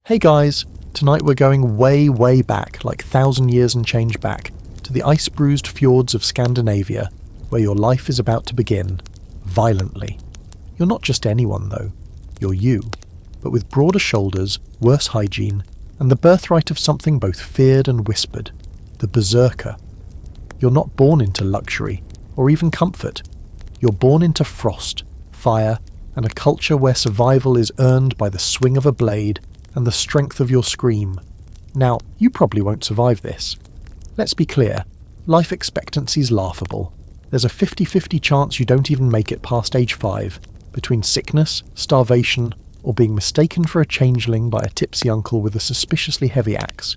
Hey guys, tonight we're going way back, like 1,000 years and change back, to the ice-bruised fjords of Scandinavia, where your life is about to begin, violently. You're not just anyone though, you're you, but with broader shoulders, worse hygiene, and the birthright of something both feared and whispered, the berserker. You're not born into luxury, or even comfort. You're born into frost, fire, and a culture where survival is earned by the swing of a blade and the strength of your scream. Now, you probably won't survive this. Let's be clear, life expectancy's laughable. There's a 50-50 chance you don't even make it past age 5, between sickness, starvation, or being mistaken for a changeling by a tipsy uncle with a suspiciously heavy axe.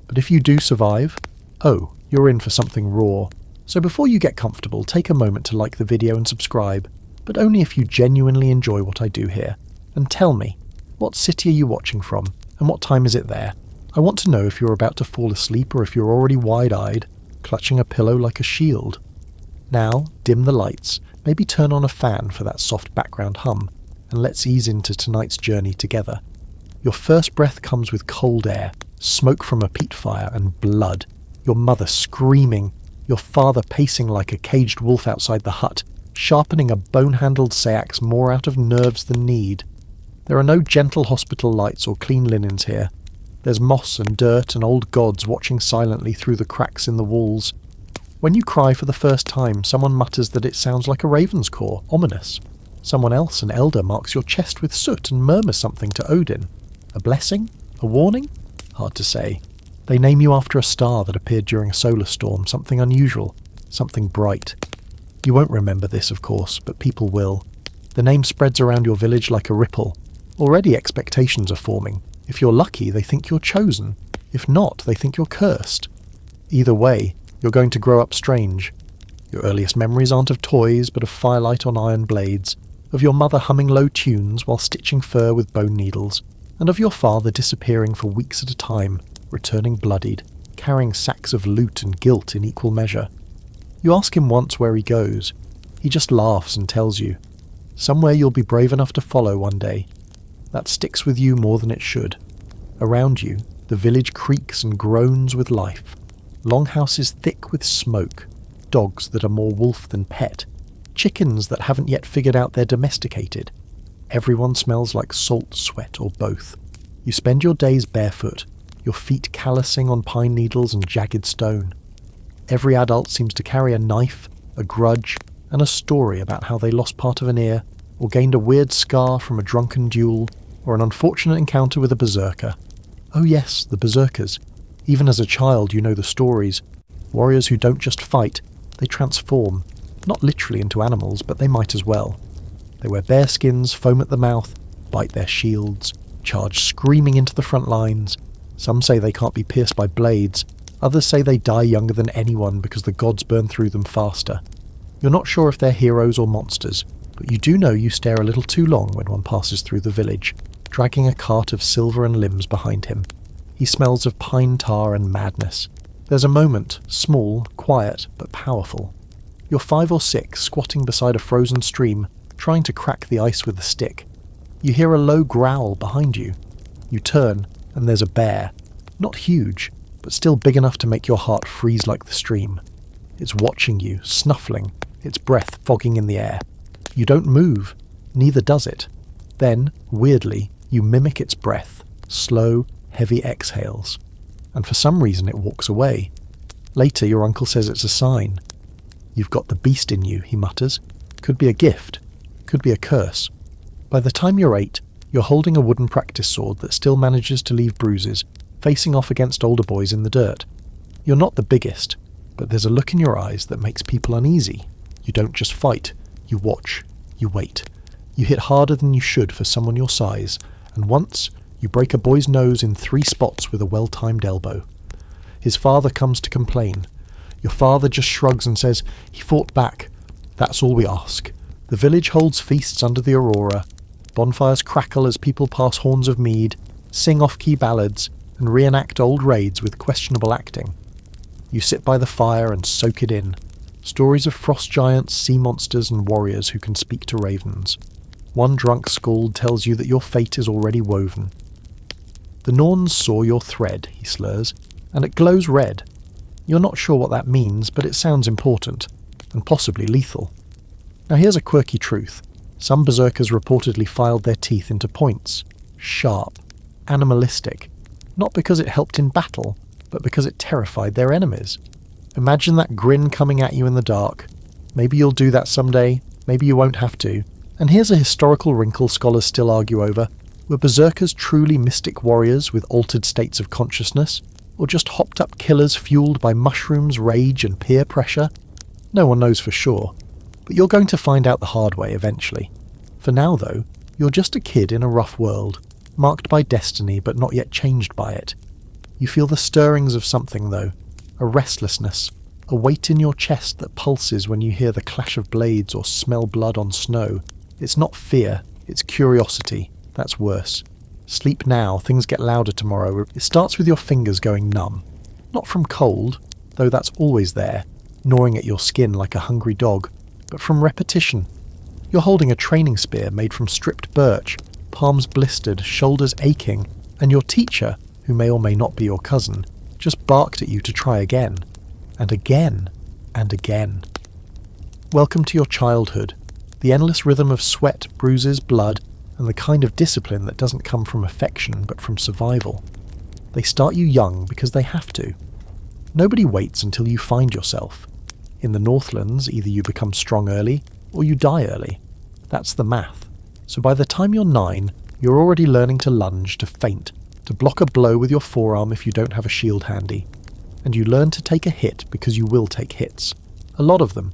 But if you do survive, oh, you're in for something raw. So before you get comfortable, take a moment to like the video and subscribe, but only if you genuinely enjoy what I do here. And tell me, what city are you watching from, and what time is it there? I want to know if you're about to fall asleep or if you're already wide-eyed, clutching a pillow like a shield. Now, dim the lights, maybe turn on a fan for that soft background hum, and let's ease into tonight's journey together. Your first breath comes with cold air, smoke from a peat fire, and blood. Your mother screaming, your father pacing like a caged wolf outside the hut, sharpening a bone-handled seax more out of nerves than need. There are no gentle hospital lights or clean linens here. There's moss and dirt and old gods watching silently through the cracks in the walls. When you cry for the first time, someone mutters that it sounds like a raven's caw, ominous. Someone else, an elder, marks your chest with soot and murmurs something to Odin. A blessing? A warning? Hard to say. They name you after a star that appeared during a solar storm, something unusual, something bright. You won't remember this, of course, but people will. The name spreads around your village like a ripple. Already expectations are forming. If you're lucky, they think you're chosen. If not, they think you're cursed. Either way, you're going to grow up strange. Your earliest memories aren't of toys, but of firelight on iron blades, of your mother humming low tunes while stitching fur with bone needles, and of your father disappearing for weeks at a time, returning bloodied, carrying sacks of loot and guilt in equal measure. You ask him once where he goes. He just laughs and tells you. Somewhere you'll be brave enough to follow one day. That sticks with you more than it should. Around you, the village creaks and groans with life. Longhouses thick with smoke. Dogs that are more wolf than pet. Chickens that haven't yet figured out they're domesticated. Everyone smells like salt, sweat, or both. You spend your days barefoot, your feet callousing on pine needles and jagged stone. Every adult seems to carry a knife, a grudge, and a story about how they lost part of an ear, or gained a weird scar from a drunken duel, or an unfortunate encounter with a berserker. Oh yes, the berserkers. Even as a child you know the stories. Warriors who don't just fight, they transform. Not literally into animals, but they might as well. They wear bear skins, foam at the mouth, bite their shields, charge screaming into the front lines. Some say they can't be pierced by blades. Others say they die younger than anyone because the gods burn through them faster. You're not sure if they're heroes or monsters, but you do know you stare a little too long when one passes through the village, dragging a cart of silver and limbs behind him. He smells of pine tar and madness. There's a moment, small, quiet, but powerful. You're 5 or 6, squatting beside a frozen stream, trying to crack the ice with a stick. You hear a low growl behind you. You turn, and there's a bear. Not huge, but still big enough to make your heart freeze like the stream. It's watching you, snuffling, its breath fogging in the air. You don't move, neither does it. Then, weirdly, you mimic its breath, slow, heavy exhales. And for some reason it walks away. Later your uncle says it's a sign. You've got the beast in you, he mutters. Could be a gift, could be a curse. By the time you're 8, you're holding a wooden practice sword that still manages to leave bruises, facing off against older boys in the dirt. You're not the biggest, but there's a look in your eyes that makes people uneasy. You don't just fight, you watch, you wait. You hit harder than you should for someone your size, and once, you break a boy's nose in 3 spots with a well-timed elbow. His father comes to complain. Your father just shrugs and says, he fought back. That's all we ask. The village holds feasts under the aurora. Bonfires crackle as people pass horns of mead, sing off-key ballads, and reenact old raids with questionable acting. You sit by the fire and soak it in. Stories of frost giants, sea monsters, and warriors who can speak to ravens. One drunk skald tells you that your fate is already woven. The Norns saw your thread, he slurs, and it glows red. You're not sure what that means, but it sounds important, and possibly lethal. Now here's a quirky truth. Some berserkers reportedly filed their teeth into points. Sharp. Animalistic. Not because it helped in battle, but because it terrified their enemies. Imagine that grin coming at you in the dark. Maybe you'll do that someday, maybe you won't have to. And here's a historical wrinkle scholars still argue over. Were berserkers truly mystic warriors with altered states of consciousness? Or just hopped-up killers fueled by mushrooms, rage, and peer pressure? No one knows for sure. But you're going to find out the hard way eventually. For now, though, you're just a kid in a rough world, marked by destiny but not yet changed by it. You feel the stirrings of something, though. A restlessness. A weight in your chest that pulses when you hear the clash of blades or smell blood on snow. It's not fear, it's curiosity. That's worse. Sleep now, things get louder tomorrow. It starts with your fingers going numb. Not from cold, though that's always there, gnawing at your skin like a hungry dog, but from repetition. You're holding a training spear made from stripped birch, palms blistered, shoulders aching, and your teacher, who may or may not be your cousin, just barked at you to try again. And again. And again. Welcome to your childhood. The endless rhythm of sweat, bruises, blood, and the kind of discipline that doesn't come from affection but from survival. They start you young because they have to. Nobody waits until you find yourself. In the Northlands, either you become strong early, or you die early. That's the math. So by the time you're 9, you're already learning to lunge, to feint, to block a blow with your forearm if you don't have a shield handy. And you learn to take a hit because you will take hits. A lot of them.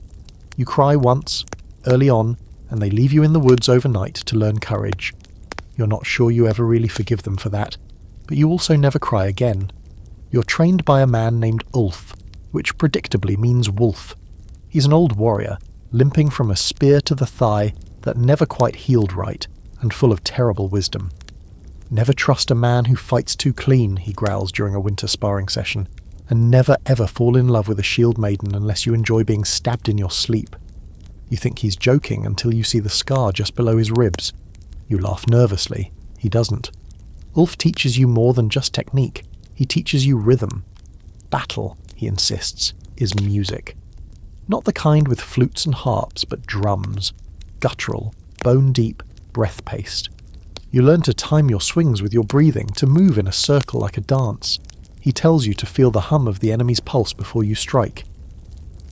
You cry once, early on, and they leave you in the woods overnight to learn courage. You're not sure you ever really forgive them for that, but you also never cry again. You're trained by a man named Ulf, which predictably means wolf. He's an old warrior, limping from a spear to the thigh that never quite healed right, and full of terrible wisdom. Never trust a man who fights too clean, he growls during a winter sparring session, and never ever fall in love with a shield maiden unless you enjoy being stabbed in your sleep. You think he's joking until you see the scar just below his ribs. You laugh nervously. He doesn't. Ulf teaches you more than just technique. He teaches you rhythm. Battle, he insists, is music. Not the kind with flutes and harps, but drums. Guttural, bone-deep, breath-paced. You learn to time your swings with your breathing, to move in a circle like a dance. He tells you to feel the hum of the enemy's pulse before you strike.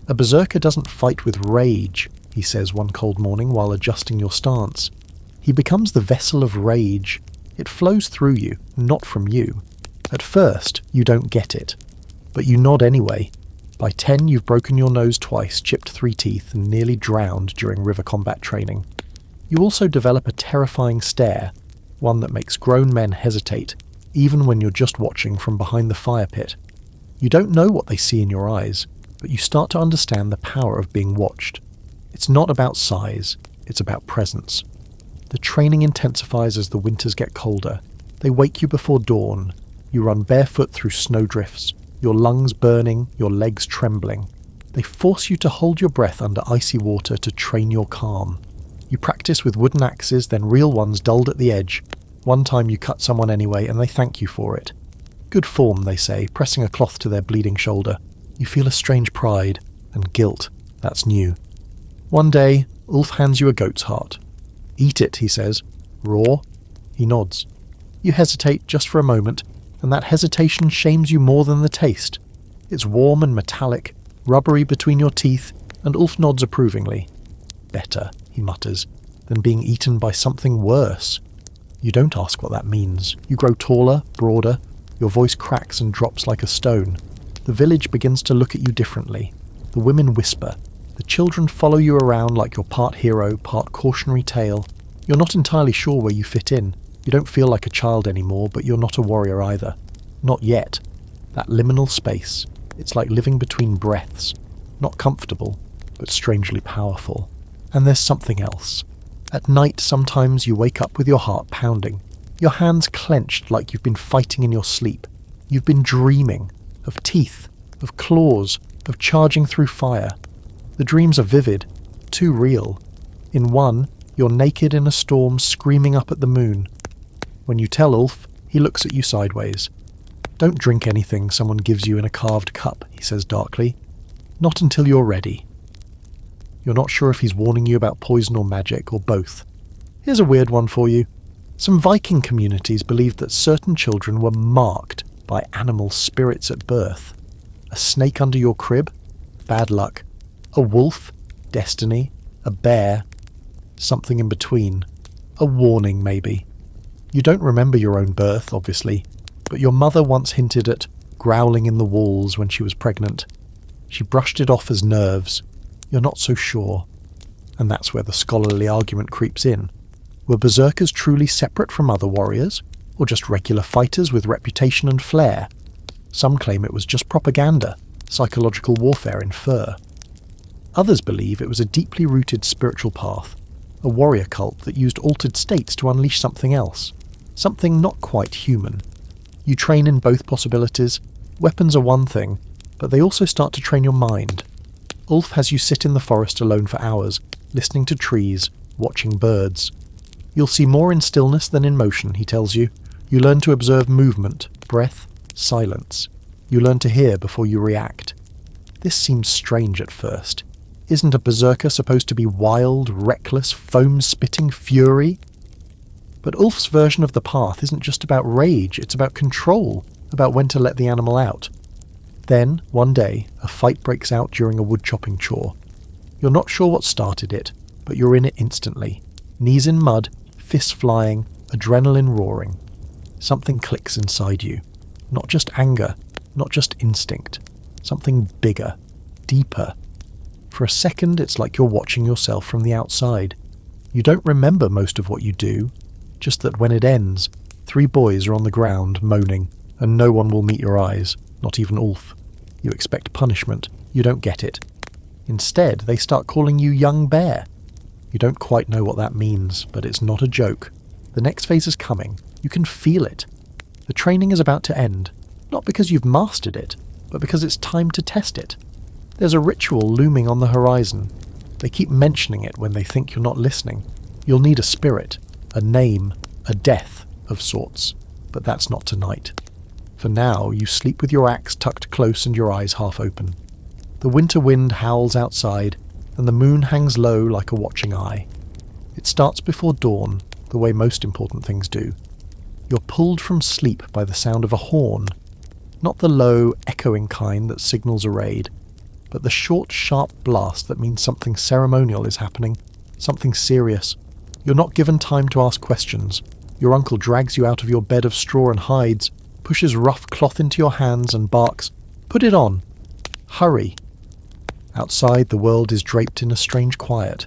A berserker doesn't fight with rage, he says one cold morning while adjusting your stance. He becomes the vessel of rage. It flows through you, not from you. At first, you don't get it. But you nod anyway. By 10, you've broken your nose twice, chipped 3 teeth, and nearly drowned during river combat training. You also develop a terrifying stare, one that makes grown men hesitate, even when you're just watching from behind the fire pit. You don't know what they see in your eyes, but you start to understand the power of being watched. It's not about size, it's about presence. The training intensifies as the winters get colder. They wake you before dawn. You run barefoot through snowdrifts, your lungs burning, your legs trembling. They force you to hold your breath under icy water to train your calm. You practice with wooden axes, then real ones dulled at the edge. One time you cut someone anyway, and they thank you for it. Good form, they say, pressing a cloth to their bleeding shoulder. You feel a strange pride, and guilt. That's new. One day, Ulf hands you a goat's heart. Eat it, he says. Raw? He nods. You hesitate just for a moment, and that hesitation shames you more than the taste. It's warm and metallic, rubbery between your teeth, and Ulf nods approvingly. Better, he mutters, than being eaten by something worse. You don't ask what that means. You grow taller, broader, your voice cracks and drops like a stone. The village begins to look at you differently. The women whisper. The children follow you around like you're part hero, part cautionary tale. You're not entirely sure where you fit in. You don't feel like a child anymore, but you're not a warrior either. Not yet. That liminal space. It's like living between breaths. Not comfortable, but strangely powerful. And there's something else. At night, sometimes you wake up with your heart pounding. Your hands clenched like you've been fighting in your sleep. You've been dreaming of teeth, of claws, of charging through fire. The dreams are vivid, too real. In one, you're naked in a storm screaming up at the moon. When you tell Ulf, He looks at you sideways. "Don't drink anything someone gives you in a carved cup," he says darkly. "Not until you're ready." You're not sure if he's warning you about poison or magic, or both. Here's a weird one for you. Some Viking communities believed that certain children were marked by animal spirits at birth. A snake under your crib? Bad luck. A wolf? Destiny. A bear? Something in between. A warning, maybe. You don't remember your own birth, obviously, but your mother once hinted at growling in the walls when she was pregnant. She brushed it off as nerves. You're not so sure. And that's where the scholarly argument creeps in. Were berserkers truly separate from other warriors, or just regular fighters with reputation and flair? Some claim it was just propaganda, psychological warfare in fur. Others believe it was a deeply rooted spiritual path, a warrior cult that used altered states to unleash something else, something not quite human. You train in both possibilities. Weapons are one thing, but they also start to train your mind. Ulf has you sit in the forest alone for hours, listening to trees, watching birds. You'll see more in stillness than in motion, he tells you. You learn to observe movement, breath, silence. You learn to hear before you react. This seems strange at first. Isn't a berserker supposed to be wild, reckless, foam-spitting fury? But Ulf's version of the path isn't just about rage, it's about control, about when to let the animal out. Then, one day, a fight breaks out during a wood-chopping chore. You're not sure what started it, but you're in it instantly. Knees in mud, fists flying, adrenaline roaring. Something clicks inside you. Not just anger, not just instinct. Something bigger, deeper. For a second, it's like you're watching yourself from the outside. You don't remember most of what you do, just that when it ends, 3 boys are on the ground, moaning, and no one will meet your eyes, not even Ulf. You expect punishment. You don't get it. Instead, they start calling you Young Bear. You don't quite know what that means, but it's not a joke. The next phase is coming. You can feel it. The training is about to end, not because you've mastered it, but because it's time to test it. There's a ritual looming on the horizon. They keep mentioning it when they think you're not listening. You'll need a spirit, a name, a death of sorts, but that's not tonight. For now, you sleep with your axe tucked close and your eyes half open. The winter wind howls outside, and the moon hangs low like a watching eye. It starts before dawn, the way most important things do. You're pulled from sleep by the sound of a horn, not the low, echoing kind that signals a raid, but the short, sharp blast that means something ceremonial is happening, something serious. You're not given time to ask questions. Your uncle drags you out of your bed of straw and hides, pushes rough cloth into your hands and barks, "Put it on! Hurry!" Outside, the world is draped in a strange quiet.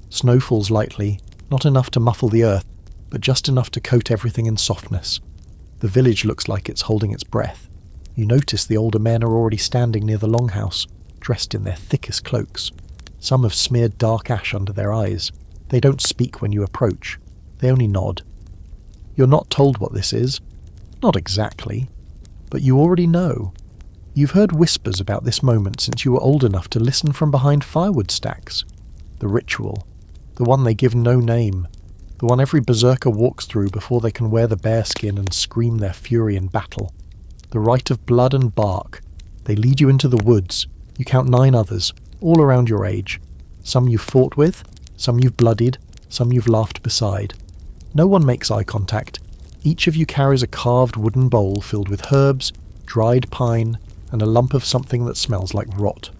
Snow falls lightly, not enough to muffle the earth, but just enough to coat everything in softness. The village looks like it's holding its breath. You notice the older men are already standing near the longhouse, dressed in their thickest cloaks. Some have smeared dark ash under their eyes. They don't speak when you approach. They only nod. You're not told what this is. Not exactly. But you already know. You've heard whispers about this moment since you were old enough to listen from behind firewood stacks. The ritual. The one they give no name. The one every berserker walks through before they can wear the bearskin and scream their fury in battle. The rite of blood and bark. They lead you into the woods. You count 9 others, all around your age. Some you've fought with, some you've bloodied, some you've laughed beside. No one makes eye contact. Each of you carries a carved wooden bowl filled with herbs, dried pine, and a lump of something that smells like rot.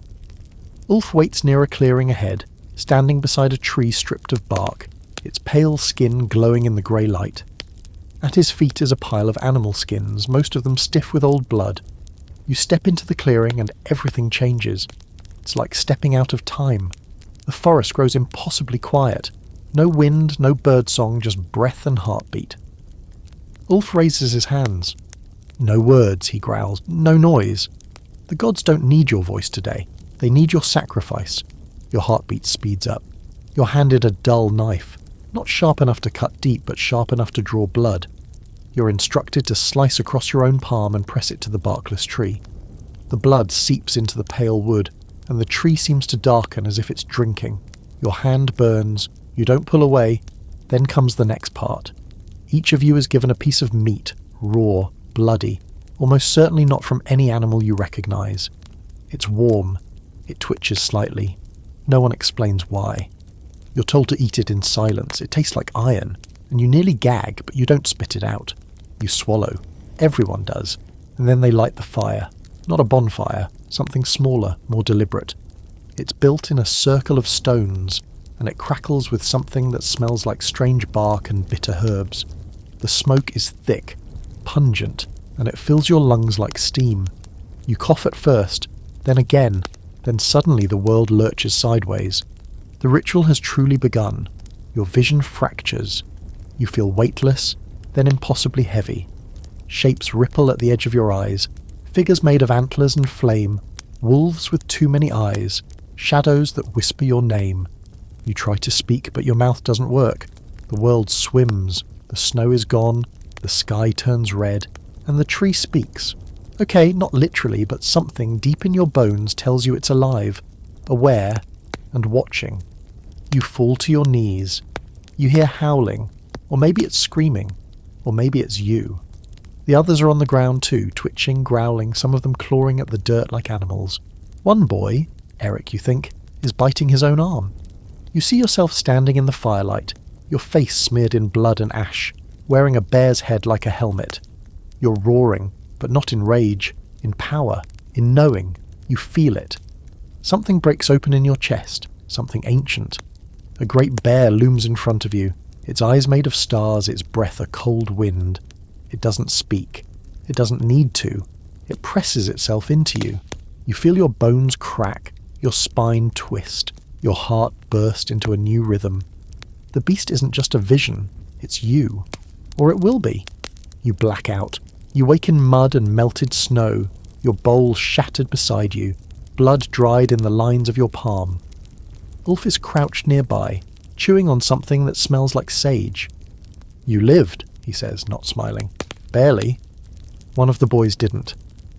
Ulf waits near a clearing ahead, standing beside a tree stripped of bark, its pale skin glowing in the grey light. At his feet is a pile of animal skins, most of them stiff with old blood. You step into the clearing and everything changes. It's like stepping out of time. The forest grows impossibly quiet. No wind, no birdsong, just breath and heartbeat. Ulf raises his hands. "No words," he growls. "No noise. The gods don't need your voice today. They need your sacrifice." Your heartbeat speeds up. You're handed a dull knife. Not sharp enough to cut deep, but sharp enough to draw blood. You're instructed to slice across your own palm and press it to the barkless tree. The blood seeps into the pale wood, and the tree seems to darken as if it's drinking. Your hand burns. You don't pull away. Then comes the next part. Each of you is given a piece of meat, raw, bloody, almost certainly not from any animal you recognise. It's warm. It twitches slightly. No one explains why. You're told to eat it in silence. It tastes like iron, and you nearly gag, but you don't spit it out. You swallow. Everyone does. And then they light the fire. Not a bonfire, something smaller, more deliberate. It's built in a circle of stones, and it crackles with something that smells like strange bark and bitter herbs. The smoke is thick, pungent, and it fills your lungs like steam. You cough at first, then again, then suddenly the world lurches sideways. The ritual has truly begun. Your vision fractures. You feel weightless, then impossibly heavy. Shapes ripple at the edge of your eyes, figures made of antlers and flame, wolves with too many eyes, shadows that whisper your name. You try to speak, but your mouth doesn't work. The world swims, the snow is gone, the sky turns red, and the tree speaks. Okay, not literally, but something deep in your bones tells you it's alive, aware, and watching. You fall to your knees. You hear howling, or maybe it's screaming, or maybe it's you. The others are on the ground too, twitching, growling, some of them clawing at the dirt like animals. One boy, Eric you think, is biting his own arm. You see yourself standing in the firelight, your face smeared in blood and ash, wearing a bear's head like a helmet. You're roaring, but not in rage, in power, in knowing. You feel it. Something breaks open in your chest, something ancient. A great bear looms in front of you, its eyes made of stars, its breath a cold wind. It doesn't speak. It doesn't need to. It presses itself into you. You feel your bones crack, your spine twist, your heart burst into a new rhythm. The beast isn't just a vision, it's you. Or it will be. You black out. You wake in mud and melted snow, your bowl shattered beside you, blood dried in the lines of your palm. Ulf is crouched nearby, chewing on something that smells like sage. "You lived," he says, not smiling. "Barely." One of the boys didn't.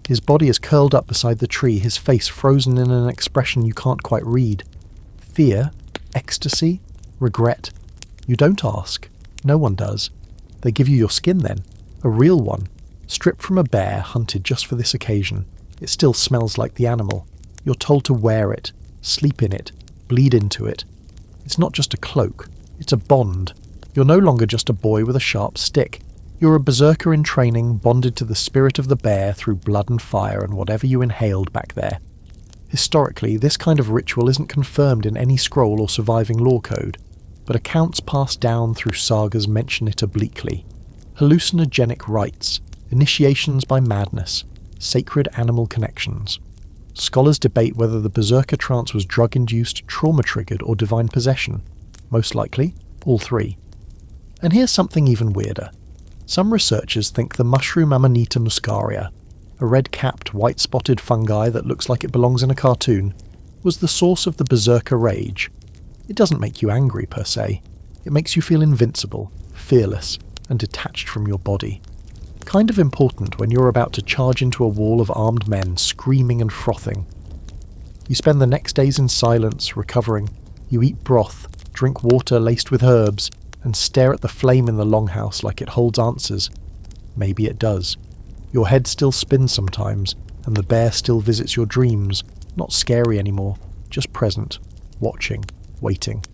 His body is curled up beside the tree, his face frozen in an expression you can't quite read. Fear? Ecstasy? Regret? You don't ask. No one does. They give you your skin then. A real one. Stripped from a bear, hunted just for this occasion. It still smells like the animal. You're told to wear it, sleep in it, bleed into it. It's not just a cloak. It's a bond. You're no longer just a boy with a sharp stick. You're a berserker in training, bonded to the spirit of the bear through blood and fire and whatever you inhaled back there. Historically, this kind of ritual isn't confirmed in any scroll or surviving lore code, but accounts passed down through sagas mention it obliquely. Hallucinogenic rites, initiations by madness, sacred animal connections. Scholars debate whether the berserker trance was drug-induced, trauma-triggered, or divine possession. Most likely, all three. And here's something even weirder. Some researchers think the mushroom Amanita muscaria, a red-capped, white-spotted fungi that looks like it belongs in a cartoon, was the source of the berserker rage. It doesn't make you angry, per se. It makes you feel invincible, fearless, and detached from your body. Kind of important when you're about to charge into a wall of armed men, screaming and frothing. You spend the next days in silence, recovering. You eat broth, drink water laced with herbs, and stare at the flame in the longhouse like it holds answers. Maybe it does. Your head still spins sometimes, and the bear still visits your dreams, not scary anymore, just present, watching, waiting.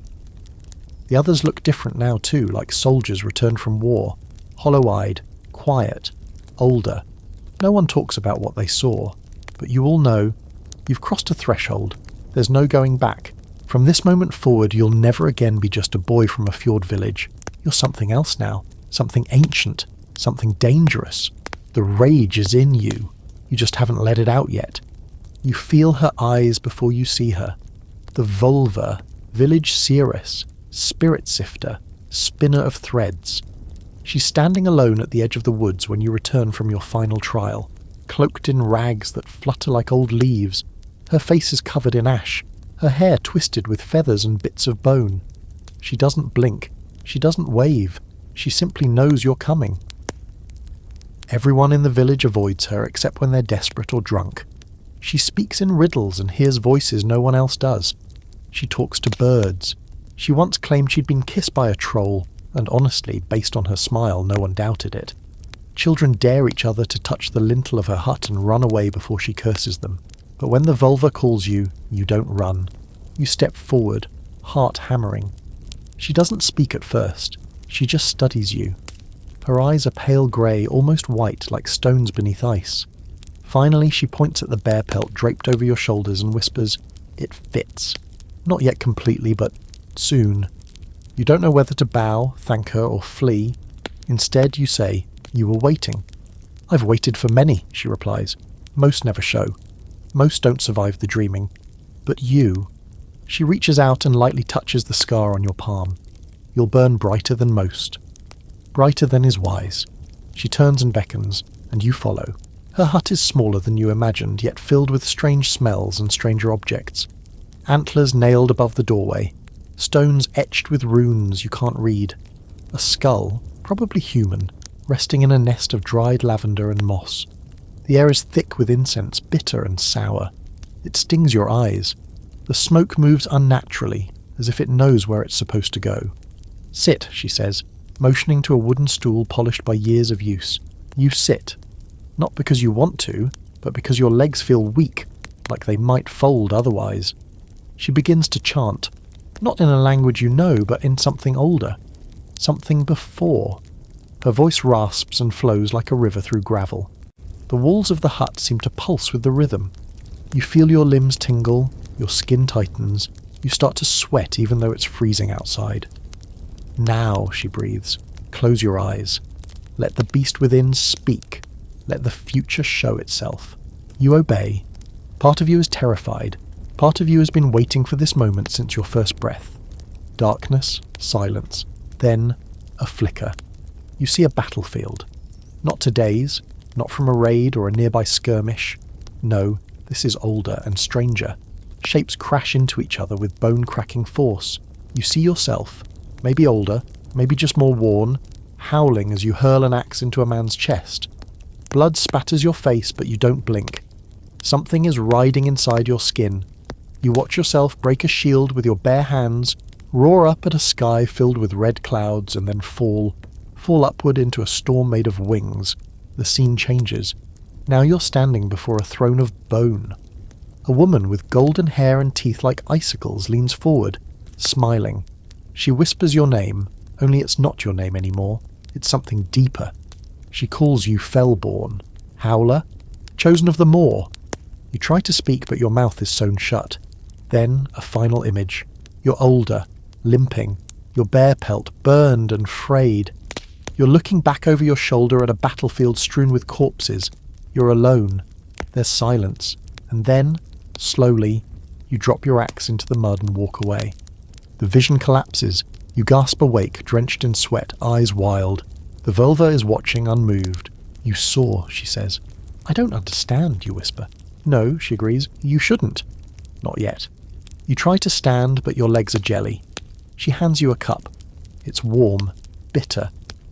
The others look different now too, like soldiers returned from war, hollow-eyed, quiet, older. No one talks about what they saw, but you all know, you've crossed a threshold, there's no going back. From this moment forward, you'll never again be just a boy from a fjord village. You're something else now, something ancient, something dangerous. The rage is in you. You just haven't let it out yet. You feel her eyes before you see her. The völva, village seeress, spirit sifter, spinner of threads. She's standing alone at the edge of the woods when you return from your final trial, cloaked in rags that flutter like old leaves. Her face is covered in ash, her hair twisted with feathers and bits of bone. She doesn't blink. She doesn't wave. She simply knows you're coming. Everyone in the village avoids her except when they're desperate or drunk. She speaks in riddles and hears voices no one else does. She talks to birds. She once claimed she'd been kissed by a troll, and honestly, based on her smile, no one doubted it. Children dare each other to touch the lintel of her hut and run away before she curses them. But when the völva calls you, you don't run. You step forward, heart hammering. She doesn't speak at first. She just studies you. Her eyes are pale grey, almost white, like stones beneath ice. Finally, she points at the bear pelt draped over your shoulders and whispers, "It fits." Not yet completely, but soon. You don't know whether to bow, thank her, or flee. Instead, you say, "You were waiting." "I've waited for many," she replies. "Most never show. Most don't survive the dreaming. But you..." She reaches out and lightly touches the scar on your palm. "You'll burn brighter than most." Brighter than is wise. She turns and beckons, and you follow. Her hut is smaller than you imagined, yet filled with strange smells and stranger objects. Antlers nailed above the doorway. Stones etched with runes you can't read. A skull, probably human, resting in a nest of dried lavender and moss. The air is thick with incense, bitter and sour. It stings your eyes. The smoke moves unnaturally, as if it knows where it's supposed to go. "Sit," she says, motioning to a wooden stool polished by years of use. You sit. Not because you want to, but because your legs feel weak, like they might fold otherwise. She begins to chant, not in a language you know, but in something older. Something before. Her voice rasps and flows like a river through gravel. The walls of the hut seem to pulse with the rhythm. You feel your limbs tingle, your skin tightens, you start to sweat even though it's freezing outside. "Now," she breathes, "close your eyes. Let the beast within speak. Let the future show itself." You obey. Part of you is terrified. Part of you has been waiting for this moment since your first breath. Darkness, silence, then a flicker. You see a battlefield. Not today's, not from a raid or a nearby skirmish. No, this is older and stranger. Shapes crash into each other with bone-cracking force. You see yourself, maybe older, maybe just more worn, howling as you hurl an axe into a man's chest. Blood spatters your face, but you don't blink. Something is riding inside your skin. You watch yourself break a shield with your bare hands, roar up at a sky filled with red clouds, and then fall upward into a storm made of wings. The scene changes. Now you're standing before a throne of bone. A woman with golden hair and teeth like icicles leans forward, smiling. She whispers your name, only it's not your name anymore. It's something deeper. She calls you Fellborn, Howler, Chosen of the Moor. You try to speak, but your mouth is sewn shut. Then a final image. You're older, limping, your bear pelt burned and frayed. You're looking back over your shoulder at a battlefield strewn with corpses. You're alone. There's silence. And then, slowly, you drop your axe into the mud and walk away. The vision collapses. You gasp awake, drenched in sweat, eyes wild. The völva is watching, unmoved. "You saw," she says. "I don't understand," you whisper. "No," she agrees. "You shouldn't." "Not yet." You try to stand, but your legs are jelly. She hands you a cup. It's warm, bitter,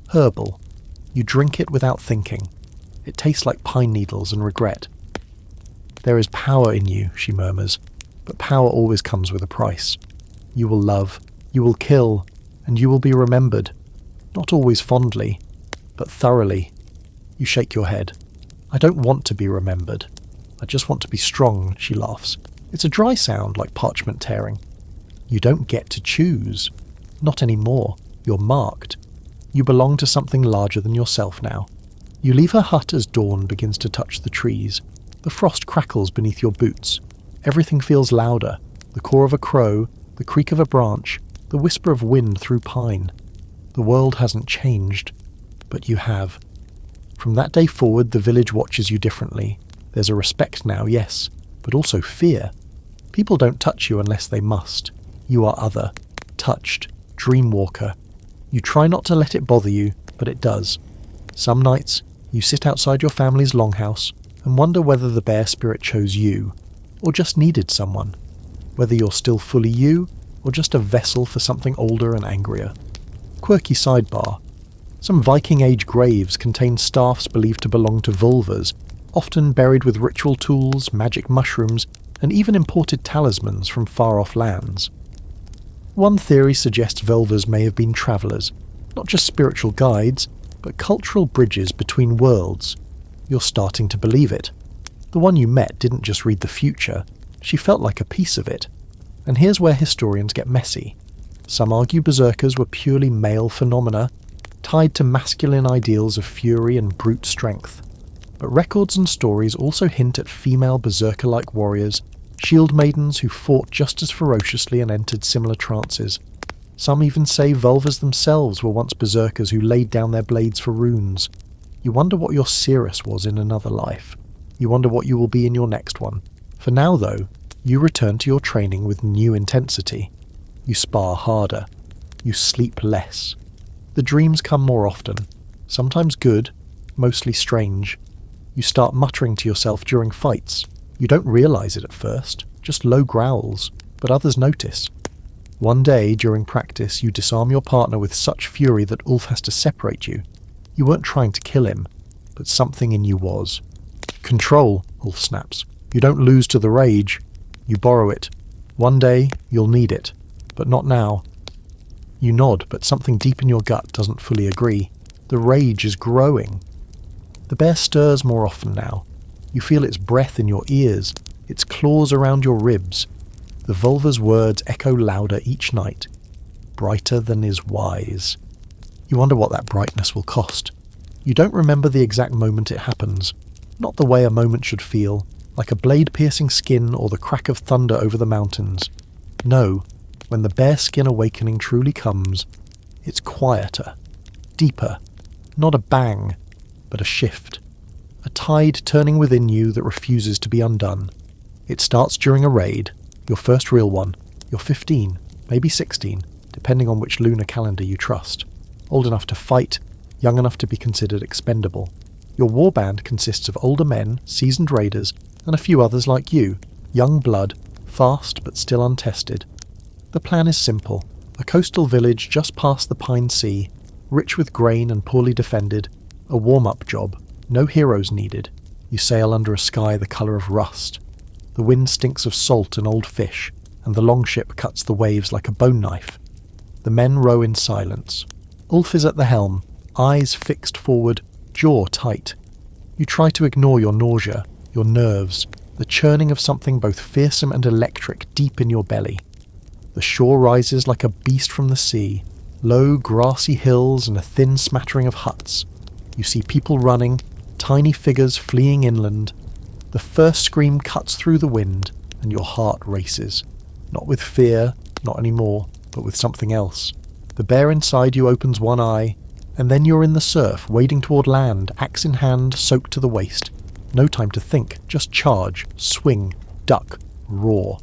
herbal. You drink it without thinking. It tastes like pine needles and regret. "There is power in you," she murmurs, "but power always comes with a price. You will love, you will kill, and you will be remembered. Not always fondly, but thoroughly." You shake your head. "I don't want to be remembered. I just want to be strong," she laughs. It's a dry sound like parchment tearing. "You don't get to choose. Not anymore. You're marked. You belong to something larger than yourself now." You leave her hut as dawn begins to touch the trees. The frost crackles beneath your boots. Everything feels louder. The caw of a crow, the creak of a branch, the whisper of wind through pine. The world hasn't changed, but you have. From that day forward, the village watches you differently. There's a respect now, yes, but also fear. People don't touch you unless they must. You are other, touched, dreamwalker. You try not to let it bother you, but it does. Some nights, you sit outside your family's longhouse and wonder whether the bear spirit chose you, or just needed someone. Whether you're still fully you, or just a vessel for something older and angrier. Quirky sidebar. Some Viking-age graves contain staffs believed to belong to völvas, often buried with ritual tools, magic mushrooms, and even imported talismans from far-off lands. One theory suggests völvas may have been travellers, not just spiritual guides, but cultural bridges between worlds. You're starting to believe it. The one you met didn't just read the future, she felt like a piece of it. And here's where historians get messy. Some argue berserkers were purely male phenomena, tied to masculine ideals of fury and brute strength. But records and stories also hint at female berserker-like warriors, shield maidens who fought just as ferociously and entered similar trances. Some even say völvas themselves were once berserkers who laid down their blades for runes. You wonder what your seeress was in another life. You wonder what you will be in your next one. For now, though, you return to your training with new intensity. You spar harder. You sleep less. The dreams come more often, sometimes good, mostly strange. You start muttering to yourself during fights. You don't realise it at first, just low growls, but others notice. One day, during practice, you disarm your partner with such fury that Ulf has to separate you. You weren't trying to kill him, but something in you was. Control, Ulf snaps. You don't lose to the rage. You borrow it. One day, you'll need it, but not now. You nod, but something deep in your gut doesn't fully agree. The rage is growing. The bear stirs more often now. You feel its breath in your ears, its claws around your ribs. The völva's words echo louder each night. Brighter than is wise. You wonder what that brightness will cost. You don't remember the exact moment it happens. Not the way a moment should feel, like a blade-piercing skin or the crack of thunder over the mountains. No, when the bearskin awakening truly comes, it's quieter, deeper, not a bang, but a shift. A tide turning within you that refuses to be undone. It starts during a raid, your first real one. You're 15, maybe 16, depending on which lunar calendar you trust. Old enough to fight, young enough to be considered expendable. Your warband consists of older men, seasoned raiders, and a few others like you, young blood, fast but still untested. The plan is simple. A coastal village just past the Pine Sea, rich with grain and poorly defended. A warm-up job. No heroes needed. You sail under a sky the colour of rust. The wind stinks of salt and old fish, and the longship cuts the waves like a bone knife. The men row in silence. Ulf is at the helm, eyes fixed forward, jaw tight. You try to ignore your nausea, your nerves, the churning of something both fearsome and electric deep in your belly. The shore rises like a beast from the sea, low grassy hills and a thin smattering of huts. You see people running, tiny figures fleeing inland. The first scream cuts through the wind, and your heart races. Not with fear, not anymore, but with something else. The bear inside you opens one eye, and then you're in the surf, wading toward land, axe in hand, soaked to the waist. No time to think, just charge, swing, duck, roar.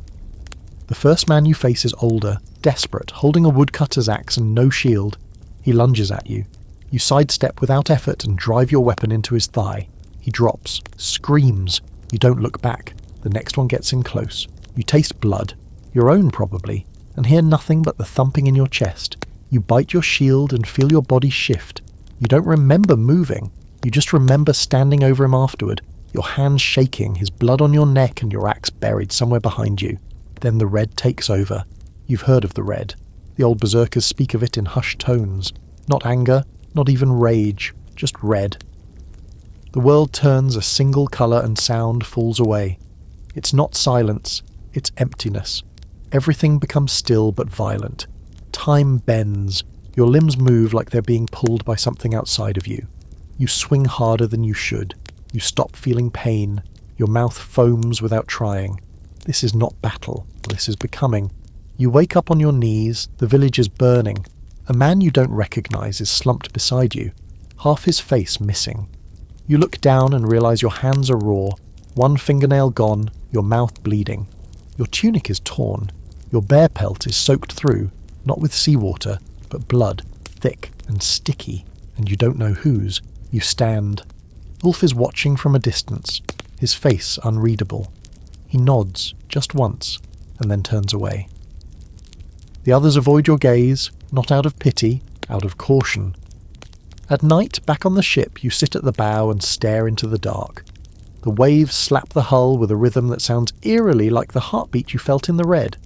The first man you face is older, desperate, holding a woodcutter's axe and no shield. He lunges at you. You sidestep without effort and drive your weapon into his thigh. He drops, screams. You don't look back. The next one gets in close. You taste blood, your own probably, and hear nothing but the thumping in your chest. You bite your shield and feel your body shift. You don't remember moving. You just remember standing over him afterward, your hands shaking, his blood on your neck and your axe buried somewhere behind you. Then the red takes over. You've heard of the red. The old berserkers speak of it in hushed tones. Not anger, not even rage, just red. The world turns a single colour and sound falls away. It's not silence, it's emptiness. Everything becomes still but violent. Time bends. Your limbs move like they're being pulled by something outside of you. You swing harder than you should. You stop feeling pain. Your mouth foams without trying. This is not battle. This is becoming. You wake up on your knees. The village is burning. A man you don't recognise is slumped beside you, half his face missing. You look down and realise your hands are raw, one fingernail gone, your mouth bleeding. Your tunic is torn. Your bear pelt is soaked through, not with seawater, but blood, thick and sticky, and you don't know whose. You stand. Ulf is watching from a distance, his face unreadable. He nods, just once, and then turns away. The others avoid your gaze, not out of pity, out of caution. At night, back on the ship, you sit at the bow and stare into the dark. The waves slap the hull with a rhythm that sounds eerily like the heartbeat you felt in the red.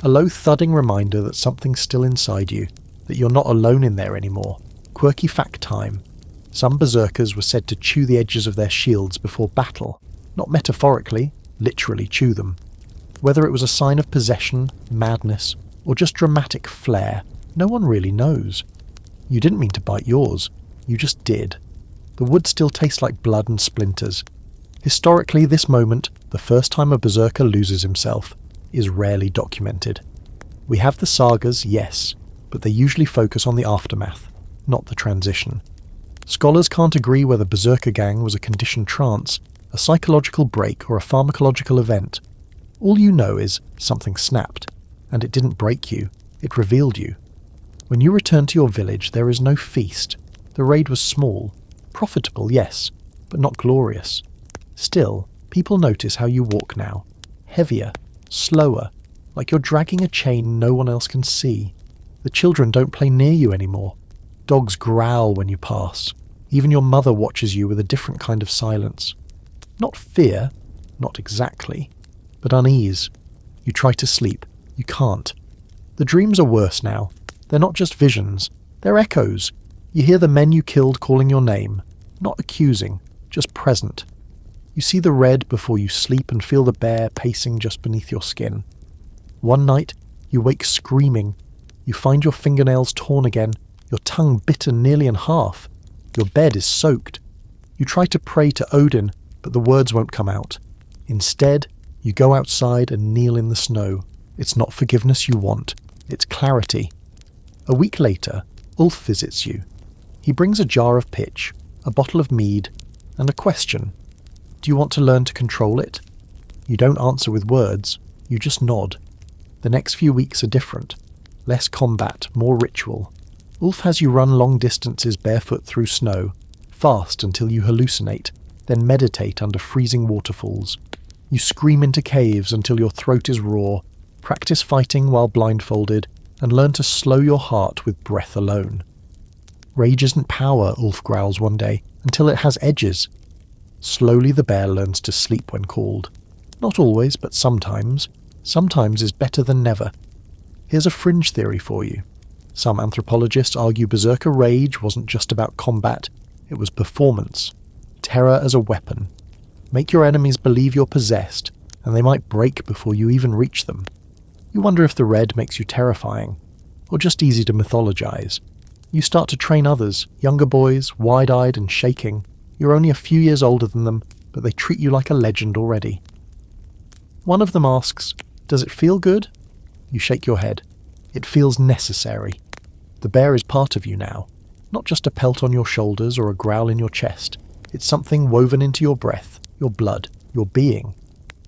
A low thudding reminder that something's still inside you, that you're not alone in there anymore. Quirky fact time. Some berserkers were said to chew the edges of their shields before battle, not metaphorically, literally chew them. Whether it was a sign of possession, madness, or just dramatic flair, no one really knows. You didn't mean to bite yours, you just did. The wood still tastes like blood and splinters. Historically, this moment, the first time a berserker loses himself, is rarely documented. We have the sagas, yes, but they usually focus on the aftermath, not the transition. Scholars can't agree whether Berserker Gang was a conditioned trance, a psychological break, or a pharmacological event. All you know is something snapped, and it didn't break you, it revealed you. When you return to your village, there is no feast. The raid was small, profitable, yes, but not glorious. Still, people notice how you walk now. Heavier, slower, like you're dragging a chain no one else can see. The children don't play near you anymore. Dogs growl when you pass. Even your mother watches you with a different kind of silence. Not fear, not exactly, but unease. You try to sleep. You can't. The dreams are worse now. They're not just visions. They're echoes. You hear the men you killed calling your name. Not accusing, just present. You see the red before you sleep and feel the bear pacing just beneath your skin. One night, you wake screaming. You find your fingernails torn again, your tongue bitten nearly in half. Your bed is soaked. You try to pray to Odin, but the words won't come out. Instead, you go outside and kneel in the snow. It's not forgiveness you want, it's clarity. A week later, Ulf visits you. He brings a jar of pitch, a bottle of mead, and a question. Do you want to learn to control it? You don't answer with words, you just nod. The next few weeks are different. Less combat, more ritual. Ulf has you run long distances barefoot through snow, fast until you hallucinate, then meditate under freezing waterfalls. You scream into caves until your throat is raw, practice fighting while blindfolded, and learn to slow your heart with breath alone. Rage isn't power, Ulf growls one day, until it has edges. Slowly the bear learns to sleep when called. Not always, but sometimes. Sometimes is better than never. Here's a fringe theory for you. Some anthropologists argue berserker rage wasn't just about combat, it was performance. Terror as a weapon. Make your enemies believe you're possessed, and they might break before you even reach them. You wonder if the red makes you terrifying, or just easy to mythologize. You start to train others, younger boys, wide-eyed and shaking. You're only a few years older than them, but they treat you like a legend already. One of them asks, "Does it feel good?" You shake your head. It feels necessary. The bear is part of you now, not just a pelt on your shoulders or a growl in your chest. It's something woven into your breath, your blood, your being.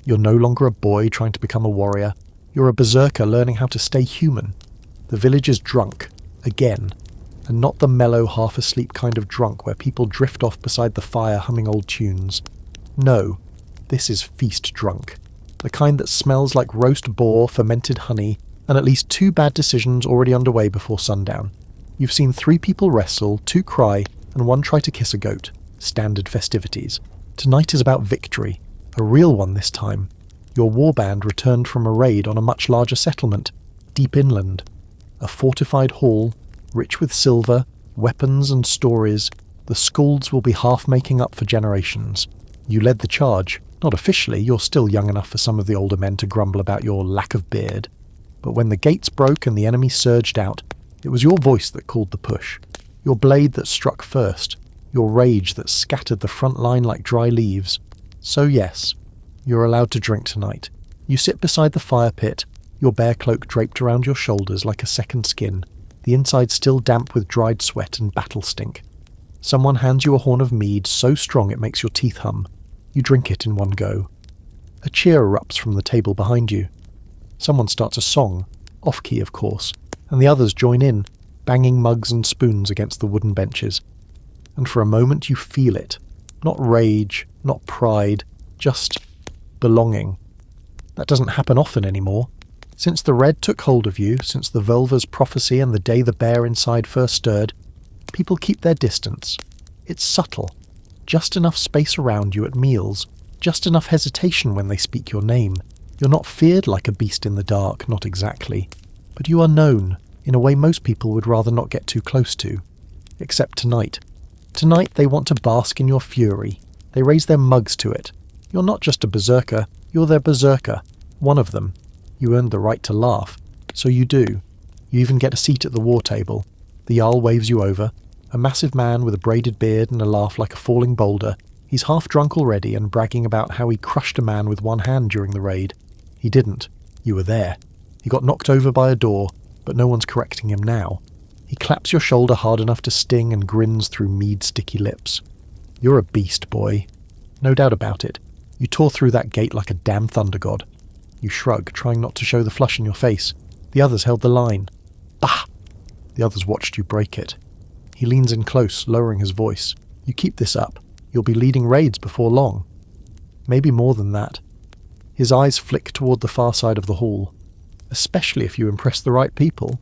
You're no longer a boy trying to become a warrior. You're a berserker learning how to stay human. The village is drunk, again, and not the mellow, half-asleep kind of drunk where people drift off beside the fire humming old tunes. No, this is feast drunk. The kind that smells like roast boar, fermented honey, and at least 2 bad decisions already underway before sundown. You've seen 3 people wrestle, 2 cry, and 1 try to kiss a goat. Standard festivities. Tonight is about victory. A real one this time. Your warband returned from a raid on a much larger settlement, deep inland. A fortified hall, rich with silver, weapons and stories. The skalds will be half making up for generations. You led the charge. Not officially, you're still young enough for some of the older men to grumble about your lack of beard. But when the gates broke and the enemy surged out, it was your voice that called the push. Your blade that struck first. Your rage that scattered the front line like dry leaves. So yes, you're allowed to drink tonight. You sit beside the fire pit, your bear cloak draped around your shoulders like a second skin, the inside still damp with dried sweat and battle stink. Someone hands you a horn of mead so strong it makes your teeth hum. You drink it in one go. A cheer erupts from the table behind you. Someone starts a song, off-key of course, and the others join in, banging mugs and spoons against the wooden benches. And for a moment you feel it. Not rage, not pride, just belonging. That doesn't happen often anymore. Since the red took hold of you, since the völva's prophecy and the day the bear inside first stirred, people keep their distance. It's subtle. Just enough space around you at meals, just enough hesitation when they speak your name. You're not feared like a beast in the dark, not exactly, but you are known, in a way most people would rather not get too close to. Except tonight. Tonight they want to bask in your fury. They raise their mugs to it. You're not just a berserker, you're their berserker. One of them. You earned the right to laugh. So you do. You even get a seat at the war table. The Jarl waves you over. A massive man with a braided beard and a laugh like a falling boulder. He's half drunk already and bragging about how he crushed a man with one hand during the raid. He didn't. You were there. He got knocked over by a door, but no one's correcting him now. He claps your shoulder hard enough to sting and grins through mead-sticky lips. You're a beast, boy. No doubt about it. You tore through that gate like a damn thunder god. You shrug, trying not to show the flush in your face. The others held the line. Bah! The others watched you break it. He leans in close, lowering his voice. You keep this up. You'll be leading raids before long. Maybe more than that. His eyes flick toward the far side of the hall. Especially if you impress the right people.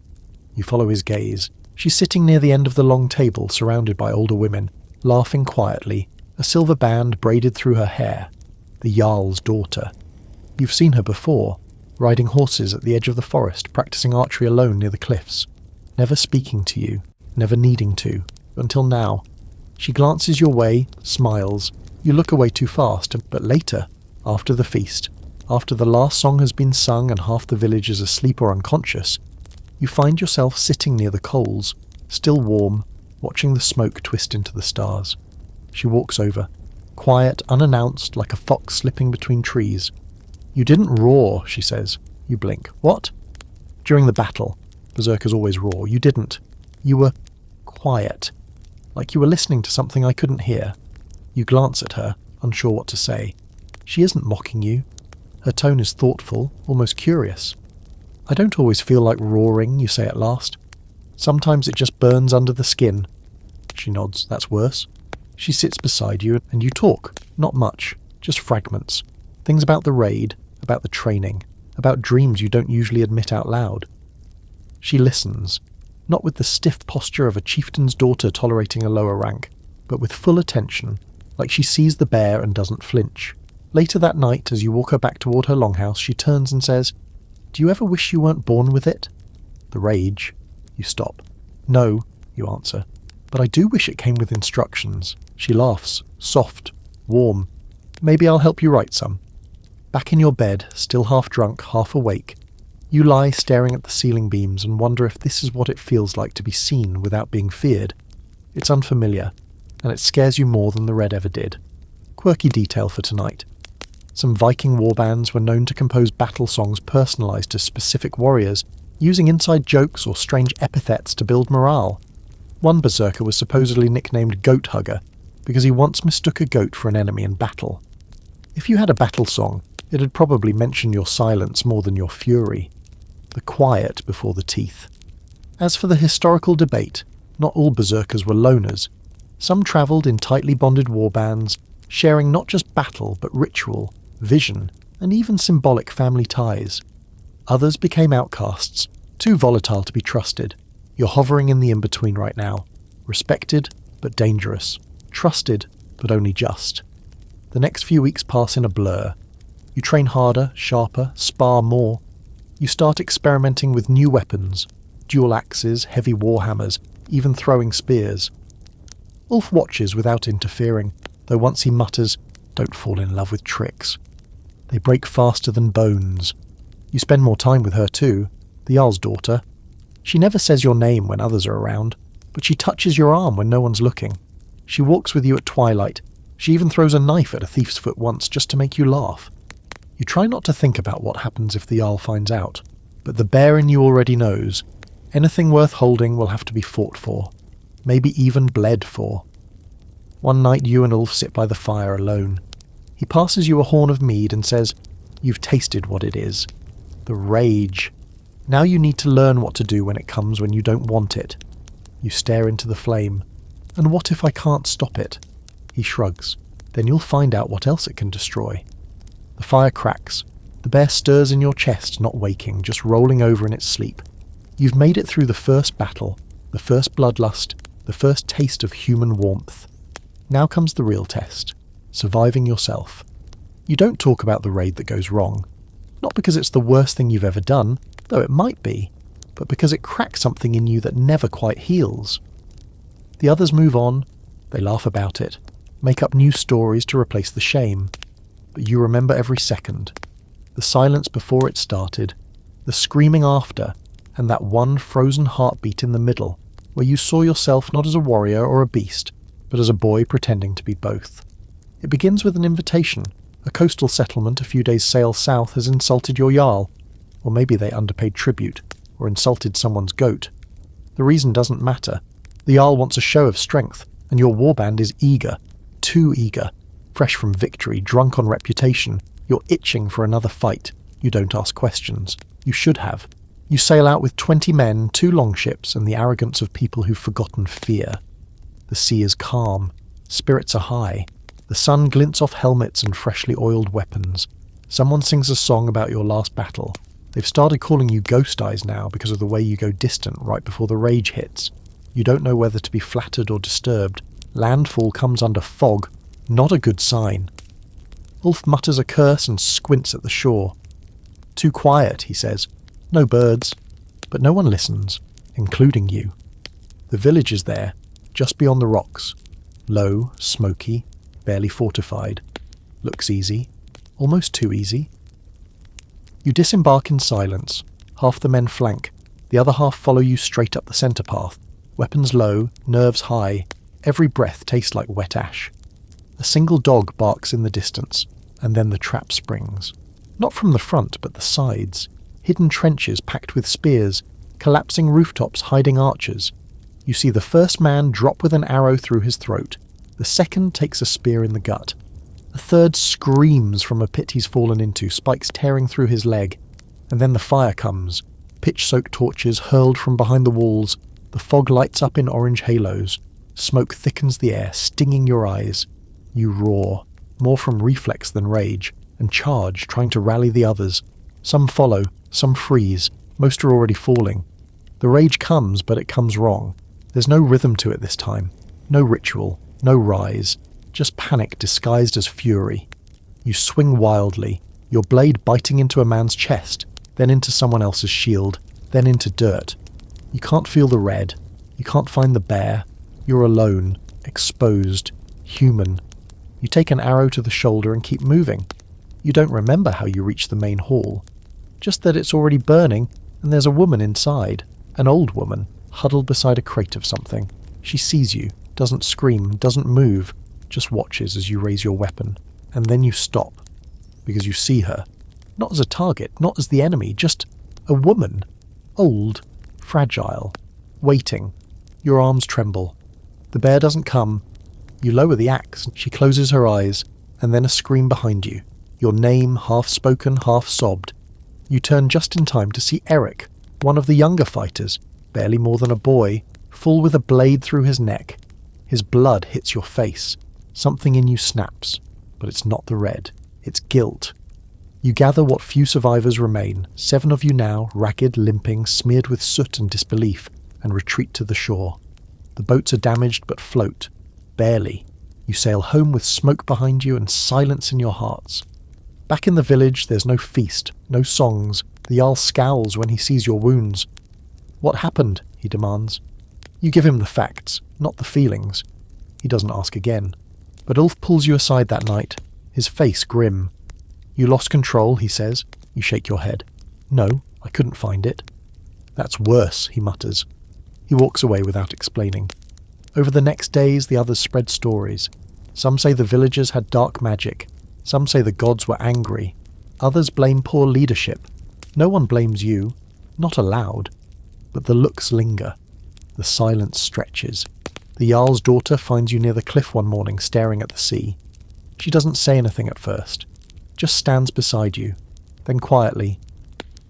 You follow his gaze. She's sitting near the end of the long table, surrounded by older women, laughing quietly, a silver band braided through her hair. The Jarl's daughter. You've seen her before, riding horses at the edge of the forest, practicing archery alone near the cliffs. Never speaking to you, never needing to, until now. She glances your way, smiles. You look away too fast, but later, after the feast, after the last song has been sung and half the village is asleep or unconscious, you find yourself sitting near the coals, still warm, watching the smoke twist into the stars. She walks over, quiet, unannounced, like a fox slipping between trees. You didn't roar, she says. You blink. What? During the battle. Berserkers always roar. You didn't. You were quiet. Like you were listening to something I couldn't hear. You glance at her, unsure what to say. She isn't mocking you. Her tone is thoughtful, almost curious. I don't always feel like roaring, you say at last. Sometimes it just burns under the skin. She nods. That's worse. She sits beside you and you talk. Not much. Just fragments. Things about the raid, about the training, about dreams you don't usually admit out loud. She listens, not with the stiff posture of a chieftain's daughter tolerating a lower rank, but with full attention, like she sees the bear and doesn't flinch. Later that night, as you walk her back toward her longhouse, she turns and says, "Do you ever wish you weren't born with it?" The rage. You stop. "No," you answer, "but I do wish it came with instructions." She laughs, soft, warm. "Maybe I'll help you write some." Back in your bed, still half drunk, half awake, you lie staring at the ceiling beams and wonder if this is what it feels like to be seen without being feared. It's unfamiliar, and it scares you more than the red ever did. Quirky detail for tonight. Some Viking warbands were known to compose battle songs personalised to specific warriors, using inside jokes or strange epithets to build morale. One berserker was supposedly nicknamed Goat Hugger, because he once mistook a goat for an enemy in battle. If you had a battle song, it'd probably mention your silence more than your fury. The quiet before the teeth. As for the historical debate, not all berserkers were loners. Some travelled in tightly bonded warbands, sharing not just battle but ritual, vision, and even symbolic family ties. Others became outcasts, too volatile to be trusted. You're hovering in the in-between right now. Respected, but dangerous. Trusted, but only just. The next few weeks pass in a blur. You train harder, sharper, spar more. You start experimenting with new weapons, dual axes, heavy warhammers, even throwing spears. Ulf watches without interfering, though once he mutters, "Don't fall in love with tricks." They break faster than bones. You spend more time with her too, the Jarl's daughter. She never says your name when others are around, but she touches your arm when no one's looking. She walks with you at twilight. She even throws a knife at a thief's foot once just to make you laugh. You try not to think about what happens if the Jarl finds out, but the bear in you already knows. Anything worth holding will have to be fought for, maybe even bled for. One night you and Ulf sit by the fire alone. He passes you a horn of mead and says, "You've tasted what it is. The rage. Now you need to learn what to do when it comes when you don't want it." You stare into the flame. "And what if I can't stop it?" He shrugs. "Then you'll find out what else it can destroy." The fire cracks. The bear stirs in your chest, not waking, just rolling over in its sleep. You've made it through the first battle, the first bloodlust, the first taste of human warmth. Now comes the real test. Surviving yourself. You don't talk about the raid that goes wrong. Not because it's the worst thing you've ever done, though it might be, but because it cracks something in you that never quite heals. The others move on. They laugh about it, make up new stories to replace the shame. But you remember every second. The silence before it started, the screaming after, and that one frozen heartbeat in the middle, where you saw yourself not as a warrior or a beast, but as a boy pretending to be both. It begins with an invitation. A coastal settlement a few days' sail south has insulted your Jarl, or maybe they underpaid tribute, or insulted someone's goat. The reason doesn't matter. The Jarl wants a show of strength, and your warband is eager, too eager, fresh from victory, drunk on reputation. You're itching for another fight. You don't ask questions. You should have. You sail out with 20 men, 2 longships, and the arrogance of people who've forgotten fear. The sea is calm. Spirits are high. The sun glints off helmets and freshly oiled weapons. Someone sings a song about your last battle. They've started calling you Ghost Eyes now because of the way you go distant right before the rage hits. You don't know whether to be flattered or disturbed. Landfall comes under fog. Not a good sign. Ulf mutters a curse and squints at the shore. Too quiet, he says. No birds. But no one listens, including you. The village is there, just beyond the rocks. Low, smoky, barely fortified. Looks easy. Almost too easy. You disembark in silence. Half the men flank. The other half follow you straight up the centre path. Weapons low, nerves high. Every breath tastes like wet ash. A single dog barks in the distance, and then the trap springs. Not from the front, but the sides. Hidden trenches packed with spears, collapsing rooftops hiding archers. You see the first man drop with an arrow through his throat. The second takes a spear in the gut. The third screams from a pit he's fallen into, spikes tearing through his leg. And then the fire comes. Pitch-soaked torches hurled from behind the walls. The fog lights up in orange halos. Smoke thickens the air, stinging your eyes. You roar, more from reflex than rage, and charge, trying to rally the others. Some follow, some freeze, most are already falling. The rage comes, but it comes wrong. There's no rhythm to it this time. No ritual, no rise, just panic disguised as fury. You swing wildly, your blade biting into a man's chest, then into someone else's shield, then into dirt. You can't feel the red, you can't find the bear. You're alone, exposed, human. You take an arrow to the shoulder and keep moving. You don't remember how you reach the main hall. Just that it's already burning, and there's a woman inside. An old woman, huddled beside a crate of something. She sees you, doesn't scream, doesn't move, just watches as you raise your weapon. And then you stop, because you see her. Not as a target, not as the enemy, just a woman. Old, fragile, waiting. Your arms tremble. The bear doesn't come. You lower the axe, she closes her eyes, and then a scream behind you. Your name half spoken, half sobbed. You turn just in time to see Eric, one of the younger fighters, barely more than a boy, full with a blade through his neck. His blood hits your face. Something in you snaps, but it's not the red. It's guilt. You gather what few survivors remain, 7 of you now, ragged, limping, smeared with soot and disbelief, and retreat to the shore. The boats are damaged but float. Barely. You sail home with smoke behind you and silence in your hearts. Back in the village, there's no feast, no songs. The Jarl scowls when he sees your wounds. What happened? He demands. You give him the facts, not the feelings. He doesn't ask again. But Ulf pulls you aside that night, his face grim. You lost control, he says. You shake your head. No, I couldn't find it. That's worse, he mutters. He walks away without explaining. Over the next days, the others spread stories. Some say the villagers had dark magic. Some say the gods were angry. Others blame poor leadership. No one blames you. Not aloud. But the looks linger. The silence stretches. The Jarl's daughter finds you near the cliff one morning staring at the sea. She doesn't say anything at first. Just stands beside you. Then quietly,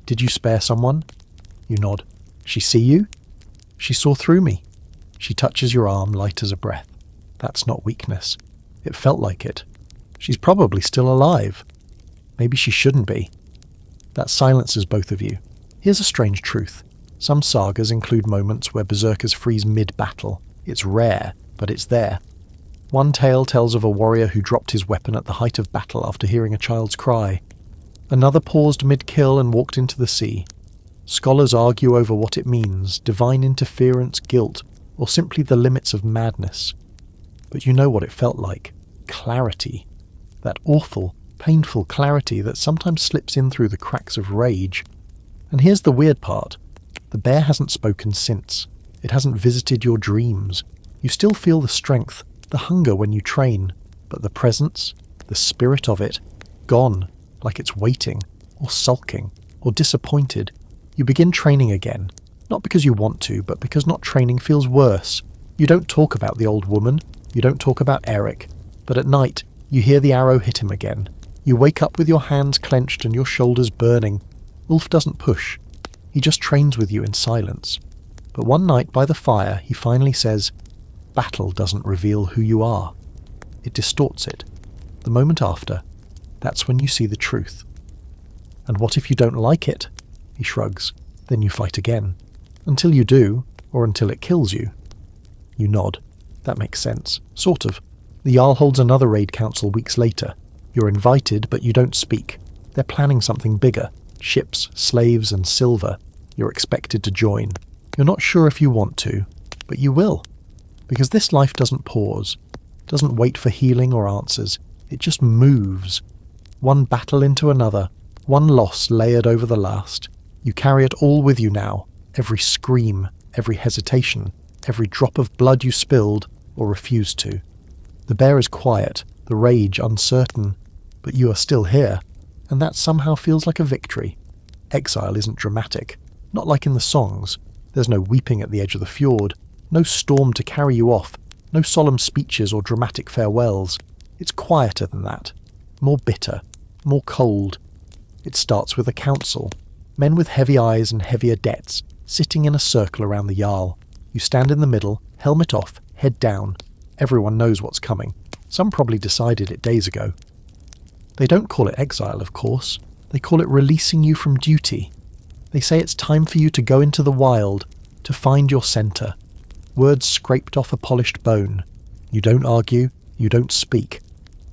"Did you spare someone?" You nod. "She see you?" "She saw through me." She touches your arm, light as a breath. That's not weakness. It felt like it. She's probably still alive. Maybe she shouldn't be. That silences both of you. Here's a strange truth. Some sagas include moments where berserkers freeze mid-battle. It's rare, but it's there. One tale tells of a warrior who dropped his weapon at the height of battle after hearing a child's cry. Another paused mid-kill and walked into the sea. Scholars argue over what it means, divine interference, guilt, or simply the limits of madness. But you know what it felt like. Clarity. That awful, painful clarity that sometimes slips in through the cracks of rage. And here's the weird part. The bear hasn't spoken since. It hasn't visited your dreams. You still feel the strength, the hunger when you train, but the presence, the spirit of it, gone, like it's waiting, or sulking, or disappointed. You begin training again, not because you want to, but because not training feels worse. You don't talk about the old woman, you don't talk about Eric, but at night, you hear the arrow hit him again. You wake up with your hands clenched and your shoulders burning. Ulf doesn't push. He just trains with you in silence. But one night by the fire, he finally says, "Battle doesn't reveal who you are. It distorts it. The moment after, that's when you see the truth." "And what if you don't like it?" He shrugs. "Then you fight again. Until you do, or until it kills you." You nod. That makes sense. Sort of. The Jarl holds another raid council weeks later. You're invited, but you don't speak. They're planning something bigger. Ships, slaves, and silver. You're expected to join. You're not sure if you want to, but you will. Because this life doesn't pause. Doesn't wait for healing or answers. It just moves. One battle into another. One loss layered over the last. You carry it all with you now. Every scream, every hesitation, every drop of blood you spilled or refused to. The bear is quiet, the rage uncertain, but you are still here, and that somehow feels like a victory. Exile isn't dramatic, not like in the songs. There's no weeping at the edge of the fjord, no storm to carry you off, no solemn speeches or dramatic farewells. It's quieter than that, more bitter, more cold. It starts with a council, men with heavy eyes and heavier debts, sitting in a circle around the Jarl. You stand in the middle, helmet off, head down. Everyone knows what's coming. Some probably decided it days ago. They don't call it exile, of course. They call it releasing you from duty. They say it's time for you to go into the wild, to find your centre. Words scraped off a polished bone. You don't argue, you don't speak.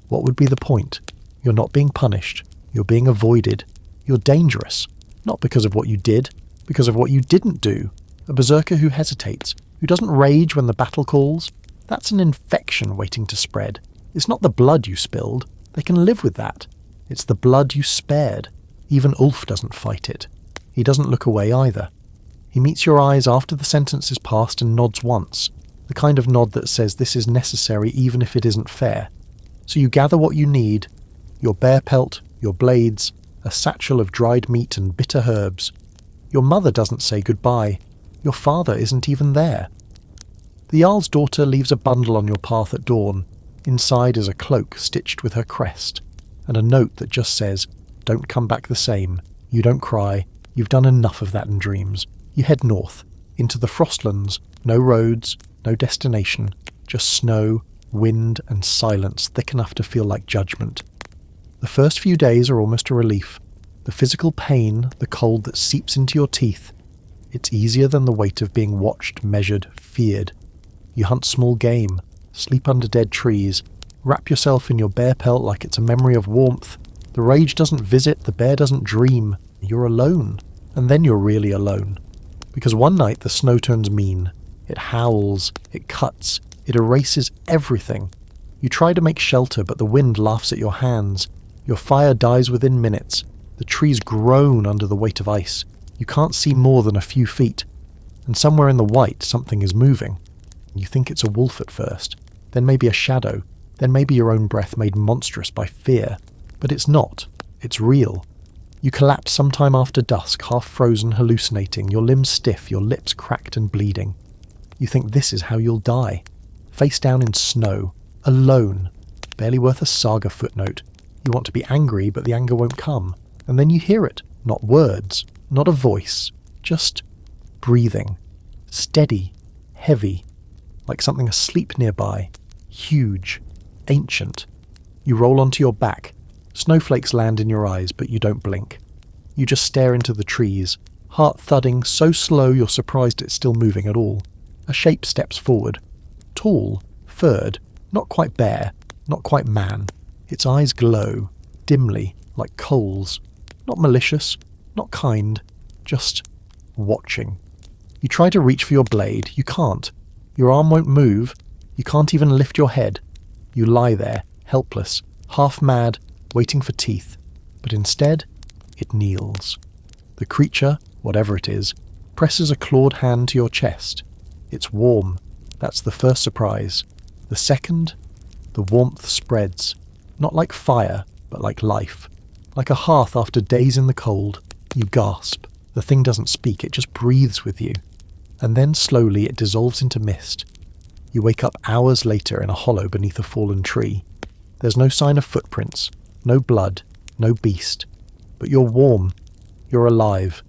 What would be the point? You're not being punished. You're being avoided. You're dangerous. Not because of what you did, because of what you didn't do. A berserker who hesitates, who doesn't rage when the battle calls, that's an infection waiting to spread. It's not the blood you spilled. They can live with that. It's the blood you spared. Even Ulf doesn't fight it. He doesn't look away either. He meets your eyes after the sentence is passed and nods once, the kind of nod that says this is necessary even if it isn't fair. So you gather what you need, your bear pelt, your blades, a satchel of dried meat and bitter herbs. Your mother doesn't say goodbye. Your father isn't even there. The Jarl's daughter leaves a bundle on your path at dawn. Inside is a cloak stitched with her crest, and a note that just says, "Don't come back the same. You don't cry. You've done enough of that in dreams." You head north, into the Frostlands. No roads, no destination, just snow, wind, and silence thick enough to feel like judgment. The first few days are almost a relief. The physical pain, the cold that seeps into your teeth. It's easier than the weight of being watched, measured, feared. You hunt small game, sleep under dead trees, wrap yourself in your bear pelt like it's a memory of warmth. The rage doesn't visit, the bear doesn't dream. You're alone, and then you're really alone. Because one night the snow turns mean. It howls, it cuts, it erases everything. You try to make shelter, but the wind laughs at your hands. Your fire dies within minutes. The trees groan under the weight of ice. You can't see more than a few feet. And somewhere in the white something is moving. You think it's a wolf at first, then maybe a shadow, then maybe your own breath made monstrous by fear. But it's not. It's real. You collapse sometime after dusk, half frozen, hallucinating, your limbs stiff, your lips cracked and bleeding. You think this is how you'll die. Face down in snow, alone, barely worth a saga footnote. You want to be angry, but the anger won't come. And then you hear it. Not words, not a voice, just breathing. Steady, heavy, like something asleep nearby. Huge, ancient. You roll onto your back. Snowflakes land in your eyes, but you don't blink. You just stare into the trees, heart thudding so slow you're surprised it's still moving at all. A shape steps forward. Tall, furred, not quite bear, not quite man. Its eyes glow, dimly, like coals. Not malicious, not kind, just watching. You try to reach for your blade. You can't. Your arm won't move. You can't even lift your head. You lie there, helpless, half mad, waiting for teeth. But instead, it kneels. The creature, whatever it is, presses a clawed hand to your chest. It's warm. That's the first surprise. The second, the warmth spreads. Not like fire, but like life. Like a hearth after days in the cold. You gasp. The thing doesn't speak, it just breathes with you. And then slowly it dissolves into mist. You wake up hours later in a hollow beneath a fallen tree. There's no sign of footprints, no blood, no beast. But you're warm. You're alive.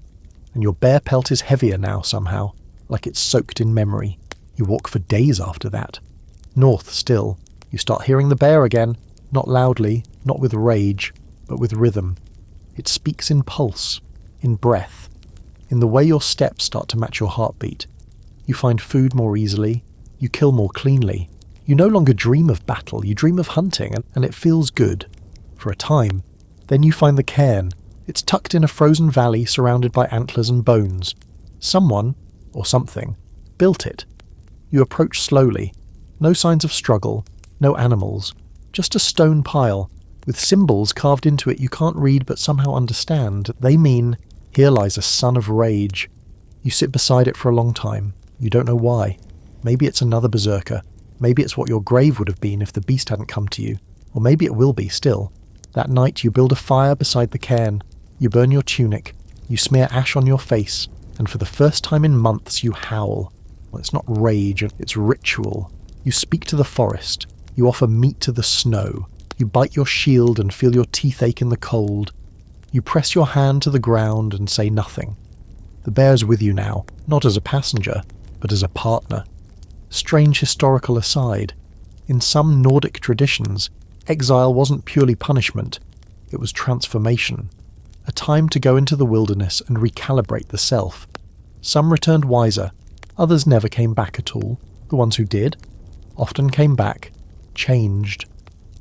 And your bare pelt is heavier now somehow, like it's soaked in memory. You walk for days after that. North still. You start hearing the bear again, not loudly, not with rage, but with rhythm. It speaks in pulse, in breath, in the way your steps start to match your heartbeat. You find food more easily, you kill more cleanly. You no longer dream of battle, you dream of hunting, and it feels good. For a time. Then you find the cairn. It's tucked in a frozen valley surrounded by antlers and bones. Someone, or something, built it. You approach slowly. No signs of struggle, no animals. Just a stone pile, with symbols carved into it you can't read but somehow understand. They mean, here lies a son of rage. You sit beside it for a long time. You don't know why. Maybe it's another berserker. Maybe it's what your grave would have been if the beast hadn't come to you. Or maybe it will be still. That night you build a fire beside the cairn. You burn your tunic. You smear ash on your face. And for the first time in months you howl. Well, it's not rage, it's ritual. You speak to the forest. You offer meat to the snow. You bite your shield and feel your teeth ache in the cold. You press your hand to the ground and say nothing. The bear's with you now, not as a passenger, but as a partner. Strange historical aside. In some Nordic traditions, exile wasn't purely punishment. It was transformation. A time to go into the wilderness and recalibrate the self. Some returned wiser. Others never came back at all. The ones who did often came back, changed,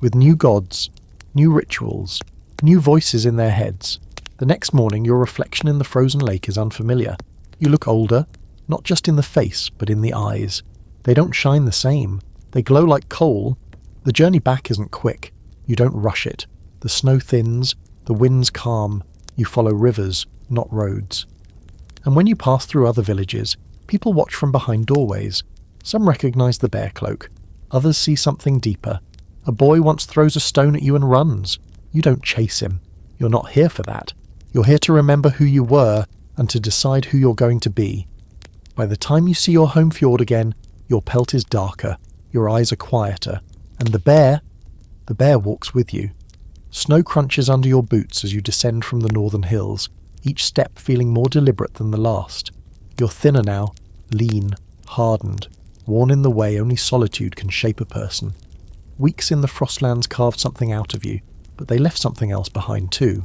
with new gods, new rituals, new voices in their heads. The next morning your reflection in the frozen lake is unfamiliar. You look older, not just in the face, but in the eyes. They don't shine the same. They glow like coal. The journey back isn't quick. You don't rush it. The snow thins, the winds calm. You follow rivers, not roads. And when you pass through other villages, people watch from behind doorways. Some recognize the bear cloak. Others see something deeper. A boy once throws a stone at you and runs. You don't chase him. You're not here for that. You're here to remember who you were and to decide who you're going to be. By the time you see your home fjord again, your pelt is darker, your eyes are quieter, and the bear walks with you. Snow crunches under your boots as you descend from the northern hills, each step feeling more deliberate than the last. You're thinner now, lean, hardened, worn in the way only solitude can shape a person. Weeks in the frostlands carved something out of you, but they left something else behind too.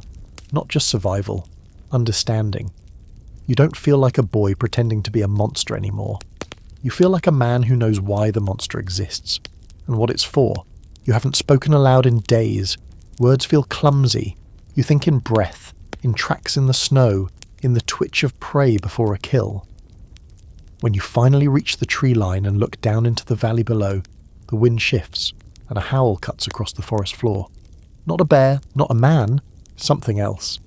Not just survival, understanding. You don't feel like a boy pretending to be a monster anymore. You feel like a man who knows why the monster exists, and what it's for. You haven't spoken aloud in days. Words feel clumsy. You think in breath, in tracks in the snow, in the twitch of prey before a kill. When you finally reach the tree line and look down into the valley below, the wind shifts, and a howl cuts across the forest floor. Not a bear, not a man, something else.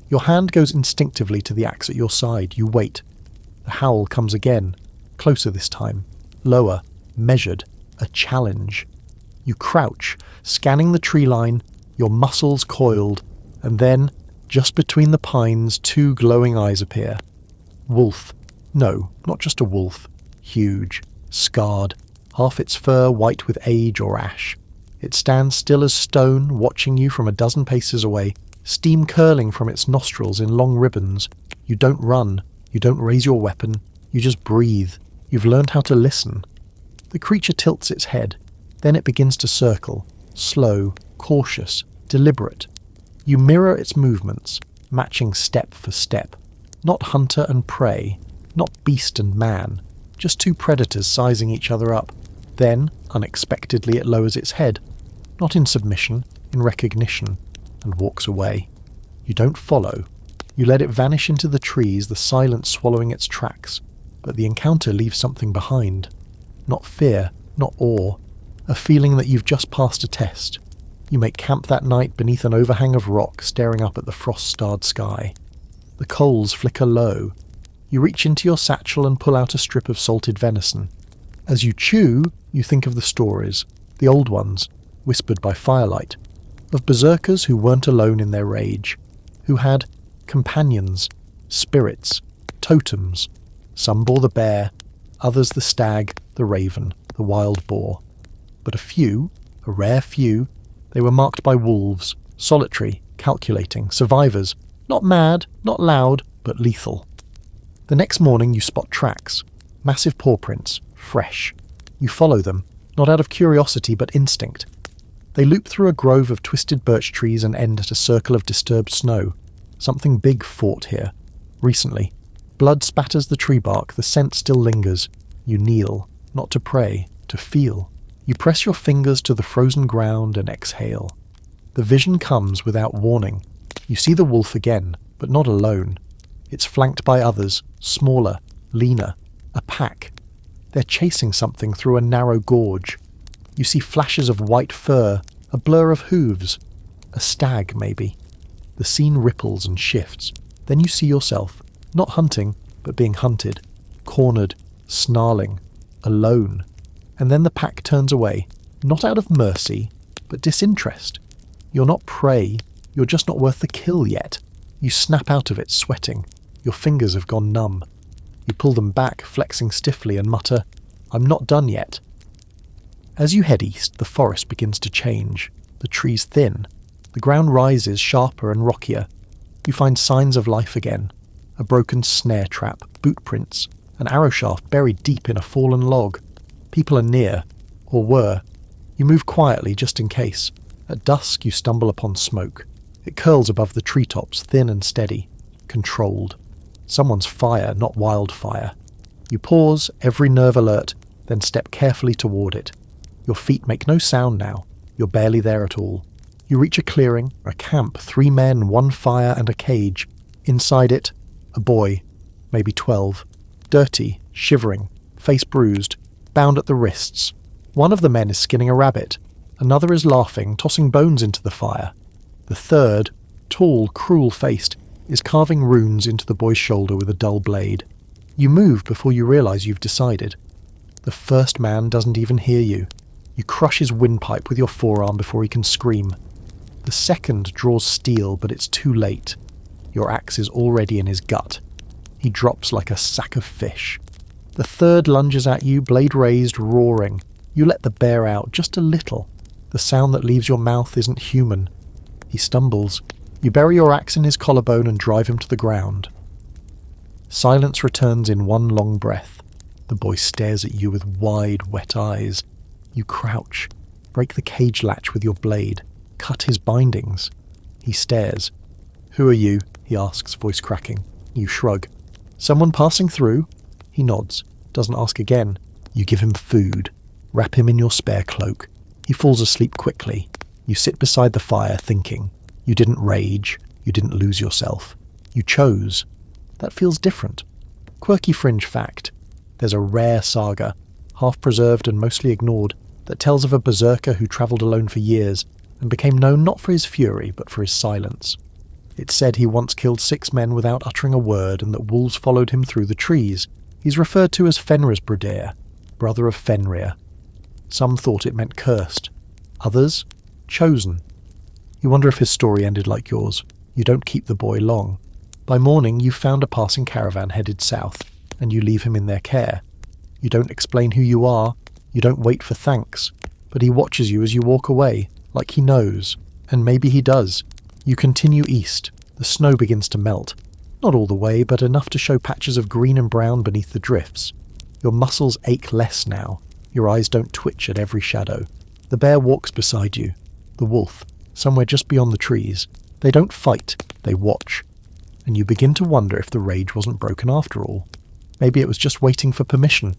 Your hand goes instinctively to the axe at your side. You wait. The howl comes again, closer this time, lower, measured, a challenge. You crouch, scanning the tree line, your muscles coiled, and then, just between the pines, two glowing eyes appear. Wolf. No, not just a wolf. Huge, scarred, half its fur white with age or ash. It stands still as stone, watching you from a dozen paces away, steam curling from its nostrils in long ribbons. You don't run, you don't raise your weapon, you just breathe. You've learned how to listen. The creature tilts its head, then it begins to circle, slow, cautious, deliberate. You mirror its movements, matching step for step. Not hunter and prey, not beast and man, just two predators sizing each other up. Then, unexpectedly, it lowers its head, not in submission, in recognition, and walks away. You don't follow. You let it vanish into the trees, the silence swallowing its tracks, but the encounter leaves something behind. Not fear, not awe, a feeling that you've just passed a test. You make camp that night beneath an overhang of rock staring up at the frost-starred sky. The coals flicker low. You reach into your satchel and pull out a strip of salted venison. As you chew, you think of the stories, the old ones, whispered by firelight, of berserkers who weren't alone in their rage, who had companions, spirits, totems. Some bore the bear, others the stag, the raven, the wild boar. But a few, a rare few, they were marked by wolves, solitary, calculating, survivors, not mad, not loud, but lethal. The next morning you spot tracks, massive paw prints, fresh. You follow them, not out of curiosity but instinct. They loop through a grove of twisted birch trees and end at a circle of disturbed snow. Something big fought here. Recently. Blood spatters the tree bark, the scent still lingers. You kneel, not to pray, to feel. You press your fingers to the frozen ground and exhale. The vision comes without warning. You see the wolf again, but not alone. It's flanked by others, smaller, leaner, a pack. They're chasing something through a narrow gorge. You see flashes of white fur, a blur of hooves. A stag, maybe. The scene ripples and shifts. Then you see yourself, not hunting, but being hunted, cornered, snarling, alone. And then the pack turns away, not out of mercy, but disinterest. You're not prey, you're just not worth the kill yet. You snap out of it, sweating. Your fingers have gone numb. You pull them back, flexing stiffly, and mutter, "I'm not done yet." As you head east, the forest begins to change. The trees thin. The ground rises sharper and rockier. You find signs of life again. A broken snare trap, boot prints, an arrow shaft buried deep in a fallen log. People are near, or were. You move quietly just in case. At dusk you stumble upon smoke. It curls above the treetops, thin and steady, controlled. Someone's fire, not wildfire. You pause, every nerve alert, then step carefully toward it. Your feet make no sound now. You're barely there at all. You reach a clearing, a camp, 3 men, 1 fire and a cage. Inside it, a boy, maybe 12, dirty, shivering, face bruised, bound at the wrists. One of the men is skinning a rabbit. Another is laughing, tossing bones into the fire. The third, tall, cruel-faced, is carving runes into the boy's shoulder with a dull blade. You move before you realize you've decided. The first man doesn't even hear you. You crush his windpipe with your forearm before he can scream. The second draws steel, but it's too late. Your axe is already in his gut. He drops like a sack of fish. The third lunges at you, blade raised, roaring. You let the bear out just a little. The sound that leaves your mouth isn't human. He stumbles. You bury your axe in his collarbone and drive him to the ground. Silence returns in one long breath. The boy stares at you with wide, wet eyes. You crouch, break the cage latch with your blade, cut his bindings. He stares. "Who are you?" he asks, voice cracking. You shrug. "Someone passing through?" He nods, doesn't ask again. You give him food. Wrap him in your spare cloak. He falls asleep quickly. You sit beside the fire, thinking. You didn't rage. You didn't lose yourself. You chose. That feels different. Quirky fringe fact. There's a rare saga, half-preserved and mostly ignored, that tells of a berserker who travelled alone for years and became known not for his fury but for his silence. It's said he once killed 6 men without uttering a word and that wolves followed him through the trees. He's referred to as Fenrir's brother, brother of Fenrir. Some thought it meant cursed. Others, chosen. You wonder if his story ended like yours. You don't keep the boy long. By morning you've found a passing caravan headed south, and you leave him in their care. You don't explain who you are. You don't wait for thanks, but he watches you as you walk away, like he knows, and maybe he does. You continue east. The snow begins to melt. Not all the way, but enough to show patches of green and brown beneath the drifts. Your muscles ache less now. Your eyes don't twitch at every shadow. The bear walks beside you. The wolf, somewhere just beyond the trees. They don't fight, they watch. And you begin to wonder if the rage wasn't broken after all. Maybe it was just waiting for permission.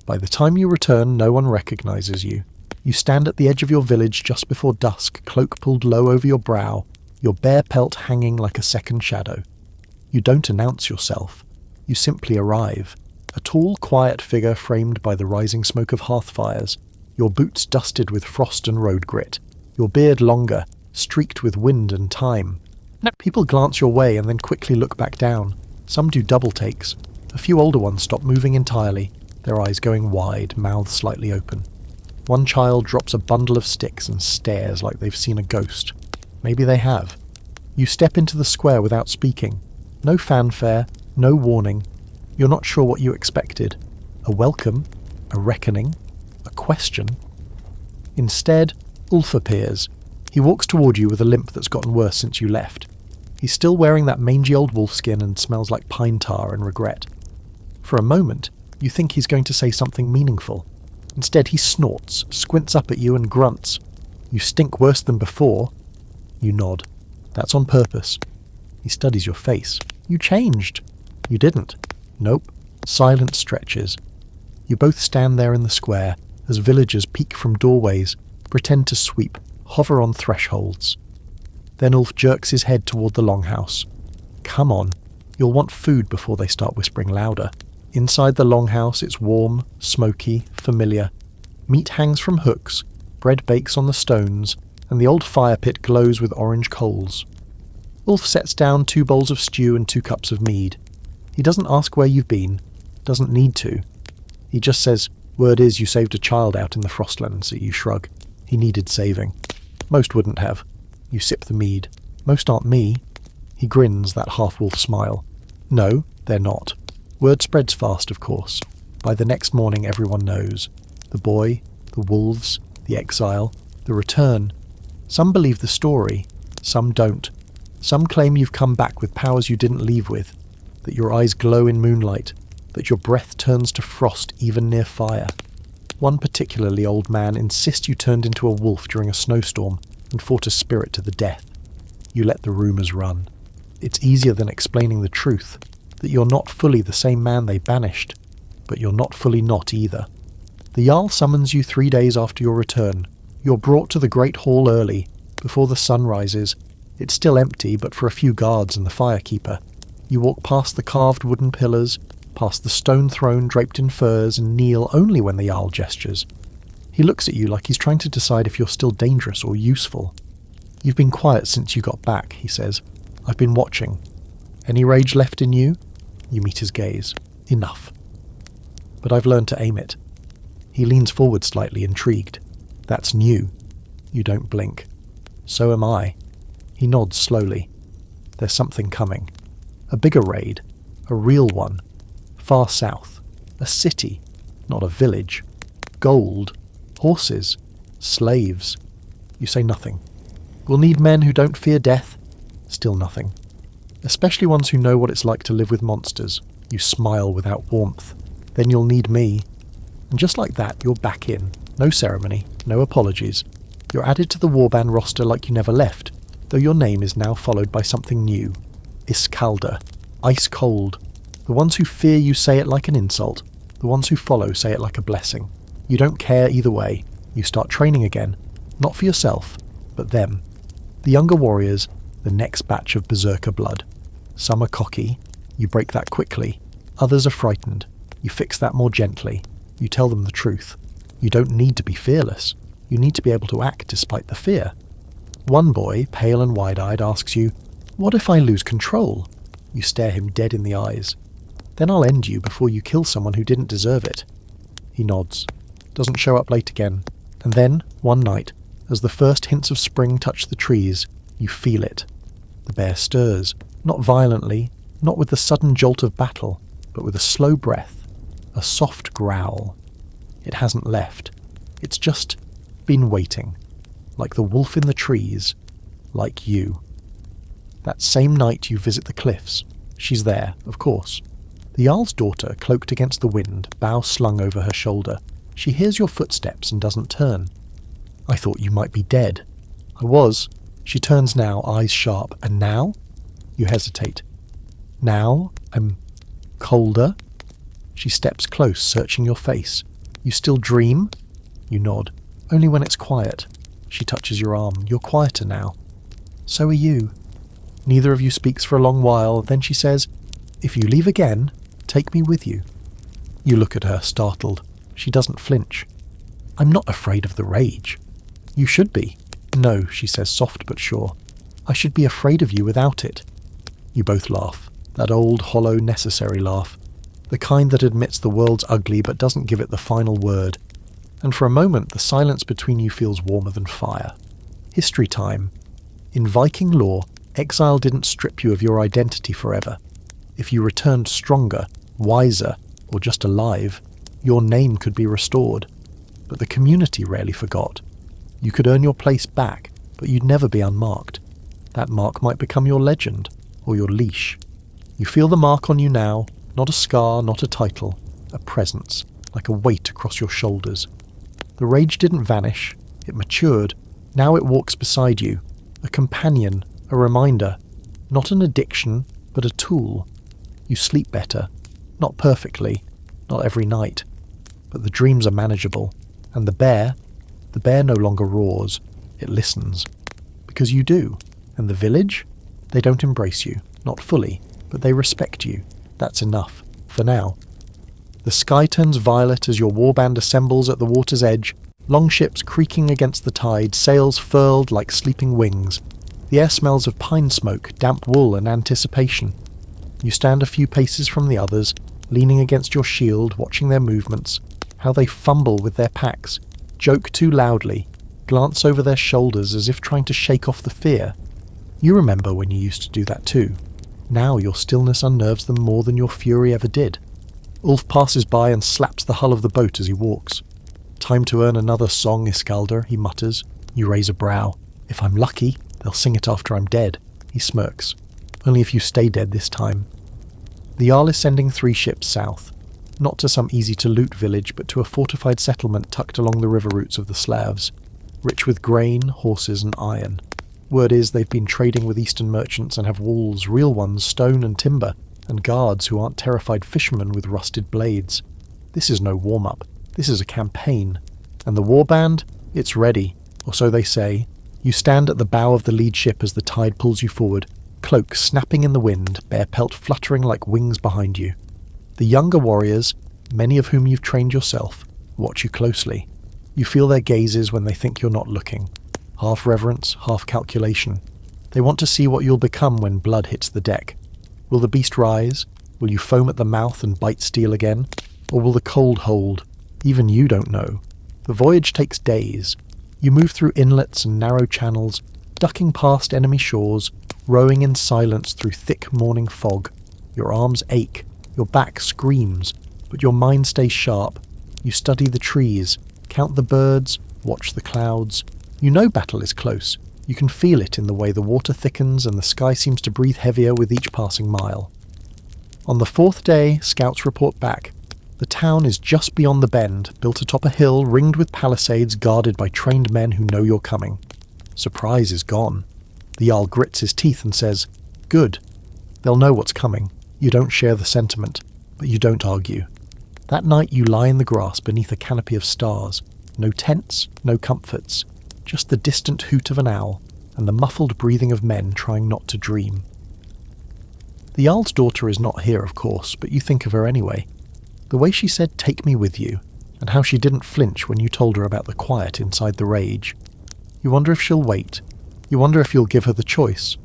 By the time you return, no one recognizes you. You stand at the edge of your village just before dusk, cloak pulled low over your brow, your bare pelt hanging like a second shadow. You don't announce yourself. You simply arrive. A tall, quiet figure framed by the rising smoke of hearth fires. your boots dusted with frost and road grit, your beard longer, streaked with wind and time. People glance your way and then quickly look back down. Some do double takes. A few older ones stop moving entirely, their eyes going wide, mouths slightly open. One child drops a bundle of sticks and stares like they've seen a ghost. Maybe they have. You step into the square without speaking. No fanfare, no warning. You're not sure what you expected. A welcome, a reckoning, a question. Instead, Ulf appears. He walks toward you with a limp that's gotten worse since you left. He's still wearing that mangy old wolfskin and smells like pine tar and regret. For a moment, you think he's going to say something meaningful. Instead, he snorts, squints up at you and grunts. You stink worse than before. You nod. That's on purpose. He studies your face. You changed. You didn't. Nope. Silence stretches. You both stand there in the square as villagers peek from doorways, pretend to sweep, hover on thresholds. Then Ulf jerks his head toward the longhouse. Come on. You'll want food before they start whispering louder. Inside the longhouse, it's warm, smoky, familiar. Meat hangs from hooks, bread bakes on the stones, and the old fire pit glows with orange coals. Ulf sets down 2 bowls of stew and 2 cups of mead. He doesn't ask where you've been, doesn't need to. He just says, word is you saved a child out in the frostlands, so you shrug. He needed saving. Most wouldn't have. You sip the mead. Most aren't me. He grins, that half-wolf smile. No, they're not. Word spreads fast, of course. By the next morning everyone knows. The boy, the wolves, the exile, the return. Some believe the story, some don't. Some claim you've come back with powers you didn't leave with, that your eyes glow in moonlight, that your breath turns to frost even near fire. One particularly old man insists you turned into a wolf during a snowstorm and fought a spirit to the death. You let the rumours run. It's easier than explaining the truth, that you're not fully the same man they banished, but you're not fully not either. The Jarl summons you 3 days after your return. You're brought to the Great Hall early, before the sun rises. It's still empty, but for a few guards and the firekeeper. You walk past the carved wooden pillars, past the stone throne draped in furs, and kneel only when the Jarl gestures. He looks at you like he's trying to decide if you're still dangerous or useful. You've been quiet since you got back, he says. I've been watching. Any rage left in you? You meet his gaze. Enough. But I've learned to aim it. He leans forward slightly, intrigued. That's new. You don't blink. So am I. He nods slowly. There's something coming. A bigger raid. A real one. Far south. A city. Not a village. Gold. Horses. Slaves. You say nothing. We'll need men who don't fear death. Still nothing. Especially ones who know what it's like to live with monsters. You smile without warmth. Then you'll need me. And just like that, you're back in. No ceremony, no apologies. You're added to the warband roster like you never left, though your name is now followed by something new. Iskalda. Ice cold. The ones who fear you say it like an insult. The ones who follow say it like a blessing. You don't care either way. You start training again. Not for yourself, but them. The younger warriors, the next batch of berserker blood. Some are cocky. You break that quickly. Others are frightened. You fix that more gently. You tell them the truth. You don't need to be fearless. You need to be able to act despite the fear. One boy, pale and wide-eyed, asks you, "What if I lose control?" You stare him dead in the eyes. "Then I'll end you before you kill someone who didn't deserve it." He nods. Doesn't show up late again. And then, one night, as the first hints of spring touch the trees, you feel it. The bear stirs, not violently, not with the sudden jolt of battle, but with a slow breath, a soft growl. It hasn't left. It's just been waiting, like the wolf in the trees, like you. That same night you visit the cliffs. She's there, of course. The Jarl's daughter, cloaked against the wind, bow slung over her shoulder. She hears your footsteps and doesn't turn. "I thought you might be dead." "I was." She turns now, eyes sharp. "And now?" You hesitate. "Now I'm colder." She steps close, searching your face. "You still dream?" You nod. "Only when it's quiet." She touches your arm. "You're quieter now." "So are you." Neither of you speaks for a long while. Then she says, "If you leave again, take me with you." You look at her, startled. She doesn't flinch. I'm not afraid of the rage. You should be. No, she says, soft but sure. I should be afraid of you without it. You both laugh. That old, hollow, necessary laugh. The kind that admits the world's ugly but doesn't give it the final word. And for a moment, the silence between you feels warmer than fire. History time. In Viking lore, exile didn't strip you of your identity forever. If you returned stronger, wiser, or just alive, your name could be restored. But the community rarely forgot. You could earn your place back, but you'd never be unmarked. That mark might become your legend, or your leash. You feel the mark on you now, not a scar, not a title, a presence, like a weight across your shoulders. The rage didn't vanish, it matured. Now it walks beside you, a companion, a reminder, not an addiction, but a tool. You sleep better, not perfectly, not every night, but the dreams are manageable, and the bear no longer roars, it listens. Because you do, and the village? They don't embrace you, not fully, but they respect you. That's enough, for now. The sky turns violet as your warband assembles at the water's edge, longships creaking against the tide, sails furled like sleeping wings. The air smells of pine smoke, damp wool and anticipation. You stand a few paces from the others, leaning against your shield, watching their movements, how they fumble with their packs, joke too loudly, glance over their shoulders as if trying to shake off the fear. You remember when you used to do that too. Now your stillness unnerves them more than your fury ever did. Ulf passes by and slaps the hull of the boat as he walks. Time to earn another song, Iskaldr, he mutters. You raise a brow. If I'm lucky, they'll sing it after I'm dead. He smirks. Only if you stay dead this time. The Jarl is sending 3 ships south. Not to some easy-to-loot village, but to a fortified settlement tucked along the river routes of the Slavs. Rich with grain, horses and iron. Word is they've been trading with eastern merchants and have walls, real ones, stone and timber, and guards who aren't terrified fishermen with rusted blades. This is no warm-up. This is a campaign. And the warband? It's ready, or so they say. You stand at the bow of the lead ship as the tide pulls you forward, cloak snapping in the wind, bear pelt fluttering like wings behind you. The younger warriors, many of whom you've trained yourself, watch you closely. You feel their gazes when they think you're not looking. Half reverence, half calculation. They want to see what you'll become when blood hits the deck. Will the beast rise? Will you foam at the mouth and bite steel again? Or will the cold hold? Even you don't know. The voyage takes days. You move through inlets and narrow channels, ducking past enemy shores, rowing in silence through thick morning fog. Your arms ache, your back screams, but your mind stays sharp. You study the trees, count the birds, watch the clouds. You know battle is close. You can feel it in the way the water thickens and the sky seems to breathe heavier with each passing mile. On the 4th day, scouts report back. The town is just beyond the bend, built atop a hill ringed with palisades guarded by trained men who know you're coming. Surprise is gone. The Jarl grits his teeth and says, "Good. They'll know what's coming. You don't share the sentiment, but you don't argue." That night you lie in the grass beneath a canopy of stars. No tents, no comforts. Just the distant hoot of an owl, and the muffled breathing of men trying not to dream. The Jarl's daughter is not here, of course, but you think of her anyway. The way she said, "Take me with you," and how she didn't flinch when you told her about the quiet inside the rage. You wonder if she'll wait. You wonder if you'll give her the choice.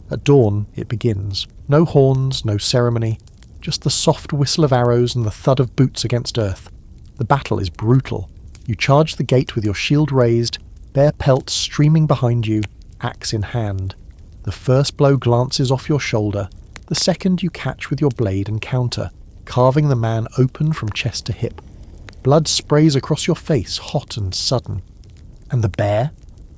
At dawn, it begins. No horns, no ceremony, just the soft whistle of arrows and the thud of boots against earth. The battle is brutal. You charge the gate with your shield raised, bare pelt streaming behind you, axe in hand. The first blow glances off your shoulder. The second you catch with your blade and counter, carving the man open from chest to hip. Blood sprays across your face, hot and sudden. And the bear?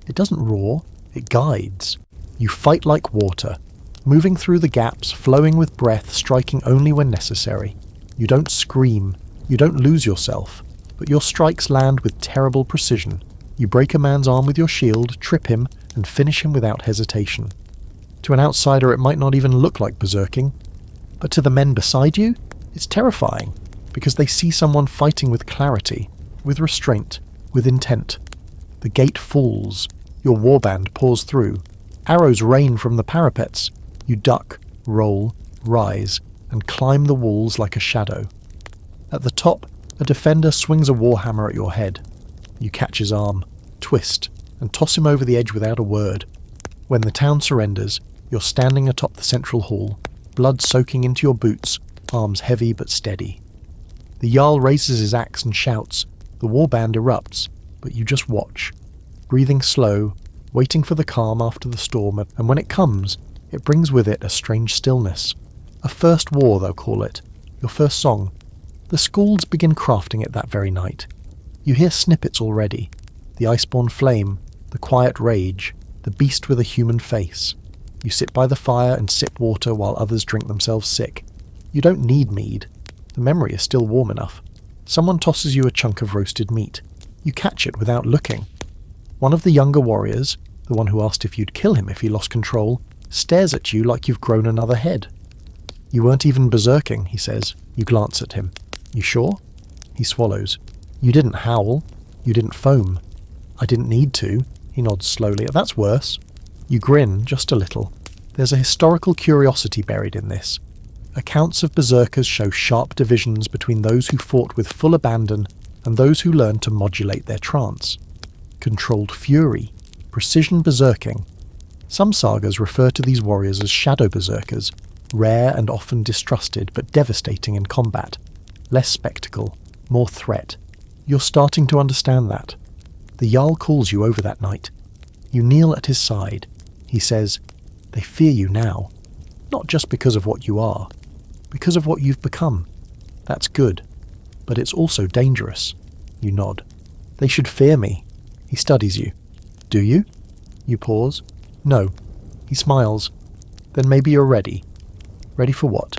It doesn't roar, it guides. You fight like water, moving through the gaps, flowing with breath, striking only when necessary. You don't scream, you don't lose yourself, but your strikes land with terrible precision. You break a man's arm with your shield, trip him, and finish him without hesitation. To an outsider it might not even look like berserking, but to the men beside you, it's terrifying, because they see someone fighting with clarity, with restraint, with intent. The gate falls, your warband pours through, arrows rain from the parapets. You duck, roll, rise, and climb the walls like a shadow. At the top, a defender swings a warhammer at your head. You catch his arm, twist, and toss him over the edge without a word. When the town surrenders, you're standing atop the central hall, blood soaking into your boots, arms heavy but steady. The Jarl raises his axe and shouts. The warband erupts, but you just watch, breathing slow, waiting for the calm after the storm, and when it comes, it brings with it a strange stillness. A first war, they'll call it. Your first song. The Skalds begin crafting it that very night. You hear snippets already. The iceborn flame, the quiet rage, the beast with a human face. You sit by the fire and sip water while others drink themselves sick. You don't need mead. The memory is still warm enough. Someone tosses you a chunk of roasted meat. You catch it without looking. One of the younger warriors, the one who asked if you'd kill him if he lost control, stares at you like you've grown another head. You weren't even berserking, he says. You glance at him. You sure? He swallows. You didn't howl. You didn't foam. I didn't need to. He nods slowly. That's worse. You grin, just a little. There's a historical curiosity buried in this. Accounts of berserkers show sharp divisions between those who fought with full abandon and those who learned to modulate their trance. Controlled fury, precision berserking. Some sagas refer to these warriors as shadow berserkers, rare and often distrusted but devastating in combat. Less spectacle, more threat. You're starting to understand that. The Jarl calls you over that night. You kneel at his side. He says, "They fear you now. Not just because of what you are, because of what you've become. That's good, but it's also dangerous." You nod. "They should fear me." He studies you. "Do you?" You pause. "No." He smiles. "Then maybe you're ready." "Ready for what?"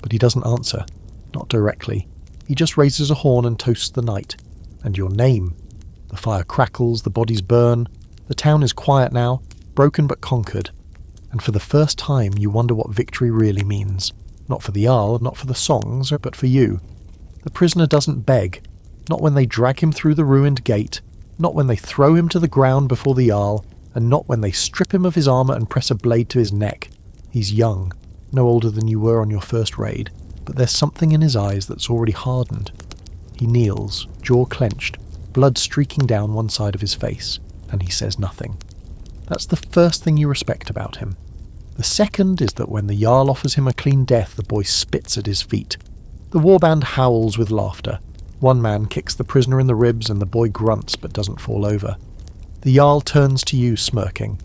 But he doesn't answer. Not directly. He just raises a horn and toasts the night. And your name. The fire crackles, the bodies burn. The town is quiet now, broken but conquered. And for the first time you wonder what victory really means. Not for the Jarl, not for the songs, but for you. The prisoner doesn't beg. Not when they drag him through the ruined gate. Not when they throw him to the ground before the Jarl. And not when they strip him of his armour and press a blade to his neck. He's young, no older than you were on your first raid. But there's something in his eyes that's already hardened. He kneels, jaw clenched, blood streaking down one side of his face, and he says nothing. That's the first thing you respect about him. The second is that when the Jarl offers him a clean death, the boy spits at his feet. The warband howls with laughter. One man kicks the prisoner in the ribs and the boy grunts but doesn't fall over. The Jarl turns to you, smirking.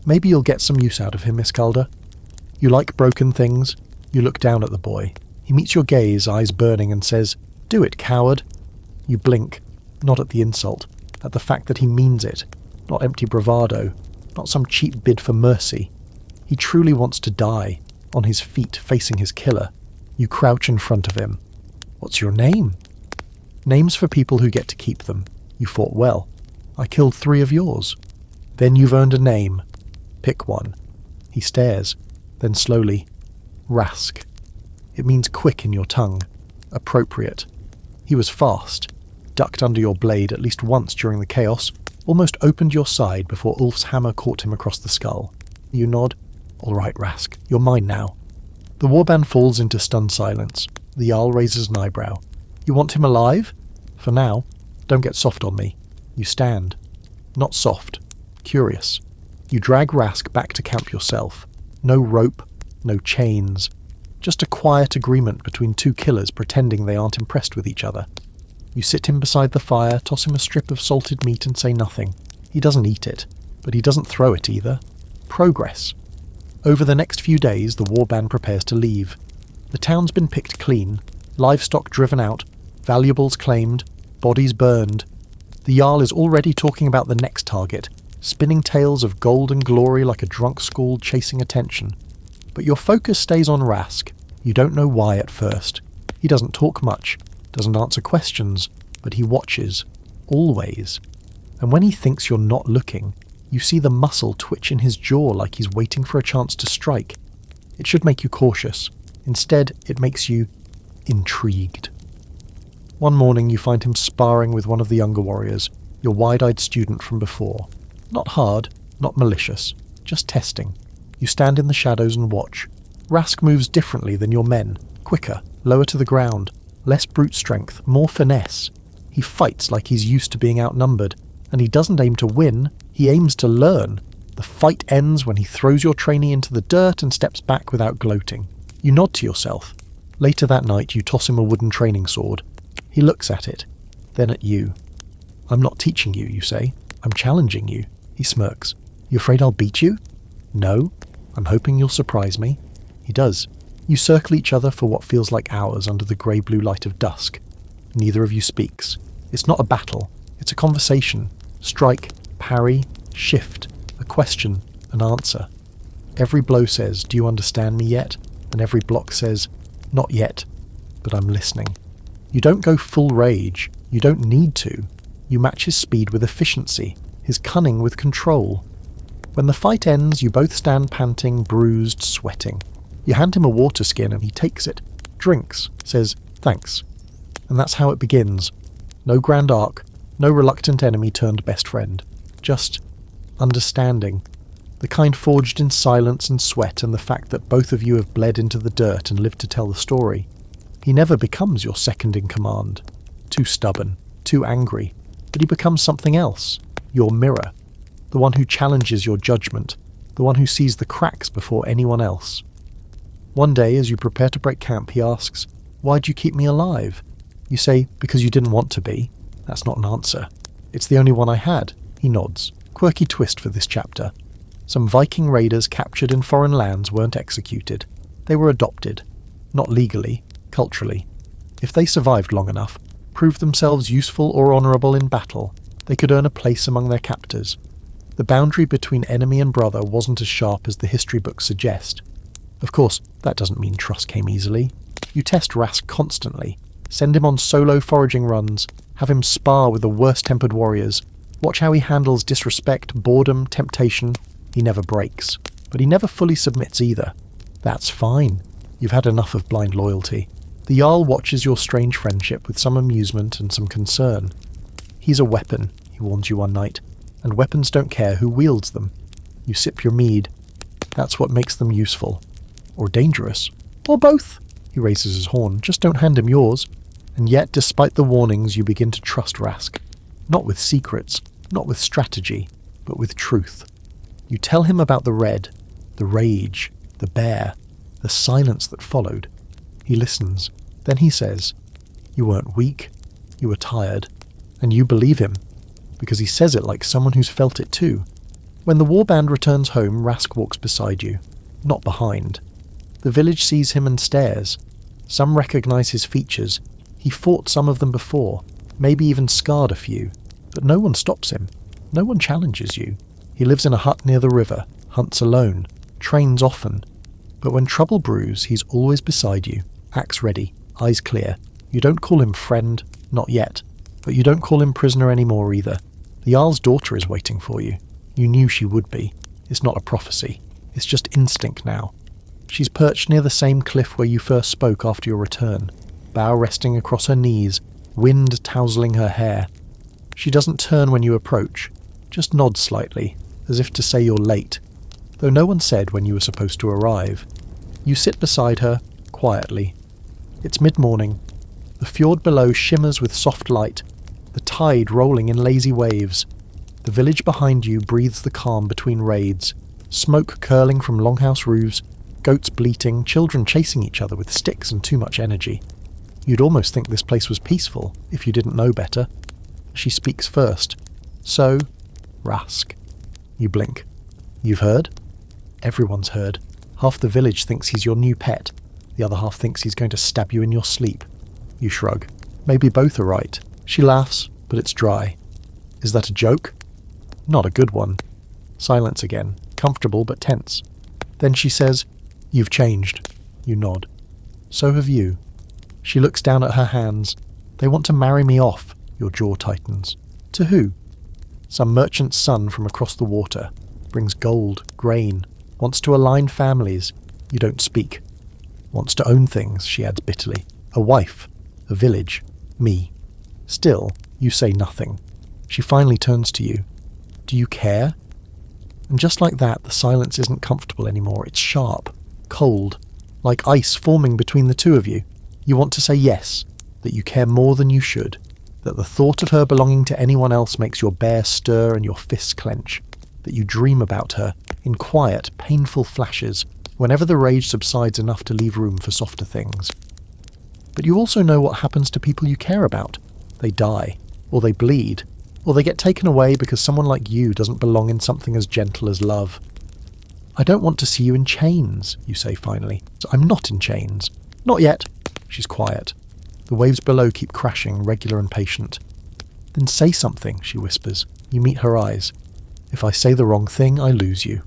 "Maybe you'll get some use out of him, Iskaldr. You like broken things?" You look down at the boy. He meets your gaze, eyes burning, and says, "Do it, coward." You blink, not at the insult, at the fact that he means it, not empty bravado, not some cheap bid for mercy. He truly wants to die, on his feet, facing his killer. You crouch in front of him. "What's your name?" "Names for people who get to keep them. You fought well. I killed 3 of yours." "Then you've earned a name. Pick one." He stares, then slowly, "Rask." It means quick in your tongue, appropriate. He was fast, ducked under your blade at least once during the chaos, almost opened your side before Ulf's hammer caught him across the skull. You nod. "All right, Rask, you're mine now." The warband falls into stunned silence. The Jarl raises an eyebrow. "You want him alive?" "For now. Don't get soft on me." You stand. Not soft. Curious. You drag Rask back to camp yourself. No rope, no chains. Just a quiet agreement between 2 killers pretending they aren't impressed with each other. You sit him beside the fire, toss him a strip of salted meat and say nothing. He doesn't eat it, but he doesn't throw it either. Progress. Over the next few days, the warband prepares to leave. The town's been picked clean, livestock driven out, valuables claimed, bodies burned. The Jarl is already talking about the next target, spinning tales of gold and glory like a drunk Skald chasing attention. But your focus stays on Rask. You don't know why at first. He doesn't talk much, doesn't answer questions, but he watches. Always. And when he thinks you're not looking, you see the muscle twitch in his jaw like he's waiting for a chance to strike. It should make you cautious. Instead, it makes you intrigued. One morning you find him sparring with one of the younger warriors, your wide-eyed student from before. Not hard, not malicious, just testing. You stand in the shadows and watch. Rask moves differently than your men, quicker, lower to the ground, less brute strength, more finesse. He fights like he's used to being outnumbered, and he doesn't aim to win, he aims to learn. The fight ends when he throws your trainee into the dirt and steps back without gloating. You nod to yourself. Later that night you toss him a wooden training sword. He looks at it, then at you. "I'm not teaching you," you say. "I'm challenging you." He smirks. "You afraid I'll beat you?" "No. I'm hoping you'll surprise me." He does. You circle each other for what feels like hours under the grey-blue light of dusk. Neither of you speaks. It's not a battle. It's a conversation. Strike, parry, shift, a question, an answer. Every blow says, "Do you understand me yet?" And every block says, "Not yet, but I'm listening." You don't go full rage. You don't need to. You match his speed with efficiency, his cunning with control. When the fight ends, you both stand panting, bruised, sweating. You hand him a water skin and he takes it, drinks, says, "Thanks." And that's how it begins. No grand arc, no reluctant enemy turned best friend. Just understanding. The kind forged in silence and sweat and the fact that both of you have bled into the dirt and lived to tell the story. He never becomes your second in command. Too stubborn, too angry. But he becomes something else. Your mirror. The one who challenges your judgment. The one who sees the cracks before anyone else. One day, as you prepare to break camp, he asks, "Why'd you keep me alive?" You say, "Because you didn't want to be." That's not an answer. "It's the only one I had." He nods. Quirky twist for this chapter. Some Viking raiders captured in foreign lands weren't executed. They were adopted. Not legally, culturally. If they survived long enough, proved themselves useful or honourable in battle, they could earn a place among their captors. The boundary between enemy and brother wasn't as sharp as the history books suggest. Of course, that doesn't mean trust came easily. You test Rask constantly. Send him on solo foraging runs. Have him spar with the worst-tempered warriors. Watch how he handles disrespect, boredom, temptation. He never breaks. But he never fully submits either. That's fine. You've had enough of blind loyalty. The Jarl watches your strange friendship with some amusement and some concern. He's a weapon, he warns you one night, and weapons don't care who wields them. You sip your mead. That's what makes them useful. Or dangerous. Or both. He raises his horn. Just don't hand him yours. And yet, despite the warnings, you begin to trust Rask. Not with secrets, not with strategy, but with truth. You tell him about the red, the rage, the bear, the silence that followed. He listens. Then he says, "You weren't weak, you were tired." And you believe him, because he says it like someone who's felt it too. When the warband returns home, Rask walks beside you, not behind. The village sees him and stares. Some recognize his features. He fought some of them before, maybe even scarred a few. But no one stops him. No one challenges you. He lives in a hut near the river, hunts alone, trains often. But when trouble brews, he's always beside you, axe ready, eyes clear. You don't call him friend, not yet. But you don't call him prisoner anymore either. The Jarl's daughter is waiting for you. You knew she would be. It's not a prophecy. It's just instinct now. She's perched near the same cliff where you first spoke after your return, bow resting across her knees, wind tousling her hair. She doesn't turn when you approach, just nods slightly, as if to say you're late, though no one said when you were supposed to arrive. You sit beside her, quietly. It's mid-morning. The fjord below shimmers with soft light, the tide rolling in lazy waves. The village behind you breathes the calm between raids, smoke curling from longhouse roofs, goats bleating, children chasing each other with sticks and too much energy. You'd almost think this place was peaceful, if you didn't know better. She speaks first. "So, Rask." You blink. "You've heard?" Everyone's heard. Half the village thinks he's your new pet. The other half thinks he's going to stab you in your sleep. You shrug. Maybe both are right. She laughs, but it's dry. "Is that a joke?" "Not a good one." Silence again, comfortable but tense. Then she says, "You've changed." You nod. "So have you." She looks down at her hands. "They want to marry me off." Your jaw tightens. "To who?" "Some merchant's son from across the water. Brings gold, grain. Wants to align families." You don't speak. "Wants to own things," she adds bitterly. "A wife. A village. Me." Still, you say nothing. She finally turns to you. "Do you care?" And just like that, the silence isn't comfortable anymore. It's sharp, cold, like ice forming between the two of you. You want to say yes, that you care more than you should. that the thought of her belonging to anyone else makes your bear stir and your fists clench, that you dream about her in quiet, painful flashes whenever the rage subsides enough to leave room for softer things. But you also know what happens to people you care about. They die, or they bleed, or they get taken away because someone like you doesn't belong in something as gentle as love. I don't want to see you in chains, you say finally. So I'm not in chains. Not yet. She's quiet. The waves below keep crashing, regular and patient. Then say something, she whispers. You meet her eyes. If I say the wrong thing, I lose you.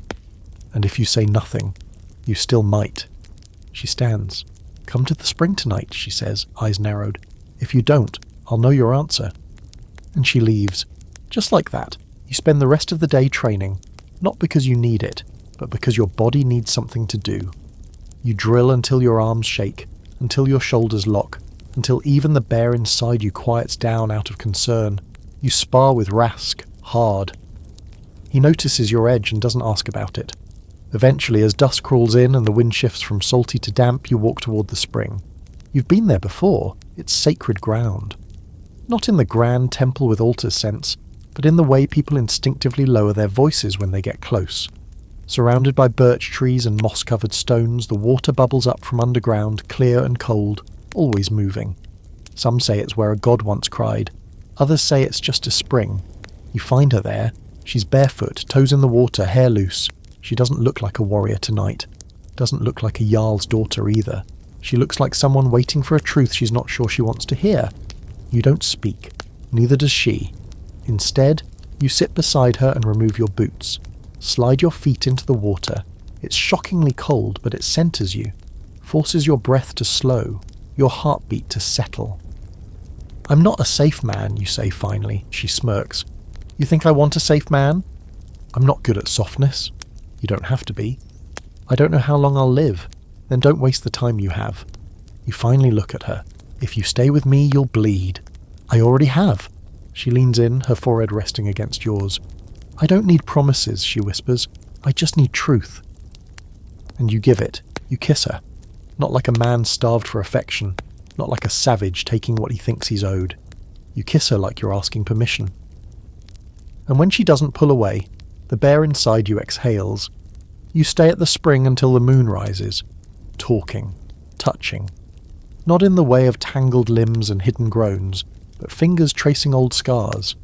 And if you say nothing, you still might. She stands. Come to the spring tonight, she says, eyes narrowed. If you don't, I'll know your answer. And she leaves. Just like that. You spend the rest of the day training, not because you need it, but because your body needs something to do. You drill until your arms shake, until your shoulders lock, until even the bear inside you quiets down out of concern. You spar with Rask, hard. He notices your edge and doesn't ask about it. Eventually, as dusk crawls in and the wind shifts from salty to damp, you walk toward the spring. You've been there before. It's sacred ground. Not in the grand temple with altars sense, but in the way people instinctively lower their voices when they get close. Surrounded by birch trees and moss-covered stones, the water bubbles up from underground, clear and cold, always moving. Some say it's where a god once cried. Others say it's just a spring. You find her there. She's barefoot, toes in the water, hair loose. She doesn't look like a warrior tonight. Doesn't look like a Jarl's daughter either. She looks like someone waiting for a truth she's not sure she wants to hear. You don't speak. Neither does she. Instead, you sit beside her and remove your boots. Slide your feet into the water. It's shockingly cold, but it centers you. Forces your breath to slow. Your heartbeat to settle. I'm not a safe man, you say finally. She smirks. You think I want a safe man? I'm not good at softness. You don't have to be. I don't know how long I'll live. Then don't waste the time you have. You finally look at her. If you stay with me, you'll bleed. I already have. She leans in, her forehead resting against yours. I don't need promises, she whispers. I just need truth. And you give it. You kiss her. Not like a man starved for affection. Not like a savage taking what he thinks he's owed. You kiss her like you're asking permission. And when she doesn't pull away, the bear inside you exhales. You stay at the spring until the moon rises. Talking. Touching. Not in the way of tangled limbs and hidden groans, but fingers tracing old scars.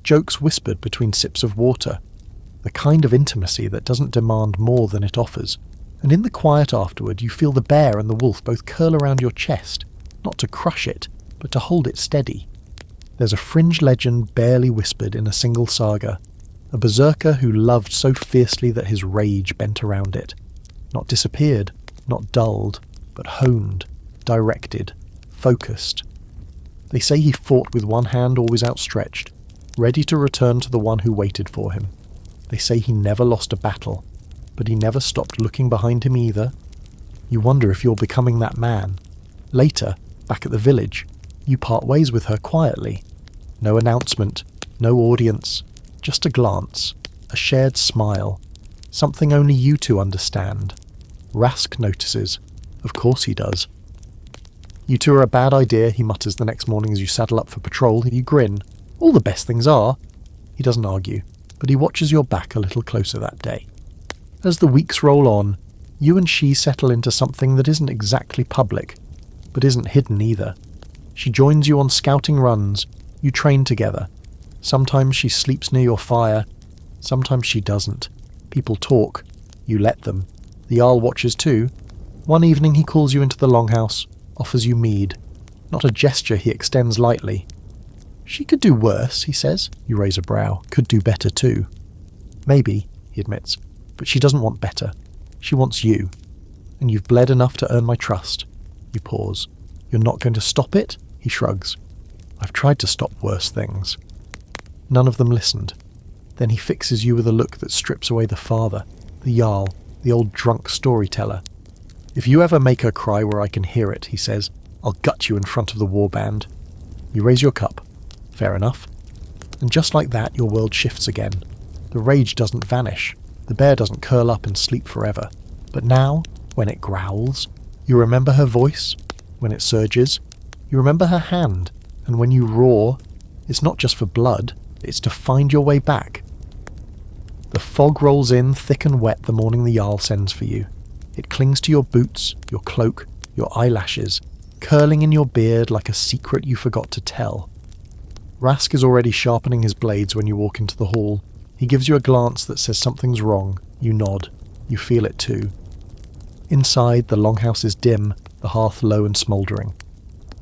Jokes whispered between sips of water. The kind of intimacy that doesn't demand more than it offers. And in the quiet afterward, you feel the bear and the wolf both curl around your chest, not to crush it, but to hold it steady. There's a fringe legend barely whispered in a single saga. A berserker who loved so fiercely that his rage bent around it. Not disappeared, not dulled, but honed, directed, focused. They say he fought with one hand always outstretched, ready to return to the one who waited for him. They say he never lost a battle, but he never stopped looking behind him either. You wonder if you're becoming that man. Later, back at the village, you part ways with her quietly. No announcement, no audience, just a glance, a shared smile, something only you two understand. Rask notices. Of course he does. You two are a bad idea, he mutters the next morning as you saddle up for patrol. You grin. All the best things are. He doesn't argue, but he watches your back a little closer that day. As the weeks roll on, you and she settle into something that isn't exactly public, but isn't hidden either. She joins you on scouting runs. You train together. Sometimes she sleeps near your fire. Sometimes she doesn't. People talk. You let them. The Jarl watches too. One evening he calls you into the longhouse, offers you mead. Not a gesture he extends lightly. She could do worse, he says. You raise a brow. Could do better too. Maybe, he admits, but she doesn't want better. She wants you. And you've bled enough to earn my trust. You pause. You're not going to stop it? He shrugs. I've tried to stop worse things. None of them listened. Then he fixes you with a look that strips away the father, the Jarl, the old drunk storyteller. If you ever make her cry where I can hear it, he says, I'll gut you in front of the warband. You raise your cup. Fair enough. And just like that, your world shifts again. The rage doesn't vanish. The bear doesn't curl up and sleep forever. But now, when it growls, you remember her voice. When it surges, you remember her hand. And when you roar, It's not just for blood, it's to find your way back. The fog rolls in thick and wet the morning the Jarl sends for you. It clings to your boots, your cloak, your eyelashes, curling in your beard like a secret you forgot to tell. Rask is already sharpening his blades when you walk into the hall. He gives you a glance that says something's wrong. You nod. You feel it too. Inside, the longhouse is dim, the hearth low and smouldering.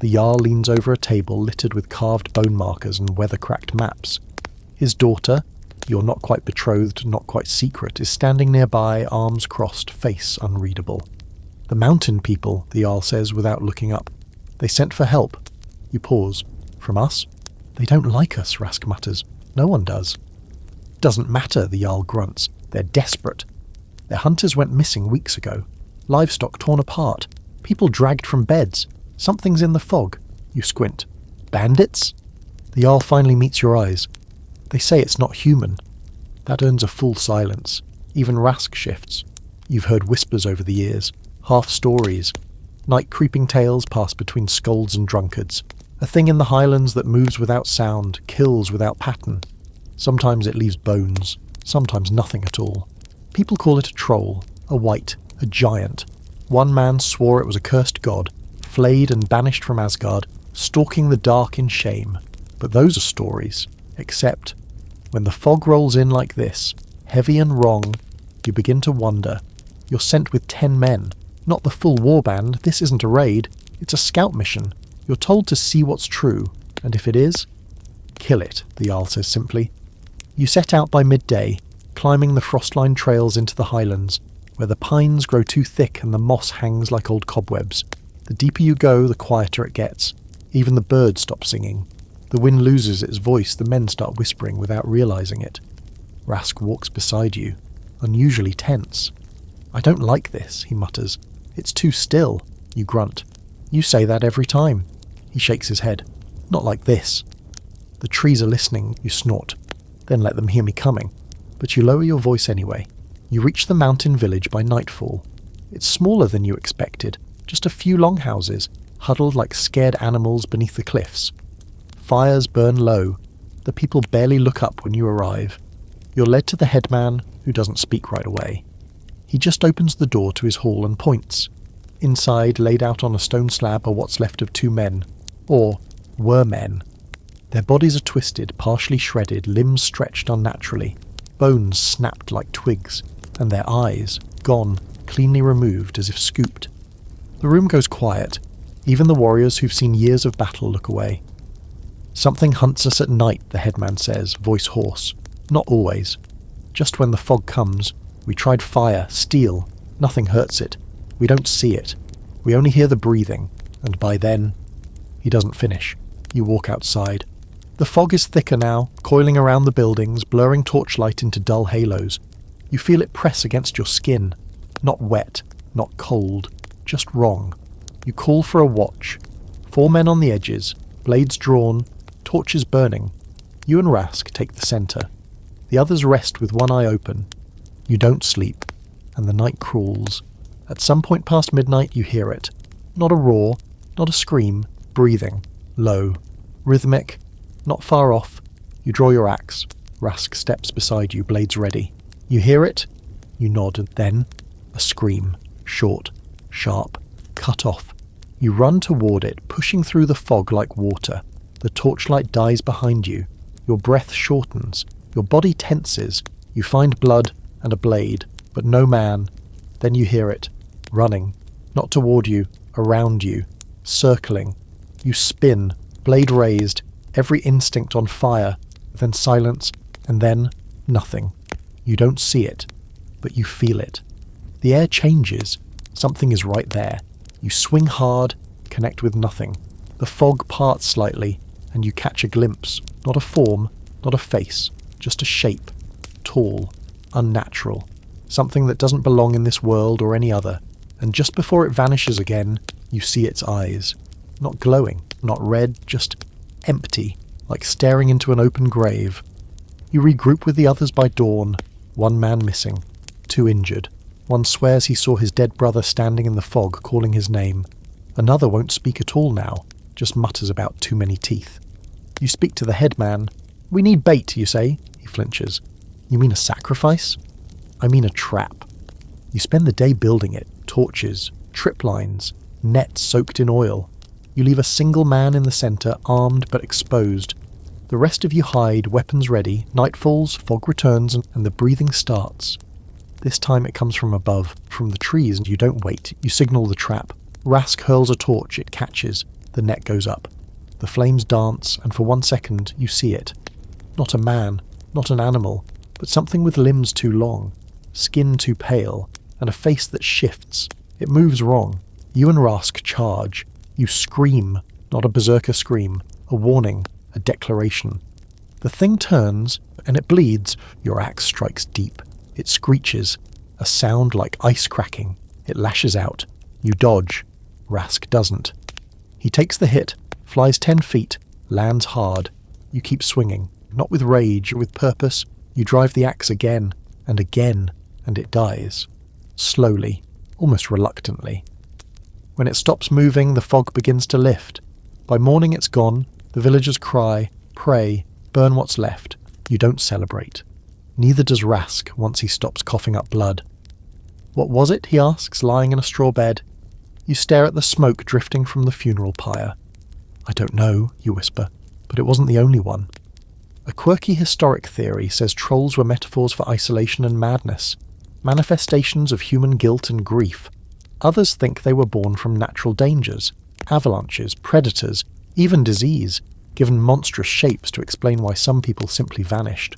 The Jarl leans over a table littered with carved bone markers and weather-cracked maps. His daughter, your not quite betrothed, not quite secret, is standing nearby, arms crossed, face unreadable. The mountain people, the Jarl says without looking up. They sent for help. You pause. From us? They don't like us, Rask mutters. No one does. Doesn't matter, the Jarl grunts. They're desperate. Their hunters went missing weeks ago. Livestock torn apart. People dragged from beds. Something's in the fog. You squint. Bandits? The Jarl finally meets your eyes. They say it's not human. That earns a full silence. Even Rask shifts. You've heard whispers over the years. Half stories. Night creeping tales pass between scolds and drunkards. A thing in the highlands that moves without sound, kills without pattern. Sometimes it leaves bones. Sometimes nothing at all. People call it a troll, a wight, a giant. One man swore it was a cursed god, flayed and banished from Asgard, stalking the dark in shame. But those are stories. Except, when the fog rolls in like this, heavy and wrong, you begin to wonder. You're sent with 10 men. Not the full warband, this isn't a raid, it's a scout mission. You're told to see what's true, and if it is, kill it, the Jarl says simply. You set out by midday, climbing the frost-lined trails into the highlands, where the pines grow too thick and the moss hangs like old cobwebs. The deeper you go, the quieter it gets. Even the birds stop singing. The wind loses its voice, the men start whispering without realizing it. Rask walks beside you, unusually tense. I don't like this, he mutters. It's too still, you grunt. You say that every time. He shakes his head. Not like this. The trees are listening, you snort. Then let them hear me coming. But you lower your voice anyway. You reach the mountain village by nightfall. It's smaller than you expected. Just a few longhouses, huddled like scared animals beneath the cliffs. Fires burn low. The people barely look up when you arrive. You're led to the headman, who doesn't speak right away. He just opens the door to his hall and points. Inside, laid out on a stone slab, are what's left of 2 men. Or were men. Their bodies are twisted, partially shredded, limbs stretched unnaturally, bones snapped like twigs, and their eyes, gone, cleanly removed as if scooped. The room goes quiet. Even the warriors who've seen years of battle look away. Something hunts us at night, the headman says, voice hoarse. Not always. Just when the fog comes, we tried fire, steel. Nothing hurts it. We don't see it. We only hear the breathing, and by then... He doesn't finish. You walk outside. The fog is thicker now, coiling around the buildings, blurring torchlight into dull halos. You feel it press against your skin. Not wet, not cold, just wrong. You call for a watch. 4 men on the edges, blades drawn, torches burning. You and Rask take the centre. The others rest with one eye open. You don't sleep, and the night crawls. At some point past midnight you hear it. Not a roar, not a scream, breathing, low, rhythmic, not far off. You draw your axe. Rask steps beside you, blades ready. You hear it, you nod, and then a scream, short, sharp, cut off. You run toward it, pushing through the fog like water. The torchlight dies behind you. Your breath shortens. Your body tenses. You find blood and a blade, but no man. Then you hear it, running, not toward you, around you, circling. You spin, blade raised, every instinct on fire, then silence, and then nothing. You don't see it, but you feel it. The air changes. Something is right there. You swing hard, connect with nothing. The fog parts slightly, and you catch a glimpse. Not a form, not a face, just a shape. Tall, unnatural. Something that doesn't belong in this world or any other. And just before it vanishes again, you see its eyes. Not glowing, not red, just empty, like staring into an open grave. You regroup with the others by dawn. 1 man missing, 2 injured. One swears he saw his dead brother standing in the fog calling his name. Another won't speak at all now, just mutters about too many teeth. You speak to the headman. "We need bait," you say. He flinches. "You mean a sacrifice?" "I mean a trap." You spend the day building it. Torches, trip lines, nets soaked in oil. You leave a single man in the centre, armed but exposed. The rest of you hide, weapons ready. Night falls, fog returns, and the breathing starts. This time it comes from above, from the trees, and you don't wait. You signal the trap. Rask hurls a torch, it catches. The net goes up. The flames dance, and for 1 second you see it. Not a man, not an animal, but something with limbs too long, skin too pale, and a face that shifts. It moves wrong. You and Rask charge. You scream, not a berserker scream, a warning, a declaration. The thing turns, and it bleeds. Your axe strikes deep. It screeches, a sound like ice cracking. It lashes out. You dodge. Rask doesn't. He takes the hit, flies 10 feet, lands hard. You keep swinging, not with rage, with purpose. You drive the axe again, and it dies. Slowly, almost reluctantly. When it stops moving, the fog begins to lift. By morning it's gone. The villagers cry, pray, burn what's left. You don't celebrate. Neither does Rask once he stops coughing up blood. "What was it?" he asks, lying in a straw bed. You stare at the smoke drifting from the funeral pyre. "I don't know," you whisper, "but it wasn't the only one." A quirky historic theory says trolls were metaphors for isolation and madness, manifestations of human guilt and grief. Others think they were born from natural dangers, avalanches, predators, even disease, given monstrous shapes to explain why some people simply vanished.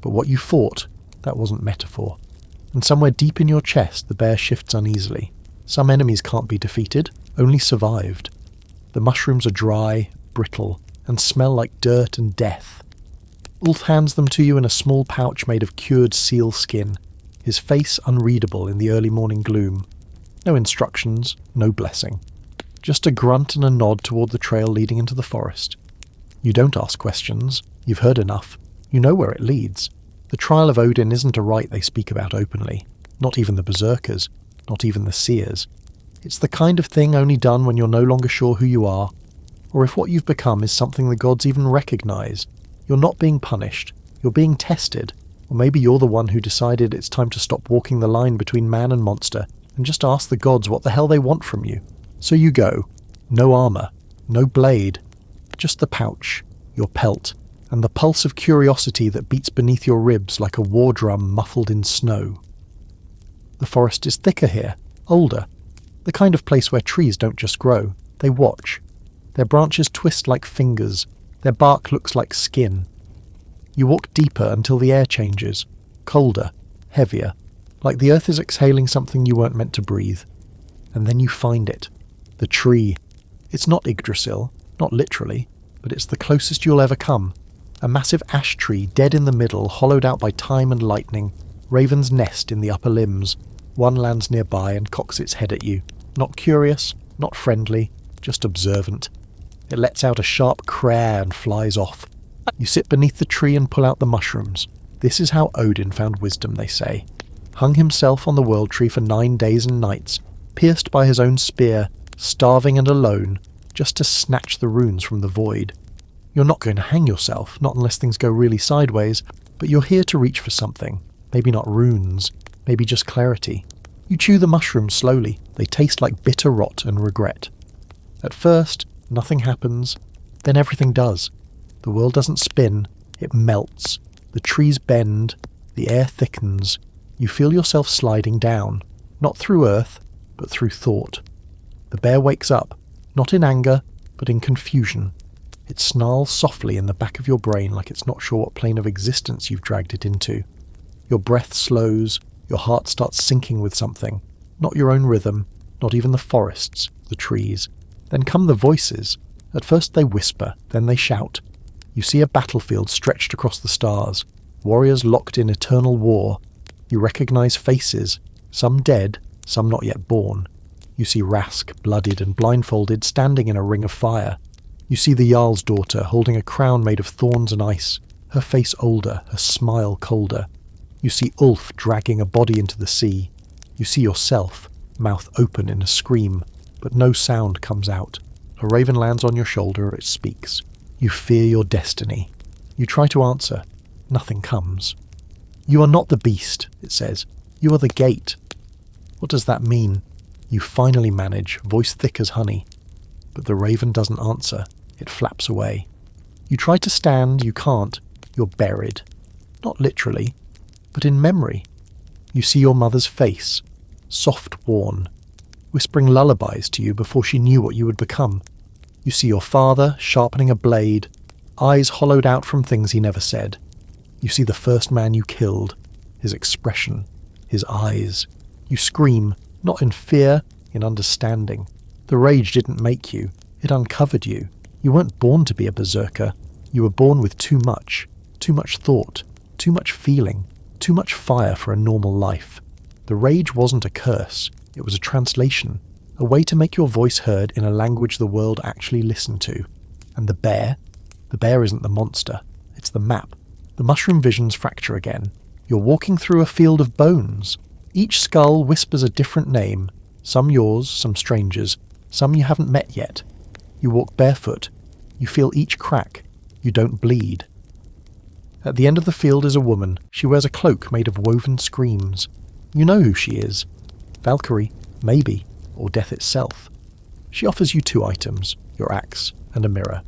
But what you fought, that wasn't metaphor. And somewhere deep in your chest the bear shifts uneasily. Some enemies can't be defeated, only survived. The mushrooms are dry, brittle, and smell like dirt and death. Ulf hands them to you in a small pouch made of cured seal skin, his face unreadable in the early morning gloom. No instructions, no blessing. Just a grunt and a nod toward the trail leading into the forest. You don't ask questions. You've heard enough. You know where it leads. The trial of Odin isn't a rite they speak about openly. Not even the berserkers. Not even the seers. It's the kind of thing only done when you're no longer sure who you are, or if what you've become is something the gods even recognize. You're not being punished. You're being tested. Or maybe you're the one who decided it's time to stop walking the line between man and monster and just ask the gods what the hell they want from you. So you go. No armor. No blade. Just the pouch. Your pelt. And the pulse of curiosity that beats beneath your ribs like a war drum muffled in snow. The forest is thicker here. Older. The kind of place where trees don't just grow. They watch. Their branches twist like fingers. Their bark looks like skin. You walk deeper until the air changes. Colder. Heavier. Like the earth is exhaling something you weren't meant to breathe. And then you find it. The tree. It's not Yggdrasil, not literally, but it's the closest you'll ever come. A massive ash tree dead in the middle, hollowed out by time and lightning. Ravens nest in the upper limbs. One lands nearby and cocks its head at you. Not curious, not friendly, just observant. It lets out a sharp craw and flies off. You sit beneath the tree and pull out the mushrooms. This is how Odin found wisdom, they say. Hung himself on the world tree for 9 days and nights, pierced by his own spear, starving and alone, just to snatch the runes from the void. You're not going to hang yourself, not unless things go really sideways, but you're here to reach for something. Maybe not runes, maybe just clarity. You chew the mushrooms slowly. They taste like bitter rot and regret. At first, nothing happens, then everything does. The world doesn't spin, it melts. The trees bend, the air thickens. You feel yourself sliding down, not through earth, but through thought. The bear wakes up, not in anger, but in confusion. It snarls softly in the back of your brain like it's not sure what plane of existence you've dragged it into. Your breath slows, your heart starts sinking with something. Not your own rhythm, not even the forests, the trees. Then come the voices. At first they whisper, then they shout. You see a battlefield stretched across the stars, warriors locked in eternal war. You recognize faces, some dead, some not yet born. You see Rask, bloodied and blindfolded, standing in a ring of fire. You see the Jarl's daughter holding a crown made of thorns and ice, her face older, her smile colder. You see Ulf dragging a body into the sea. You see yourself, mouth open in a scream, but no sound comes out. A raven lands on your shoulder, it speaks. You fear your destiny. You try to answer. Nothing comes. You are not the beast, it says. You are the gate. What does that mean? You finally manage, voice thick as honey. But the raven doesn't answer. It flaps away. You try to stand, you can't. You're buried. Not literally, but in memory. You see your mother's face, soft worn, whispering lullabies to you before she knew what you would become. You see your father sharpening a blade, eyes hollowed out from things he never said. You see the first man you killed, his expression, his eyes. You scream, not in fear, in understanding. The rage didn't make you, it uncovered you. You weren't born to be a berserker. You were born with too much thought, too much feeling, too much fire for a normal life. The rage wasn't a curse, it was a translation, a way to make your voice heard in a language the world actually listened to. And the bear isn't the monster, it's the map. The mushroom visions fracture again. You're walking through a field of bones. Each skull whispers a different name, some yours, some strangers, some you haven't met yet. You walk barefoot. You feel each crack. You don't bleed. At the end of the field is a woman. She wears a cloak made of woven screams. You know who she is. Valkyrie, maybe, or death itself. She offers you 2 items, your axe and a mirror.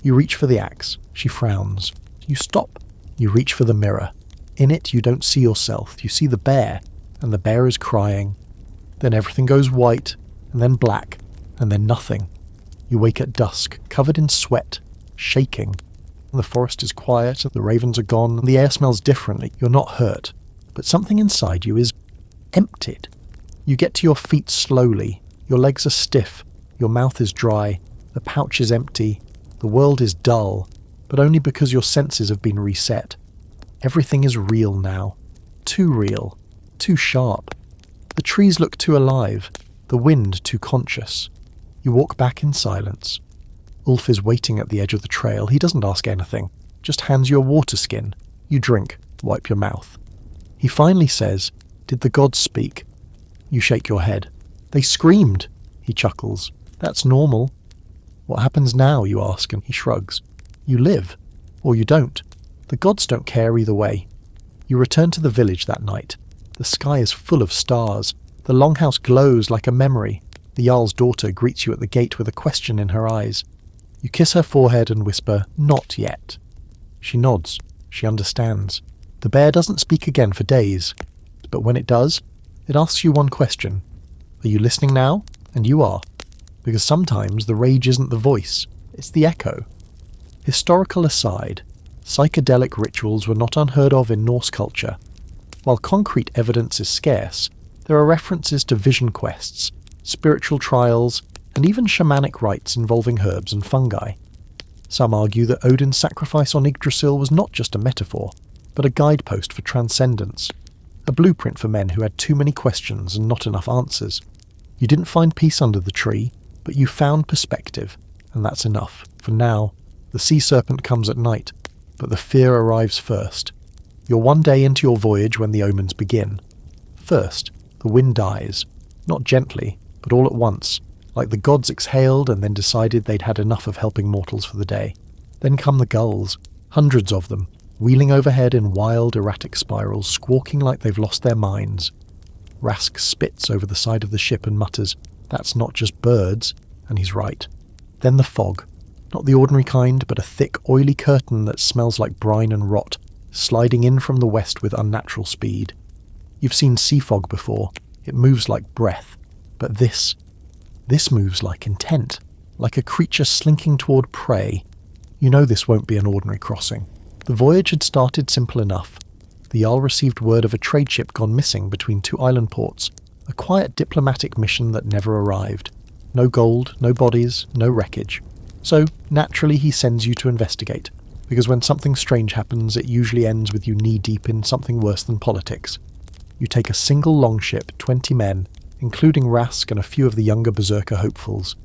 You reach for the axe. She frowns. You stop. You reach for the mirror. In it you don't see yourself. You see the bear, and the bear is crying. Then everything goes white, and then black, and then nothing. You wake at dusk, covered in sweat, shaking. The forest is quiet, the ravens are gone, the air smells differently. You're not hurt, but something inside you is emptied. You get to your feet slowly. Your legs are stiff, your mouth is dry, the pouch is empty, the world is dull, but only because your senses have been reset. Everything is real now. Too real. Too sharp. The trees look too alive, the wind too conscious. You walk back in silence. Ulf is waiting at the edge of the trail. He doesn't ask anything, just hands you a water skin. You drink, wipe your mouth. He finally says, "Did the gods speak?" You shake your head. "They screamed," he chuckles. "That's normal." "What happens now?" you ask, and he shrugs. "You live, or you don't. The gods don't care either way." You return to the village that night. The sky is full of stars. The longhouse glows like a memory. The Jarl's daughter greets you at the gate with a question in her eyes. You kiss her forehead and whisper, "Not yet." She nods. She understands. The bear doesn't speak again for days. But when it does, it asks you one question. Are you listening now? And you are. Because sometimes the rage isn't the voice, it's the echo. Historical aside, psychedelic rituals were not unheard of in Norse culture. While concrete evidence is scarce, there are references to vision quests, spiritual trials, and even shamanic rites involving herbs and fungi. Some argue that Odin's sacrifice on Yggdrasil was not just a metaphor, but a guidepost for transcendence, a blueprint for men who had too many questions and not enough answers. You didn't find peace under the tree, but you found perspective, and that's enough. For now, the sea serpent comes at night, but the fear arrives first. You're one day into your voyage when the omens begin. First, the wind dies, not gently, but all at once, like the gods exhaled and then decided they'd had enough of helping mortals for the day. Then come the gulls, hundreds of them, wheeling overhead in wild, erratic spirals, squawking like they've lost their minds. Rask spits over the side of the ship and mutters, "That's not just birds," and he's right. Then the fog, not the ordinary kind, but a thick, oily curtain that smells like brine and rot, sliding in from the west with unnatural speed. You've seen sea fog before. It moves like breath. But this moves like intent, like a creature slinking toward prey. You know this won't be an ordinary crossing. The voyage had started simple enough. The Jarl received word of a trade ship gone missing between 2 island ports, a quiet diplomatic mission that never arrived. No gold, no bodies, no wreckage. So, naturally he sends you to investigate, because when something strange happens, it usually ends with you knee-deep in something worse than politics. You take a single longship, 20 men, including Rask and a few of the younger berserker hopefuls.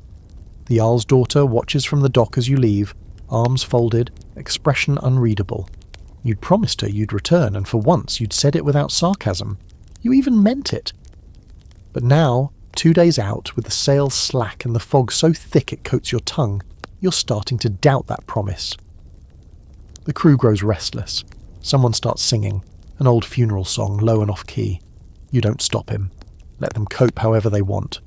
The Jarl's daughter watches from the dock as you leave, arms folded, expression unreadable. You'd promised her you'd return, and for once you'd said it without sarcasm. You even meant it. But now, 2 days out, with the sails slack and the fog so thick it coats your tongue, you're starting to doubt that promise. The crew grows restless. Someone starts singing, an old funeral song, low and off-key. You don't stop him. Let them cope however they want.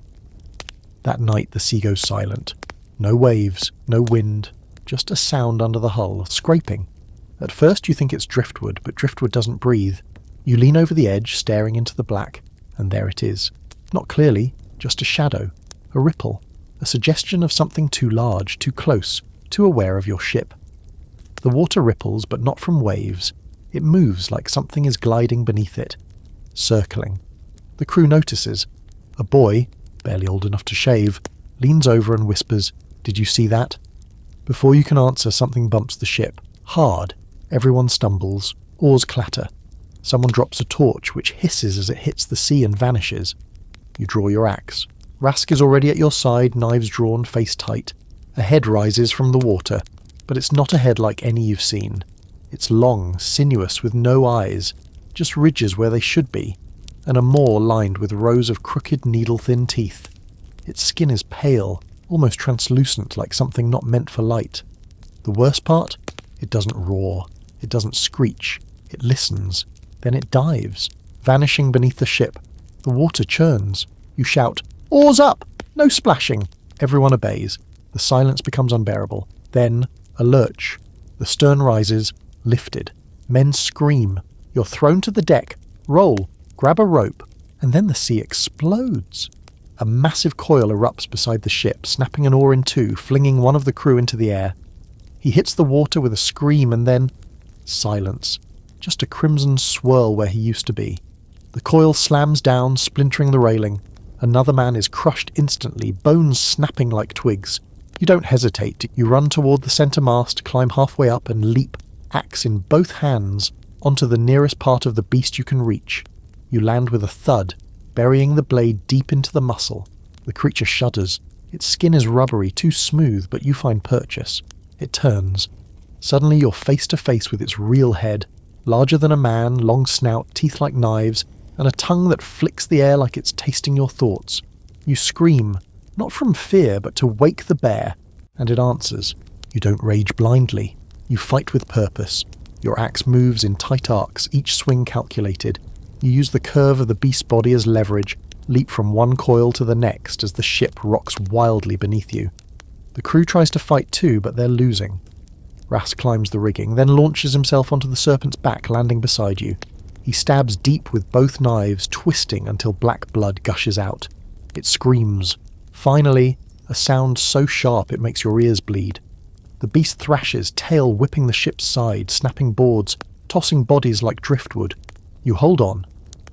That night the sea goes silent. No waves, no wind, just a sound under the hull, scraping. At first you think it's driftwood, but driftwood doesn't breathe. You lean over the edge, staring into the black, and there it is. Not clearly, just a shadow, a ripple, a suggestion of something too large, too close, too aware of your ship. The water ripples, but not from waves. It moves like something is gliding beneath it, circling. The crew notices. A boy, barely old enough to shave, leans over and whispers, "Did you see that?" Before you can answer, something bumps the ship. Hard. Everyone stumbles. Oars clatter. Someone drops a torch, which hisses as it hits the sea and vanishes. You draw your axe. Rask is already at your side, knives drawn, face tight. A head rises from the water, but it's not a head like any you've seen. It's long, sinuous, with no eyes, just ridges where they should be, and a maw lined with rows of crooked, needle-thin teeth. Its skin is pale, almost translucent, like something not meant for light. The worst part? It doesn't roar. It doesn't screech. It listens. Then it dives, vanishing beneath the ship. The water churns. You shout, "Oars up! No splashing!" Everyone obeys. The silence becomes unbearable. Then, a lurch. The stern rises, lifted. Men scream. You're thrown to the deck. Roll. Grab a rope. And then the sea explodes. A massive coil erupts beside the ship, snapping an oar in two, flinging one of the crew into the air. He hits the water with a scream and then... silence. Just a crimson swirl where he used to be. The coil slams down, splintering the railing. Another man is crushed instantly, bones snapping like twigs. You don't hesitate. You run toward the centre mast, climb halfway up and leap, axe in both hands, onto the nearest part of the beast you can reach. You land with a thud, burying the blade deep into the muscle. The creature shudders. Its skin is rubbery, too smooth, but you find purchase. It turns. Suddenly you're face to face with its real head, larger than a man, long snout, teeth like knives, and a tongue that flicks the air like it's tasting your thoughts. You scream, not from fear, but to wake the bear, and it answers. You don't rage blindly. You fight with purpose. Your axe moves in tight arcs, each swing calculated. You use the curve of the beast's body as leverage, leap from one coil to the next as the ship rocks wildly beneath you. The crew tries to fight too, but they're losing. Rask climbs the rigging, then launches himself onto the serpent's back, landing beside you. He stabs deep with both knives, twisting until black blood gushes out. It screams. Finally, a sound so sharp it makes your ears bleed. The beast thrashes, tail whipping the ship's side, snapping boards, tossing bodies like driftwood. You hold on.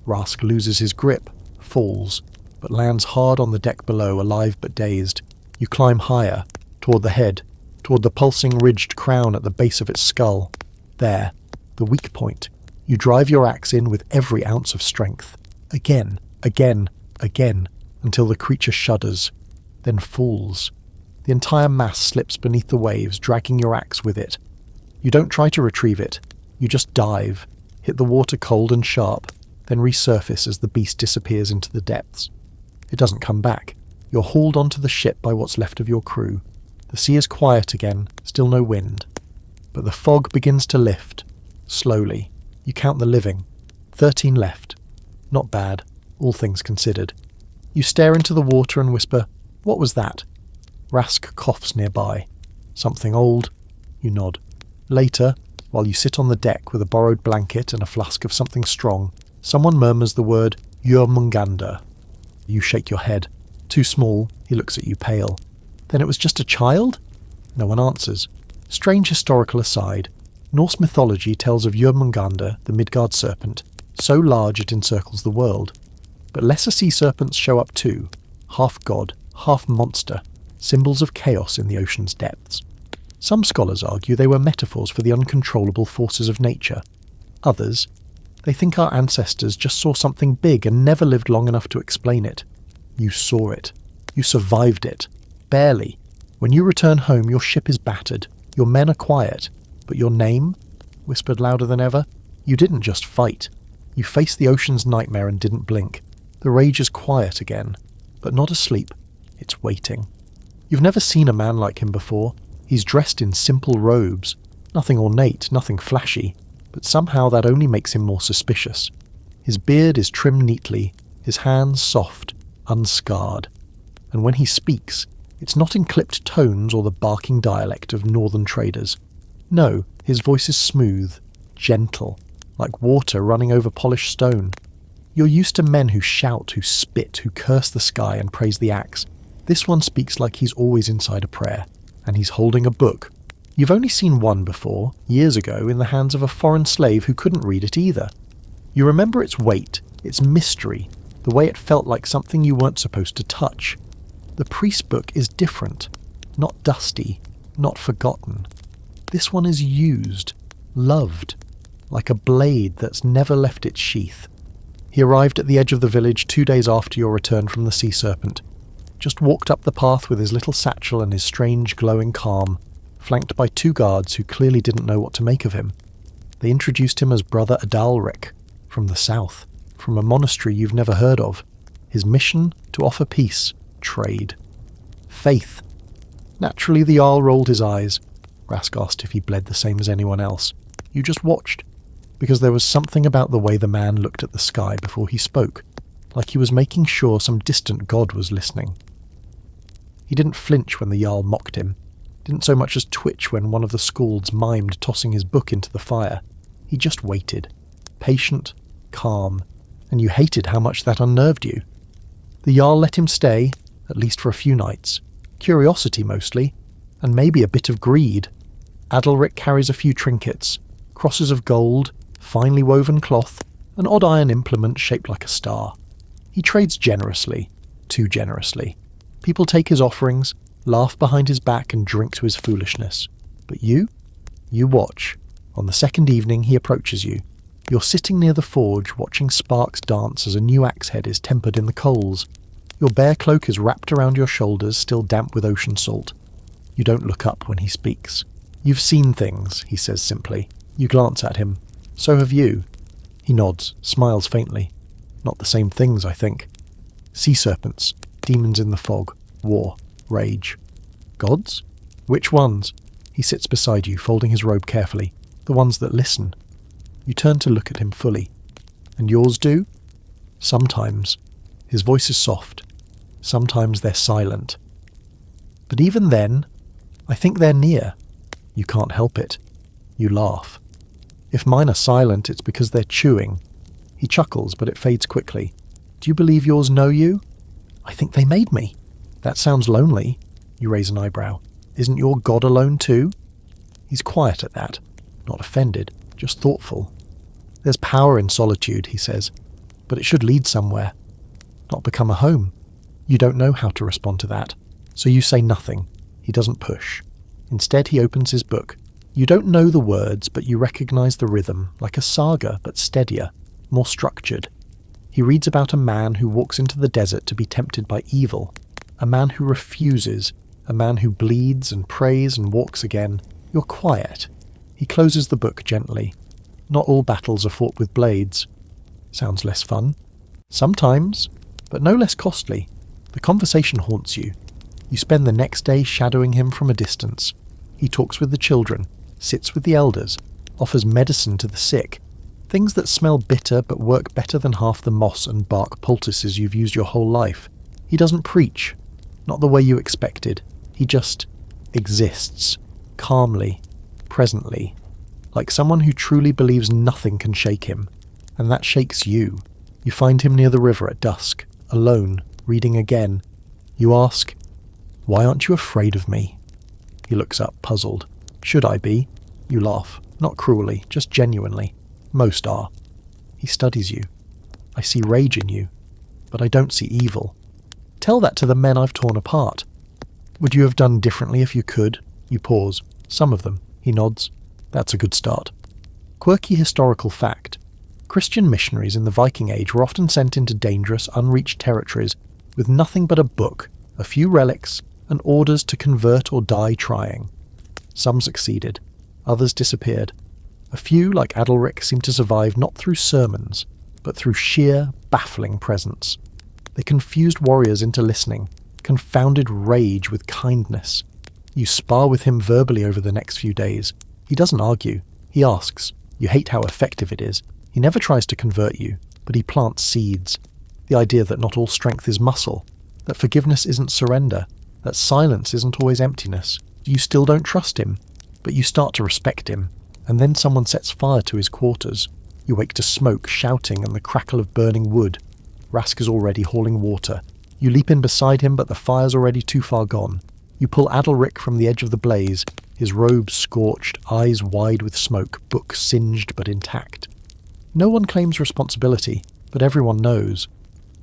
Rask loses his grip, falls, but lands hard on the deck below, alive but dazed. You climb higher, toward the head, toward the pulsing ridged crown at the base of its skull. There, the weak point. You drive your axe in with every ounce of strength. Again, again, again, until the creature shudders, then falls. The entire mass slips beneath the waves, dragging your axe with it. You don't try to retrieve it. You just dive, hit the water cold and sharp, then resurface as the beast disappears into the depths. It doesn't come back. You're hauled onto the ship by what's left of your crew. The sea is quiet again, still no wind. But the fog begins to lift. Slowly. You count the living. 13 left. Not bad, all things considered. You stare into the water and whisper, "What was that?" Rask coughs nearby. Something old. You nod. Later, while you sit on the deck with a borrowed blanket and a flask of something strong, someone murmurs the word Jörmungandr. You shake your head. Too small, he looks at you pale. Then it was just a child? No one answers. Strange historical aside. Norse mythology tells of Jörmungandr, the Midgard serpent, so large it encircles the world. But lesser sea serpents show up too, half god, half monster, symbols of chaos in the ocean's depths. Some scholars argue they were metaphors for the uncontrollable forces of nature. Others, they think our ancestors just saw something big and never lived long enough to explain it. You saw it. You survived it. Barely. When you return home, your ship is battered. Your men are quiet. But your name? Whispered louder than ever. You didn't just fight. You faced the ocean's nightmare and didn't blink. The rage is quiet again. But not asleep. It's waiting. You've never seen a man like him before. He's dressed in simple robes, nothing ornate, nothing flashy, but somehow that only makes him more suspicious. His beard is trimmed neatly, his hands soft, unscarred, and when he speaks, it's not in clipped tones or the barking dialect of northern traders. No, his voice is smooth, gentle, like water running over polished stone. You're used to men who shout, who spit, who curse the sky and praise the axe. This one speaks like he's always inside a prayer, and he's holding a book. You've only seen one before, years ago, in the hands of a foreign slave who couldn't read it either. You remember its weight, its mystery, the way it felt like something you weren't supposed to touch. The priest book is different, not dusty, not forgotten. This one is used, loved, like a blade that's never left its sheath. He arrived at the edge of the village 2 days after your return from the sea serpent. Just walked up the path with his little satchel and his strange glowing calm, flanked by 2 guards who clearly didn't know what to make of him. They introduced him as Brother Adalric, from the south, from a monastery you've never heard of. His mission? To offer peace, trade, faith. Naturally the Jarl rolled his eyes. Rask asked if he bled the same as anyone else. You just watched, because there was something about the way the man looked at the sky before he spoke, like he was making sure some distant god was listening. He didn't flinch when the Jarl mocked him, didn't so much as twitch when one of the Scalds mimed tossing his book into the fire. He just waited, patient, calm, and you hated how much that unnerved you. The Jarl let him stay, at least for a few nights. Curiosity mostly, and maybe a bit of greed. Adalric carries a few trinkets, crosses of gold, finely woven cloth, an odd iron implement shaped like a star. He trades generously, too generously. People take his offerings, laugh behind his back and drink to his foolishness. But you watch. On the second evening he approaches you. You're sitting near the forge watching sparks dance as a new axe head is tempered in the coals. Your bear cloak is wrapped around your shoulders, still damp with ocean salt. You don't look up when he speaks. You've seen things, he says simply. You glance at him. So have you. He nods, smiles faintly. Not the same things, I think. Sea serpents, demons in the fog, war, rage. Gods? Which ones? He sits beside you, folding his robe carefully. The ones that listen. You turn to look at him fully. And yours do? Sometimes. His voice is soft. Sometimes they're silent. But even then, I think they're near. You can't help it. You laugh. If mine are silent, it's because they're chewing. He chuckles, but it fades quickly. Do you believe yours know you? I think they made me. That sounds lonely. You raise an eyebrow. Isn't your god alone too? He's quiet at that. Not offended, just thoughtful. There's power in solitude, he says, but it should lead somewhere. Not become a home. You don't know how to respond to that, so you say nothing. He doesn't push. Instead, he opens his book. You don't know the words, but you recognize the rhythm, like a saga, but steadier, more structured. He reads about a man who walks into the desert to be tempted by evil, a man who refuses, a man who bleeds and prays and walks again. You're quiet. He closes the book gently. Not all battles are fought with blades. Sounds less fun. Sometimes, but no less costly. The conversation haunts you. You spend the next day shadowing him from a distance. He talks with the children, sits with the elders, offers medicine to the sick, things that smell bitter but work better than half the moss and bark poultices you've used your whole life. He doesn't preach, not the way you expected. He just exists, calmly, presently, like someone who truly believes nothing can shake him. And that shakes you. You find him near the river at dusk, alone, reading again. You ask, "Why aren't you afraid of me?" He looks up, puzzled. "Should I be?" You laugh, not cruelly, just genuinely. Most are. He studies you. "I see rage in you, but I don't see evil. Tell that to the men I've torn apart. Would you have done differently if you could?" You pause. "Some of them." He nods. "That's a good start." Quirky historical fact. Christian missionaries in the Viking Age were often sent into dangerous, unreached territories with nothing but a book, a few relics, and orders to convert or die trying. Some succeeded. Others disappeared. A few, like Adalric, seemed to survive not through sermons, but through sheer, baffling presence. They confused warriors into listening, confounded rage with kindness. You spar with him verbally over the next few days. He doesn't argue. He asks. You hate how effective it is. He never tries to convert you, but he plants seeds. The idea that not all strength is muscle, that forgiveness isn't surrender, that silence isn't always emptiness. You still don't trust him, but you start to respect him, and then someone sets fire to his quarters. You wake to smoke, shouting, and the crackle of burning wood. Rask is already hauling water. You leap in beside him, but the fire's already too far gone. You pull Adalric from the edge of the blaze, his robes scorched, eyes wide with smoke, book singed but intact. No one claims responsibility, but everyone knows.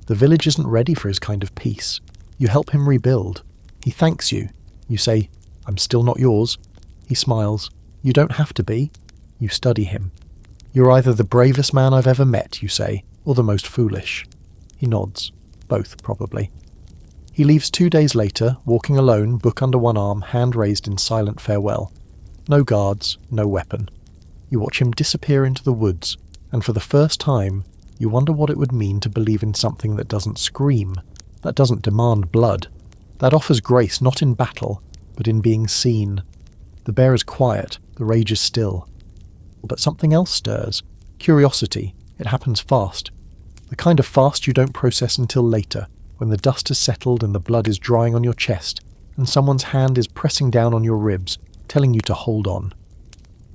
The village isn't ready for his kind of peace. You help him rebuild. He thanks you. You say, "I'm still not yours." He smiles. "You don't have to be." You study him. "You're either the bravest man I've ever met," you say, "or the most foolish." He nods. Both, probably. He leaves 2 days later, walking alone, book under one arm, hand raised in silent farewell. No guards, no weapon. You watch him disappear into the woods, and for the first time, you wonder what it would mean to believe in something that doesn't scream, that doesn't demand blood, that offers grace not in battle, but in being seen. The bear is quiet, the rage is still. But something else stirs. Curiosity. It happens fast. The kind of fast you don't process until later, when the dust has settled and the blood is drying on your chest, and someone's hand is pressing down on your ribs, telling you to hold on.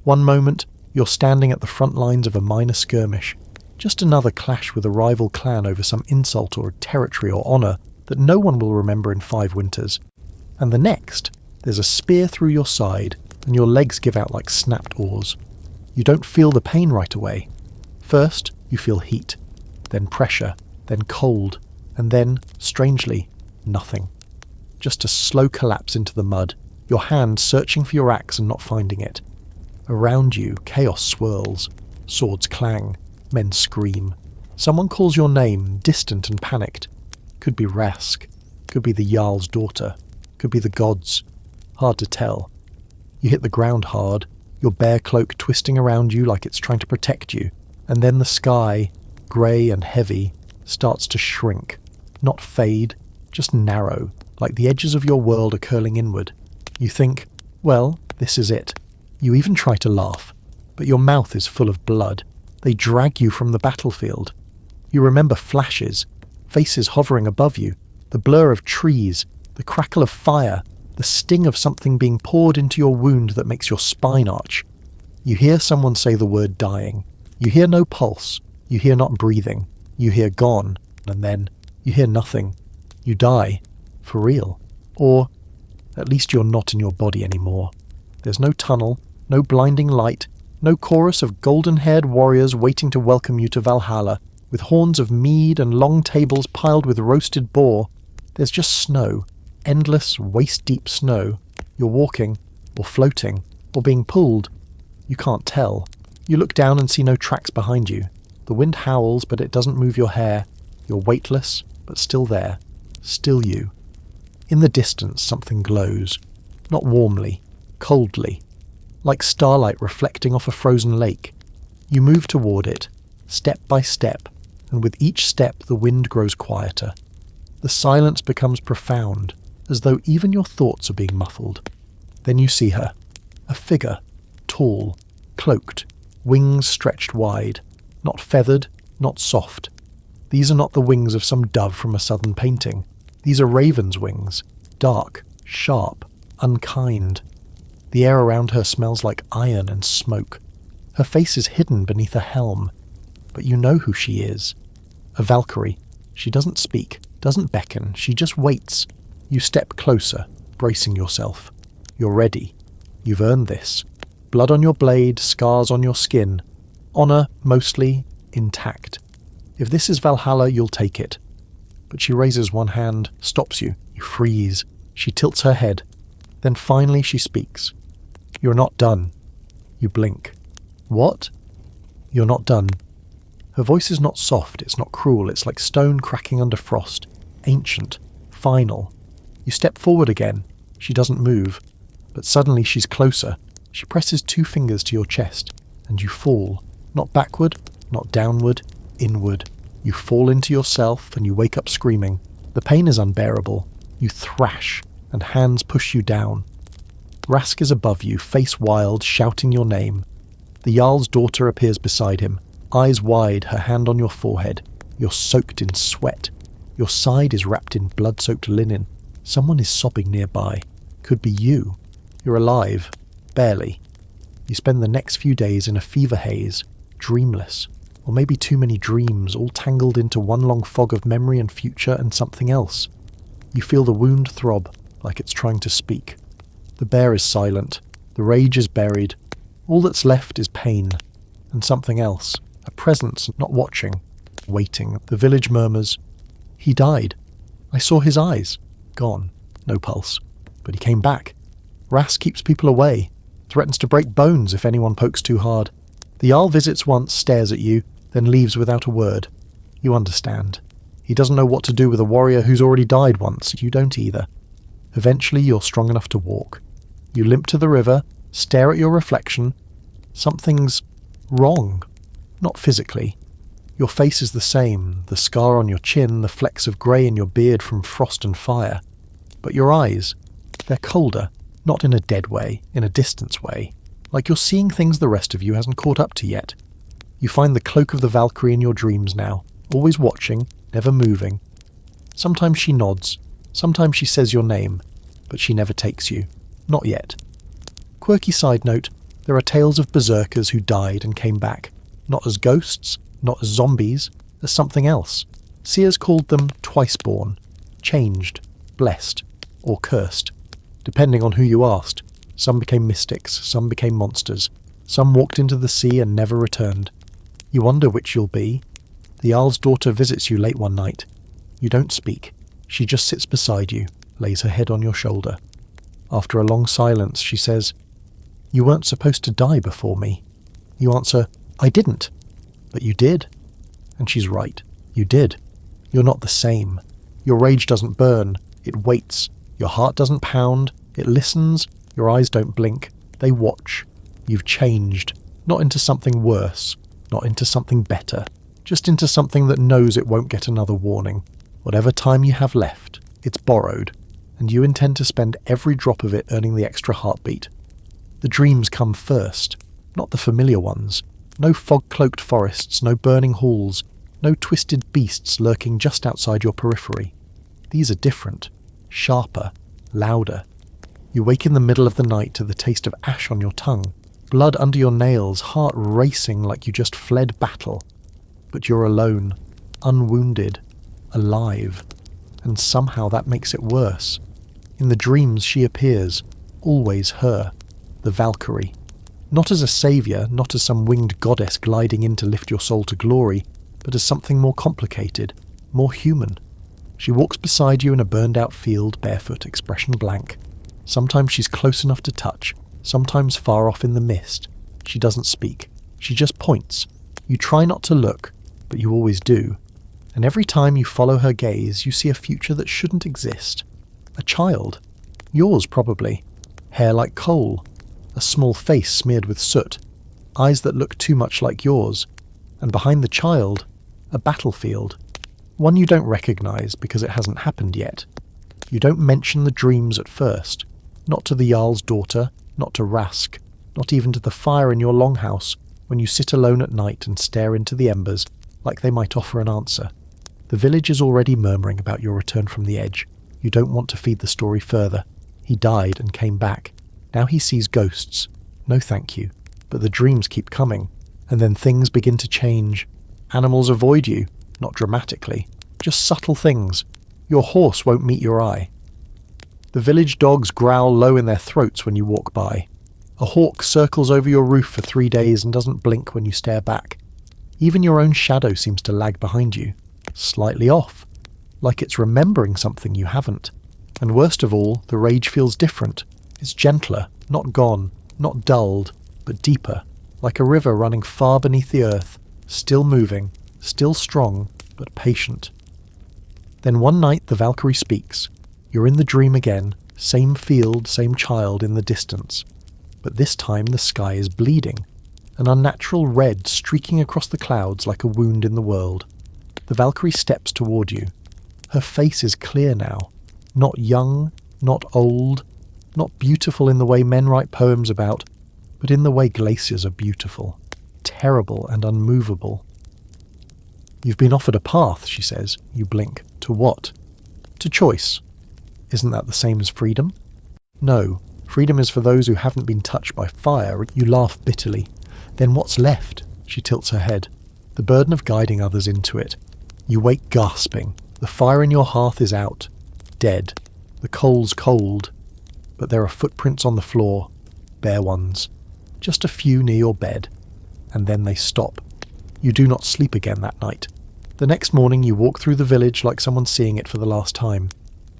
One moment, you're standing at the front lines of a minor skirmish, just another clash with a rival clan over some insult or territory or honour that no one will remember in 5 winters. And the next, there's a spear through your side, and your legs give out like snapped oars. You don't feel the pain right away. First, you feel heat, then pressure, then cold, and then, strangely, nothing. Just a slow collapse into the mud, your hand searching for your axe and not finding it. Around you, chaos swirls. Swords clang. Men scream. Someone calls your name, distant and panicked. Could be Rask. Could be the Jarl's daughter. Could be the gods. Hard to tell. You hit the ground hard, your bear cloak twisting around you like it's trying to protect you, and then the sky, grey and heavy, starts to shrink. Not fade, just narrow, like the edges of your world are curling inward. You think, well, this is it. You even try to laugh, but your mouth is full of blood. They drag you from the battlefield. You remember flashes, faces hovering above you, the blur of trees, the crackle of fire, the sting of something being poured into your wound that makes your spine arch. You hear someone say the word dying. You hear no pulse. You hear not breathing. You hear gone, and then you hear nothing. You die. For real. Or, at least you're not in your body anymore. There's no tunnel, no blinding light, no chorus of golden-haired warriors waiting to welcome you to Valhalla, with horns of mead and long tables piled with roasted boar. There's just snow, endless, waist-deep snow. You're walking, or floating, or being pulled. You can't tell. You look down and see no tracks behind you. The wind howls, but it doesn't move your hair. You're weightless, but still there. Still you. In the distance, something glows. Not warmly, coldly. Like starlight reflecting off a frozen lake. You move toward it, step by step, and with each step the wind grows quieter. The silence becomes profound, as though even your thoughts are being muffled. Then you see her. A figure, tall, cloaked, wings stretched wide, not feathered, not soft. These are not the wings of some dove from a southern painting. These are raven's wings, dark, sharp, unkind. The air around her smells like iron and smoke. Her face is hidden beneath a helm, but you know who she is. A Valkyrie. She doesn't speak, doesn't beckon, she just waits. You step closer, bracing yourself. You're ready. You've earned this. Blood on your blade, scars on your skin. Honour, mostly, intact. If this is Valhalla, you'll take it. But she raises one hand, stops you. You freeze. She tilts her head. Then finally she speaks. You're not done. You blink. What? You're not done. Her voice is not soft, it's not cruel, it's like stone cracking under frost. Ancient. Final. You step forward again. She doesn't move. But suddenly she's closer. She presses 2 fingers to your chest, and you fall. Not backward, not downward, inward. You fall into yourself, and you wake up screaming. The pain is unbearable. You thrash, and hands push you down. Rask is above you, face wild, shouting your name. The Jarl's daughter appears beside him, eyes wide, her hand on your forehead. You're soaked in sweat. Your side is wrapped in blood-soaked linen. Someone is sobbing nearby. Could be you. You're alive. Barely. You spend the next few days in a fever haze, dreamless, or maybe too many dreams, all tangled into one long fog of memory and future and something else. You feel the wound throb, like it's trying to speak. The bear is silent. The rage is buried. All that's left is pain. And something else. A presence not watching. Waiting. The village murmurs. He died. I saw his eyes. Gone. No pulse. But he came back. Rask keeps people away. Threatens to break bones if anyone pokes too hard. The Jarl visits once, stares at you, then leaves without a word. You understand. He doesn't know what to do with a warrior who's already died once. You don't either. Eventually you're strong enough to walk. You limp to the river, stare at your reflection. Something's wrong. Not physically. Your face is the same, the scar on your chin, the flecks of grey in your beard from frost and fire. But your eyes, they're colder, not in a dead way, in a distance way. Like you're seeing things the rest of you hasn't caught up to yet. You find the cloak of the Valkyrie in your dreams now, always watching, never moving. Sometimes she nods, sometimes she says your name, but she never takes you. Not yet. Quirky side note, there are tales of berserkers who died and came back, not as ghosts, not as zombies, as something else. Seers called them twiceborn, changed, blessed, or cursed, depending on who you asked. Some became mystics, some became monsters, some walked into the sea and never returned. You wonder which you'll be. The Jarl's daughter visits you late one night. You don't speak. She just sits beside you, lays her head on your shoulder. After a long silence, she says, "You weren't supposed to die before me." You answer, "I didn't." "But you did." And she's right. You did. You're not the same. Your rage doesn't burn. It waits. Your heart doesn't pound. It listens. Your eyes don't blink. They watch. You've changed. Not into something worse. Not into something better. Just into something that knows it won't get another warning. Whatever time you have left, it's borrowed. And you intend to spend every drop of it earning the extra heartbeat. The dreams come first. Not the familiar ones. No fog-cloaked forests, no burning halls, no twisted beasts lurking just outside your periphery. These are different, sharper, louder. You wake in the middle of the night to the taste of ash on your tongue, blood under your nails, heart racing like you just fled battle. But you're alone, unwounded, alive, and somehow that makes it worse. In the dreams she appears, always her, the Valkyrie. Not as a saviour, not as some winged goddess gliding in to lift your soul to glory, but as something more complicated, more human. She walks beside you in a burned-out field, barefoot, expression blank. Sometimes she's close enough to touch, sometimes far off in the mist. She doesn't speak. She just points. You try not to look, but you always do. And every time you follow her gaze, you see a future that shouldn't exist. A child. Yours, probably. Hair like coal. A small face smeared with soot. Eyes that look too much like yours. And behind the child, a battlefield. One you don't recognise because it hasn't happened yet. You don't mention the dreams at first. Not to the Jarl's daughter, not to Rask, not even to the fire in your longhouse when you sit alone at night and stare into the embers like they might offer an answer. The village is already murmuring about your return from the edge. You don't want to feed the story further. He died and came back. Now he sees ghosts. No thank you. But the dreams keep coming. And then things begin to change. Animals avoid you. Not dramatically. Just subtle things. Your horse won't meet your eye. The village dogs growl low in their throats when you walk by. A hawk circles over your roof for 3 days and doesn't blink when you stare back. Even your own shadow seems to lag behind you. Slightly off. Like it's remembering something you haven't. And worst of all, the rage feels different. It's gentler, not gone, not dulled, but deeper. Like a river running far beneath the earth. Still moving, still strong, but patient. Then one night the Valkyrie speaks. You're in the dream again, same field, same child in the distance. But this time the sky is bleeding, an unnatural red streaking across the clouds like a wound in the world. The Valkyrie steps toward you. Her face is clear now, not young, not old, Not beautiful in the way men write poems about, but in the way glaciers are beautiful, terrible and unmovable. You've been offered a path, she says. You blink. To what? To choice. Isn't that the same as freedom? No, freedom is for those who haven't been touched by fire. You laugh bitterly. Then what's left? She tilts her head. The burden of guiding others into it. You wake gasping. The fire in your hearth is out. Dead. The coal's cold. But there are footprints on the floor. Bare ones. Just a few near your bed. And then they stop. You do not sleep again that night. The next morning you walk through the village like someone seeing it for the last time.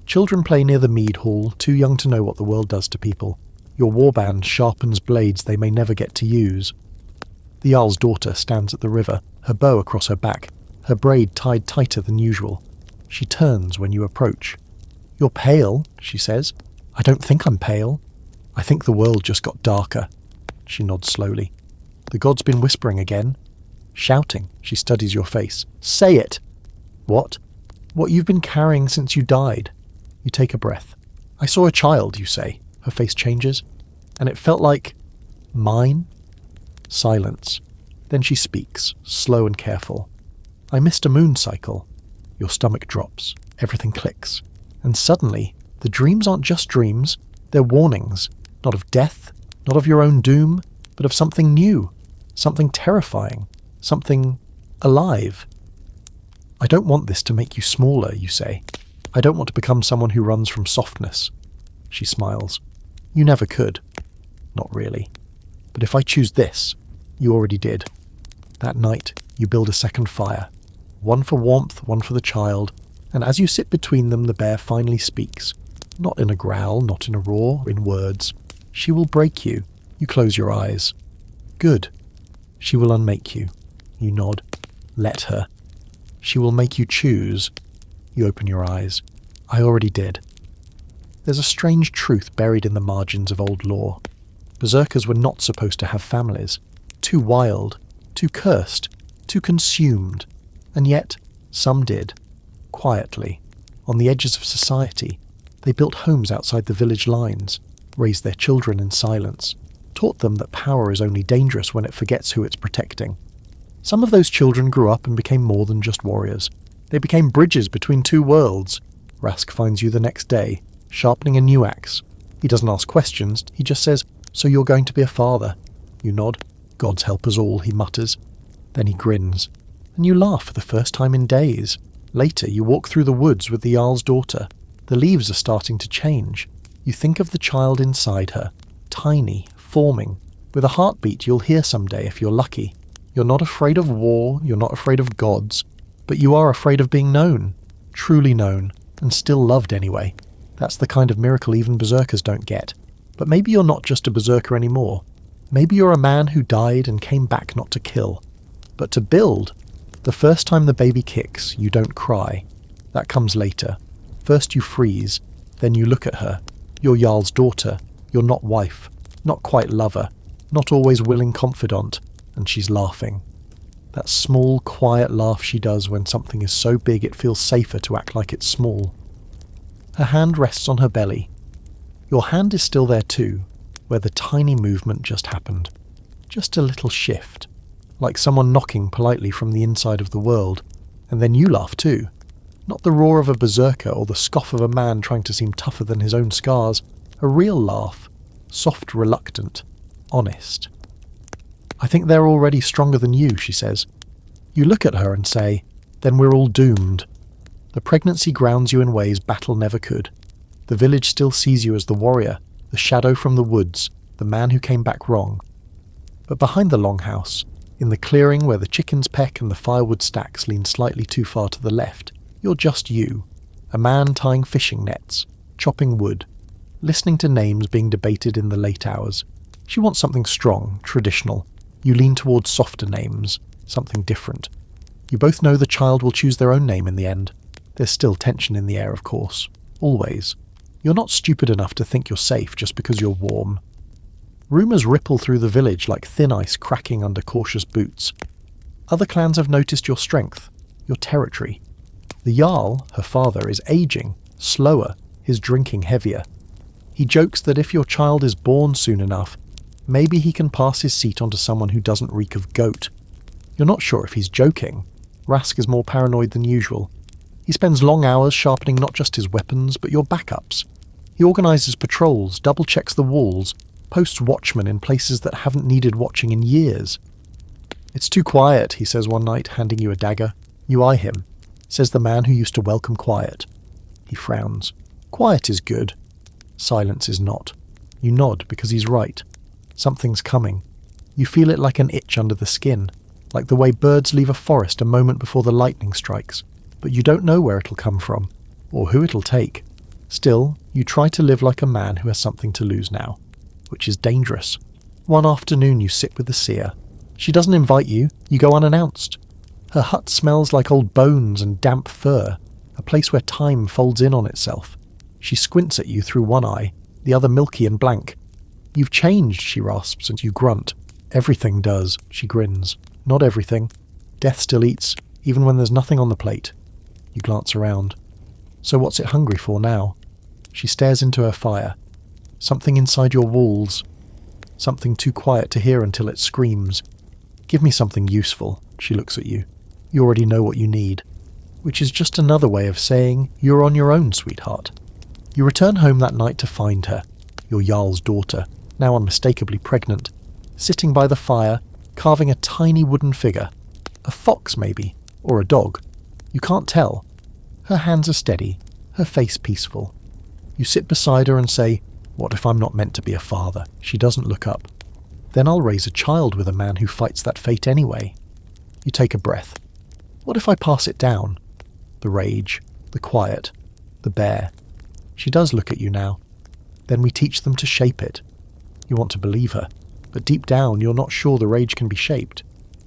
Children play near the mead hall, too young to know what the world does to people. Your warband sharpens blades they may never get to use. The Jarl's daughter stands at the river, her bow across her back, her braid tied tighter than usual. She turns when you approach. You're pale, she says. I don't think I'm pale. I think the world just got darker. She nods slowly. The god's been whispering again. Shouting, she studies your face. Say it! What? What you've been carrying since you died. You take a breath. I saw a child, you say. Her face changes. And it felt like... mine? Silence. Then she speaks, slow and careful. I missed a moon cycle. Your stomach drops. Everything clicks. And suddenly, the dreams aren't just dreams. They're warnings. Not of death, not of your own doom, but of something new. Something terrifying. Something alive. I don't want this to make you smaller, you say. I don't want to become someone who runs from softness. She smiles. You never could. Not really. But if I choose this, you already did. That night, you build a second fire. One for warmth, one for the child, and as you sit between them, the bear finally speaks. Not in a growl, not in a roar, in words. She will break you. You close your eyes. Good. She will unmake you. You nod. Let her. She will make you choose. You open your eyes. I already did. There's a strange truth buried in the margins of old lore. Berserkers were not supposed to have families. Too wild, too cursed, too consumed. And yet, some did. Quietly, on the edges of society. They built homes outside the village lines, raised their children in silence, taught them that power is only dangerous when it forgets who it's protecting. Some of those children grew up and became more than just warriors. They became bridges between two worlds. Rask finds you the next day, sharpening a new axe. He doesn't ask questions, he just says, "So you're going to be a father?" You nod. "Gods help us all," he mutters. Then he grins. And you laugh for the first time in days. Later, you walk through the woods with the Jarl's daughter. The leaves are starting to change. You think of the child inside her, tiny, forming, with a heartbeat you'll hear someday if you're lucky. You're not afraid of war, you're not afraid of gods, but you are afraid of being known, truly known, and still loved anyway. That's the kind of miracle even berserkers don't get. But maybe you're not just a berserker anymore. Maybe you're a man who died and came back not to kill, but to build. The first time the baby kicks, you don't cry. That comes later. First you freeze, then you look at her. You're Jarl's daughter. You're not wife, not quite lover, not always willing confidant, and she's laughing. That small, quiet laugh she does when something is so big it feels safer to act like it's small. Her hand rests on her belly. Your hand is still there too, where the tiny movement just happened. Just a little shift, like someone knocking politely from the inside of the world, and then you laugh too. Not the roar of a berserker or the scoff of a man trying to seem tougher than his own scars. A real laugh, soft, reluctant, honest. I think they're already stronger than you, she says. You look at her and say, then we're all doomed. The pregnancy grounds you in ways battle never could. The village still sees you as the warrior, the shadow from the woods, the man who came back wrong. But behind the longhouse, in the clearing where the chickens peck and the firewood stacks lean slightly too far to the left, you're just you, a man tying fishing nets, chopping wood, listening to names being debated in the late hours. She wants something strong, traditional. You lean towards softer names, something different. You both know the child will choose their own name in the end. There's still tension in the air, of course. Always. You're not stupid enough to think you're safe just because you're warm. Rumours ripple through the village like thin ice cracking under cautious boots. Other clans have noticed your strength, your territory. The Jarl, her father, is aging, slower, his drinking heavier. He jokes that if your child is born soon enough, maybe he can pass his seat onto someone who doesn't reek of goat. You're not sure if he's joking. Rask is more paranoid than usual. He spends long hours sharpening not just his weapons, but your backups. He organises patrols, double-checks the walls, posts watchmen in places that haven't needed watching in years. "It's too quiet," he says one night, handing you a dagger. You eye him. Says the man who used to welcome quiet. He frowns. Quiet is good. Silence is not. You nod because he's right. Something's coming. You feel it like an itch under the skin, like the way birds leave a forest a moment before the lightning strikes, but you don't know where it'll come from, or who it'll take. Still, you try to live like a man who has something to lose now, which is dangerous. One afternoon you sit with the seer. She doesn't invite you, you go unannounced. Her hut smells like old bones and damp fur, a place where time folds in on itself. She squints at you through one eye, the other milky and blank. "You've changed," she rasps, and you grunt. "Everything does," she grins. "Not everything. Death still eats, even when there's nothing on the plate." You glance around. "So what's it hungry for now?" She stares into her fire. "Something inside your walls. Something too quiet to hear until it screams. Give me something useful." She looks at you. You already know what you need. Which is just another way of saying, you're on your own, sweetheart. You return home that night to find her, your Jarl's daughter, now unmistakably pregnant, sitting by the fire, carving a tiny wooden figure. A fox, maybe, or a dog. You can't tell. Her hands are steady, her face peaceful. You sit beside her and say, "What if I'm not meant to be a father?" She doesn't look up. "Then I'll raise a child with a man who fights that fate anyway." You take a breath. "What if I pass it down?" The rage, the quiet, the bear. She does look at you now. "Then we teach them to shape it." You want to believe her, but deep down you're not sure the rage can be shaped.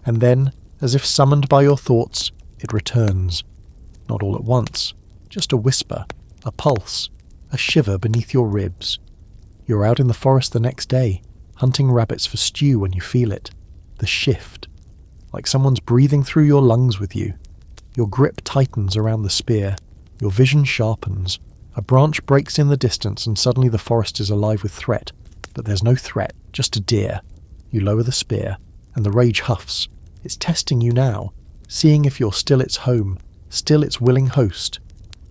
And then, as if summoned by your thoughts, it returns. Not all at once, just a whisper, a pulse, a shiver beneath your ribs. You're out in the forest the next day, hunting rabbits for stew when you feel it. The shift. Like someone's breathing through your lungs with you. Your grip tightens around the spear. Your vision sharpens. A branch breaks in the distance and suddenly the forest is alive with threat. But there's no threat, just a deer. You lower the spear, and the rage huffs. It's testing you now, seeing if you're still its home, still its willing host.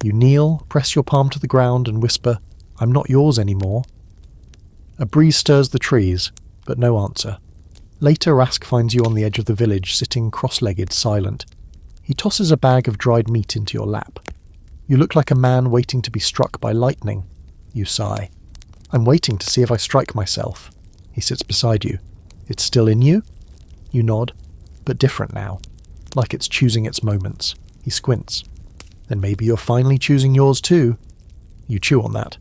You kneel, press your palm to the ground and whisper, "I'm not yours anymore." A breeze stirs the trees, but no answer. Later Rask finds you on the edge of the village, sitting cross-legged, silent. He tosses a bag of dried meat into your lap. You look like a man waiting to be struck by lightning. You sigh. "I'm waiting to see if I strike myself." He sits beside you. "It's still in you?" You nod, but different now, like it's choosing its moments. He squints. "Then maybe you're finally choosing yours too." You chew on that.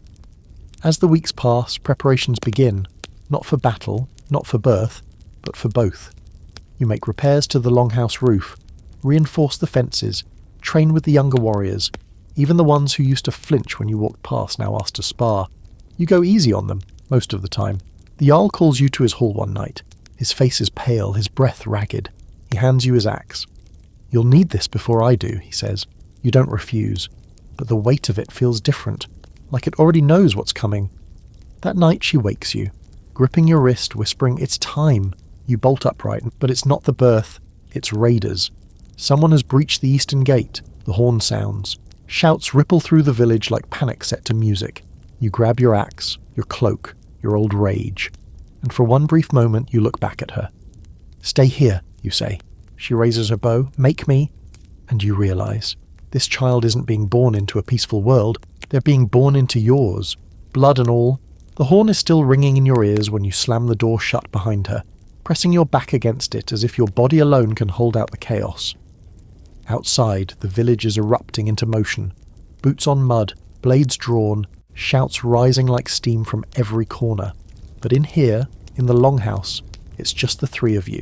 As the weeks pass, preparations begin, not for battle, not for birth, but for both. You make repairs to the longhouse roof, reinforce the fences, train with the younger warriors. Even the ones who used to flinch when you walked past now ask to spar. You go easy on them, most of the time. The Jarl calls you to his hall one night. His face is pale, his breath ragged. He hands you his axe. "You'll need this before I do," he says. You don't refuse, but the weight of it feels different, like it already knows what's coming. That night she wakes you, gripping your wrist, whispering, "It's time." You bolt upright, but it's not the birth, it's raiders. Someone has breached the eastern gate. The horn sounds. Shouts ripple through the village like panic set to music. You grab your axe, your cloak, your old rage, and for one brief moment you look back at her. "Stay here," you say. She raises her bow. "Make me," and you realize this child isn't being born into a peaceful world. They're being born into yours, blood and all. The horn is still ringing in your ears when you slam the door shut behind her, pressing your back against it as if your body alone can hold out the chaos. Outside, the village is erupting into motion. Boots on mud, blades drawn, shouts rising like steam from every corner. But in here, in the longhouse, it's just the three of you.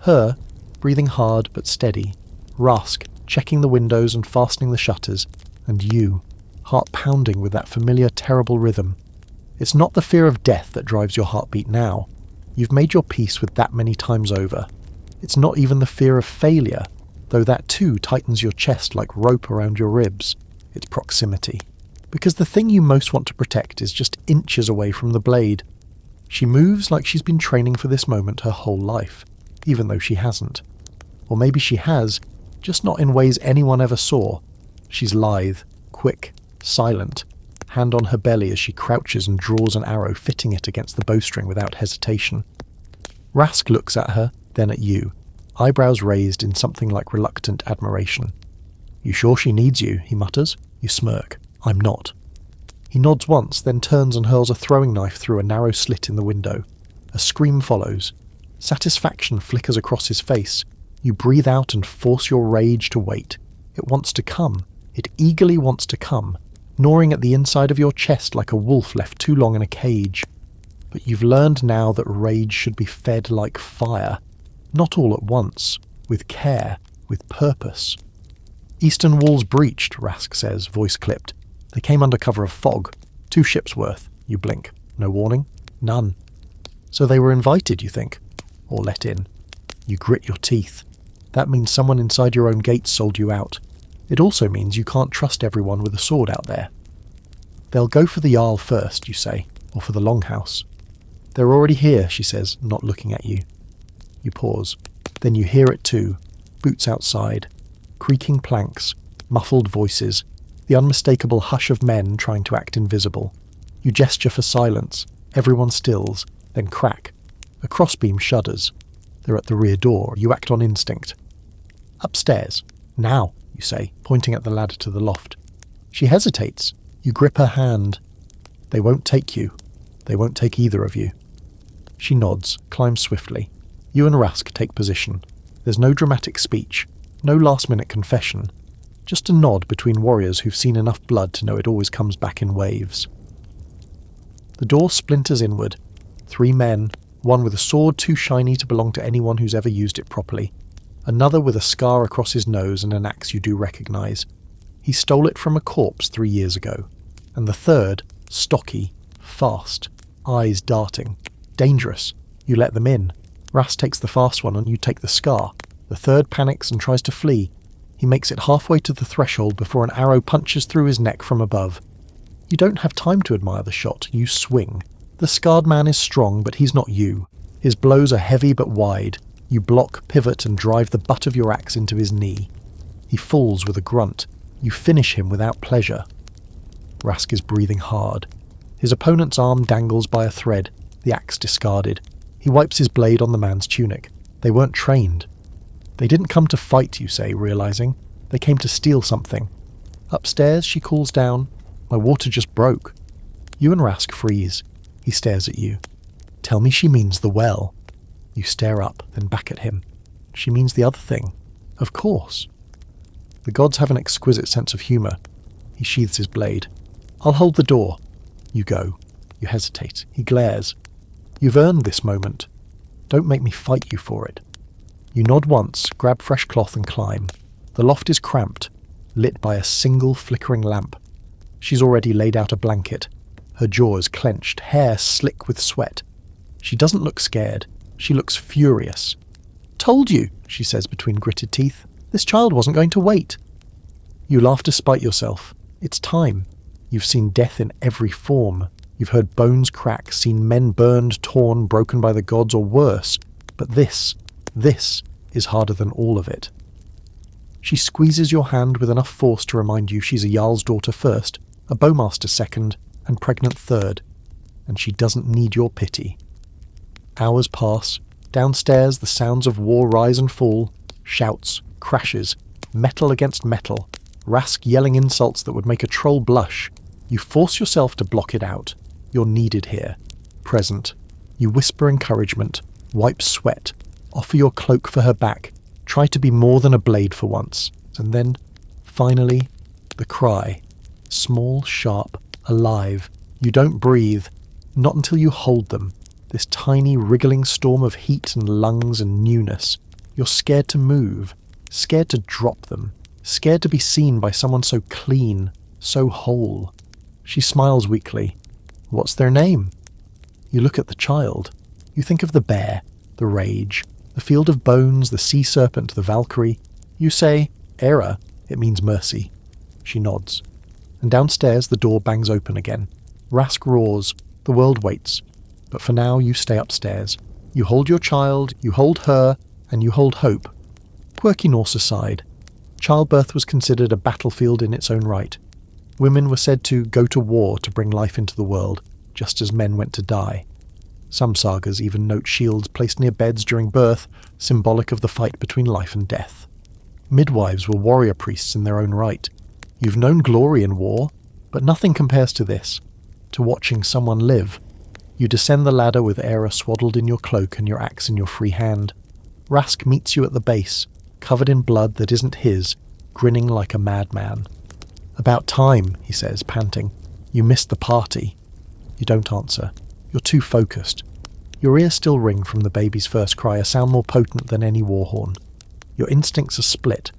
Her, breathing hard but steady. Rask, checking the windows and fastening the shutters. And you, heart pounding with that familiar, terrible rhythm. It's not the fear of death that drives your heartbeat now. You've made your peace with that many times over. It's not even the fear of failure, though that too tightens your chest like rope around your ribs. It's proximity. because the thing you most want to protect is just inches away from the blade. She moves like she's been training for this moment her whole life, even though she hasn't. Or maybe she has, just not in ways anyone ever saw. She's lithe, quick, silent, hand on her belly as she crouches and draws an arrow, fitting it against the bowstring without hesitation. Rask looks at her, then at you, eyebrows raised in something like reluctant admiration. "You sure she needs you?" he mutters. You smirk. "I'm not." He nods once, then turns and hurls a throwing knife through a narrow slit in the window. A scream follows. Satisfaction flickers across his face. You breathe out and force your rage to wait. It wants to come. It eagerly wants to come, gnawing at the inside of your chest like a wolf left too long in a cage. But you've learned now that rage should be fed like fire. Not all at once, with care, with purpose. "Eastern walls breached," Rask says, voice clipped. "They came under cover of fog. 2 ships worth." You blink. "No warning?" "None." "So they were invited, you think? Or let in?" You grit your teeth. That means someone inside your own gates sold you out. It also means you can't trust everyone with a sword out there. "They'll go for the Jarl first," you say, "or for the longhouse." "They're already here," she says, not looking at you. You pause. Then you hear it too. Boots outside. Creaking planks. Muffled voices. The unmistakable hush of men trying to act invisible. You gesture for silence. Everyone stills. Then crack. A crossbeam shudders. They're at the rear door. You act on instinct. "Upstairs. Now," you say, pointing at the ladder to the loft. She hesitates. You grip her hand. "They won't take you. They won't take either of you." She nods, climbs swiftly. You and Rask take position. There's no dramatic speech, no last-minute confession. Just a nod between warriors who've seen enough blood to know it always comes back in waves. The door splinters inward. 3 men, one with a sword too shiny to belong to anyone who's ever used it properly. Another with a scar across his nose and an axe you do recognise. He stole it from a corpse 3 years ago. And the third, stocky, fast, eyes darting. Dangerous. You let them in. Rask takes the fast one and you take the scar. The third panics and tries to flee. He makes it halfway to the threshold before an arrow punches through his neck from above. You don't have time to admire the shot. You swing. The scarred man is strong, but he's not you. His blows are heavy but wide. You block, pivot, and drive the butt of your axe into his knee. He falls with a grunt. You finish him without pleasure. Rask is breathing hard. His opponent's arm dangles by a thread, the axe discarded. He wipes his blade on the man's tunic. They weren't trained. They didn't come to fight, you say, realizing. They came to steal something. Upstairs, she calls down. "My water just broke." You and Rask freeze. He stares at you. "Tell me she means the well." You stare up, then back at him. "She means the other thing." "Of course." The gods have an exquisite sense of humour. He sheathes his blade. "I'll hold the door." You go. You hesitate. He glares. "You've earned this moment. Don't make me fight you for it." You nod once, grab fresh cloth and climb. The loft is cramped, lit by a single flickering lamp. She's already laid out a blanket. Her jaws clenched, hair slick with sweat. She doesn't look scared. She looks furious. "Told you," she says between gritted teeth. "This child wasn't going to wait." You laugh to spite yourself. It's time. You've seen death in every form. You've heard bones crack, seen men burned, torn, broken by the gods, or worse. But this is harder than all of it. She squeezes your hand with enough force to remind you she's a Jarl's daughter first, a bowmaster second, and pregnant third. And she doesn't need your pity. Hours pass. Downstairs, the sounds of war rise and fall. Shouts, crashes, metal against metal. Rask yelling insults that would make a troll blush. You force yourself to block it out. You're needed here. Present. You whisper encouragement. Wipe sweat. Offer your cloak for her back. Try to be more than a blade for once. And then, finally, the cry. Small, sharp, alive. You don't breathe. Not until you hold them. This tiny, wriggling storm of heat and lungs and newness. You're scared to move. Scared to drop them. Scared to be seen by someone so clean, so whole. She smiles weakly. "What's their name?" You look at the child. You think of the bear, the rage, the field of bones, the sea serpent, the Valkyrie. You say, "Era," it means mercy. She nods. and downstairs the door bangs open again. Rask roars. The world waits. But for now you stay upstairs. You hold your child, you hold her, and you hold hope. Quirky Norse aside, childbirth was considered a battlefield in its own right. Women were said to go to war to bring life into the world, just as men went to die. Some sagas even note shields placed near beds during birth, symbolic of the fight between life and death. Midwives were warrior priests in their own right. You've known glory in war, but nothing compares to this, to watching someone live. You descend the ladder with Era swaddled in your cloak and your axe in your free hand. Rask meets you at the base, covered in blood that isn't his, grinning like a madman. "About time," he says, panting. "You missed the party." You don't answer. You're too focused. Your ears still ring from the baby's first cry, a sound more potent than any war horn. Your instincts are split,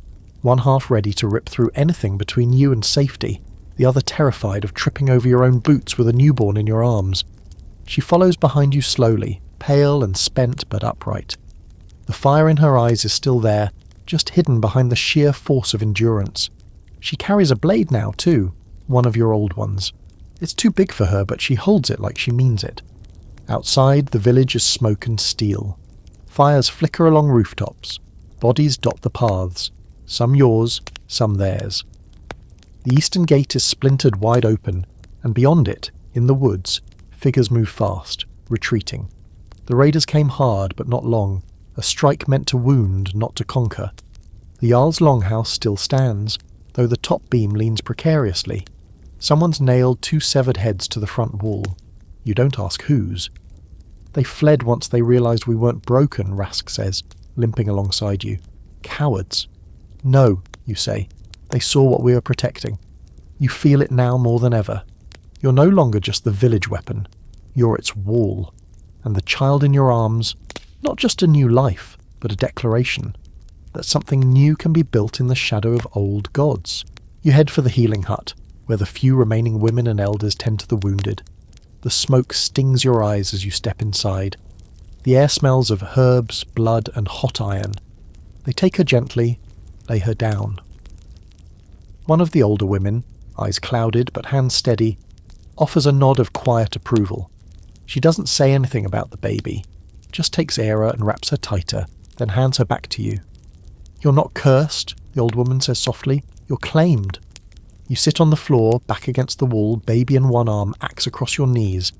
one half ready to rip through anything between you and safety, the other terrified of tripping over your own boots with a newborn in your arms. She follows behind you slowly, pale and spent but upright. The fire in her eyes is still there, just hidden behind the sheer force of endurance. She carries a blade now, too, one of your old ones. It's too big for her, but she holds it like she means it. Outside, the village is smoke and steel. Fires flicker along rooftops. Bodies dot the paths. Some yours, some theirs. The eastern gate is splintered wide open, and beyond it, in the woods, figures move fast, retreating. The raiders came hard, but not long, a strike meant to wound, not to conquer. The Jarl's longhouse still stands, though the top beam leans precariously. Someone's nailed 2 severed heads to the front wall. You don't ask whose. "They fled once they realised we weren't broken," Rask says, limping alongside you. "Cowards." "No," you say. "They saw what we were protecting." You feel it now more than ever. You're no longer just the village weapon. You're its wall. And the child in your arms, not just a new life, but a declaration that something new can be built in the shadow of old gods. You head for the healing hut, where the few remaining women and elders tend to the wounded. The smoke stings your eyes as you step inside. The air smells of herbs, blood, and hot iron. They take her gently, lay her down. One of the older women, eyes clouded but hands steady, offers a nod of quiet approval. She doesn't say anything about the baby, just takes Era and wraps her tighter, then hands her back to you. "You're not cursed," the old woman says softly. "You're claimed." You sit on the floor, back against the wall, baby in one arm, axe across your knees.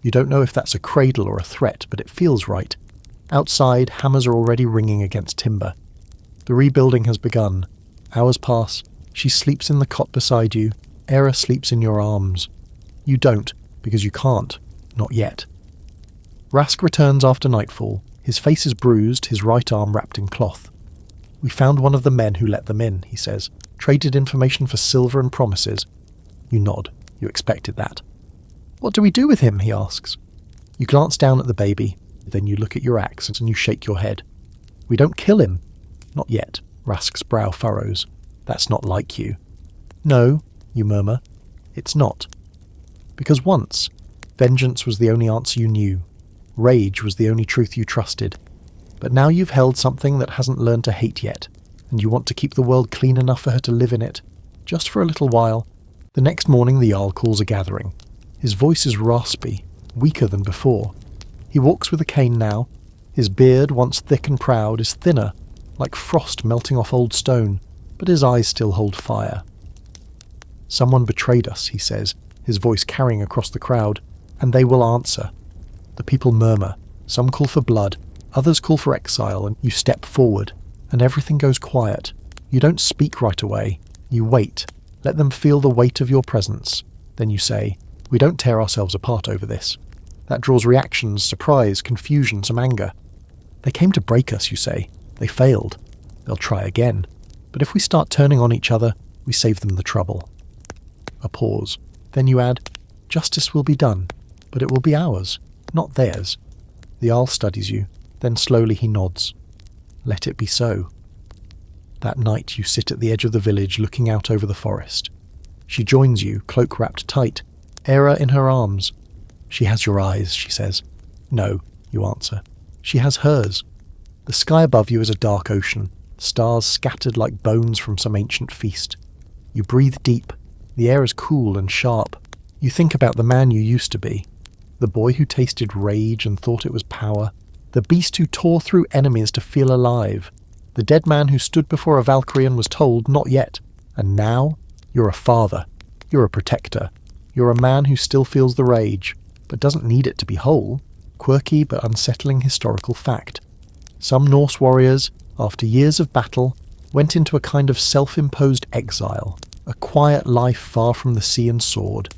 You don't know if that's a cradle or a threat, but it feels right. Outside, hammers are already ringing against timber. The rebuilding has begun. Hours pass. She sleeps in the cot beside you. Era sleeps in your arms. You don't, because you can't. Not yet. Rask returns after nightfall. His face is bruised, his right arm wrapped in cloth. "We found one of the men who let them in," he says. "Traded information for silver and promises." You nod. You expected that. "What do we do with him?" he asks. You glance down at the baby. Then you look at your axe and you shake your head. "We don't kill him." "Not yet." Rask's brow furrows. "That's not like you." "No," you murmur. "It's not." Because once, vengeance was the only answer you knew. Rage was the only truth you trusted. But now you've held something that hasn't learned to hate yet, and you want to keep the world clean enough for her to live in it, just for a little while. The next morning the Jarl calls a gathering. His voice is raspy, weaker than before. He walks with a cane now. His beard, once thick and proud, is thinner, like frost melting off old stone, but his eyes still hold fire. "Someone betrayed us," he says, his voice carrying across the crowd, "and they will answer." The people murmur. Some call for blood, others call for exile, and you step forward, and everything goes quiet. You don't speak right away. You wait. Let them feel the weight of your presence. Then you say, "We don't tear ourselves apart over this." That draws reactions, surprise, confusion, some anger. "They came to break us," you say. "They failed. They'll try again. But if we start turning on each other, we save them the trouble." A pause. Then you add, "Justice will be done, but it will be ours, not theirs." The Jarl studies you. Then slowly he nods. "Let it be so." That night you sit at the edge of the village looking out over the forest. She joins you, cloak wrapped tight, Era in her arms. "She has your eyes," she says. "No," you answer. "She has hers." The sky above you is a dark ocean, stars scattered like bones from some ancient feast. You breathe deep. The air is cool and sharp. You think about the man you used to be. The boy who tasted rage and thought it was power. The beast who tore through enemies to feel alive. The dead man who stood before a Valkyrie and was told, not yet. And now, you're a father. You're a protector. You're a man who still feels the rage, but doesn't need it to be whole. Quirky but unsettling historical fact. Some Norse warriors, after years of battle, went into a kind of self-imposed exile, a quiet life far from the sea and sword.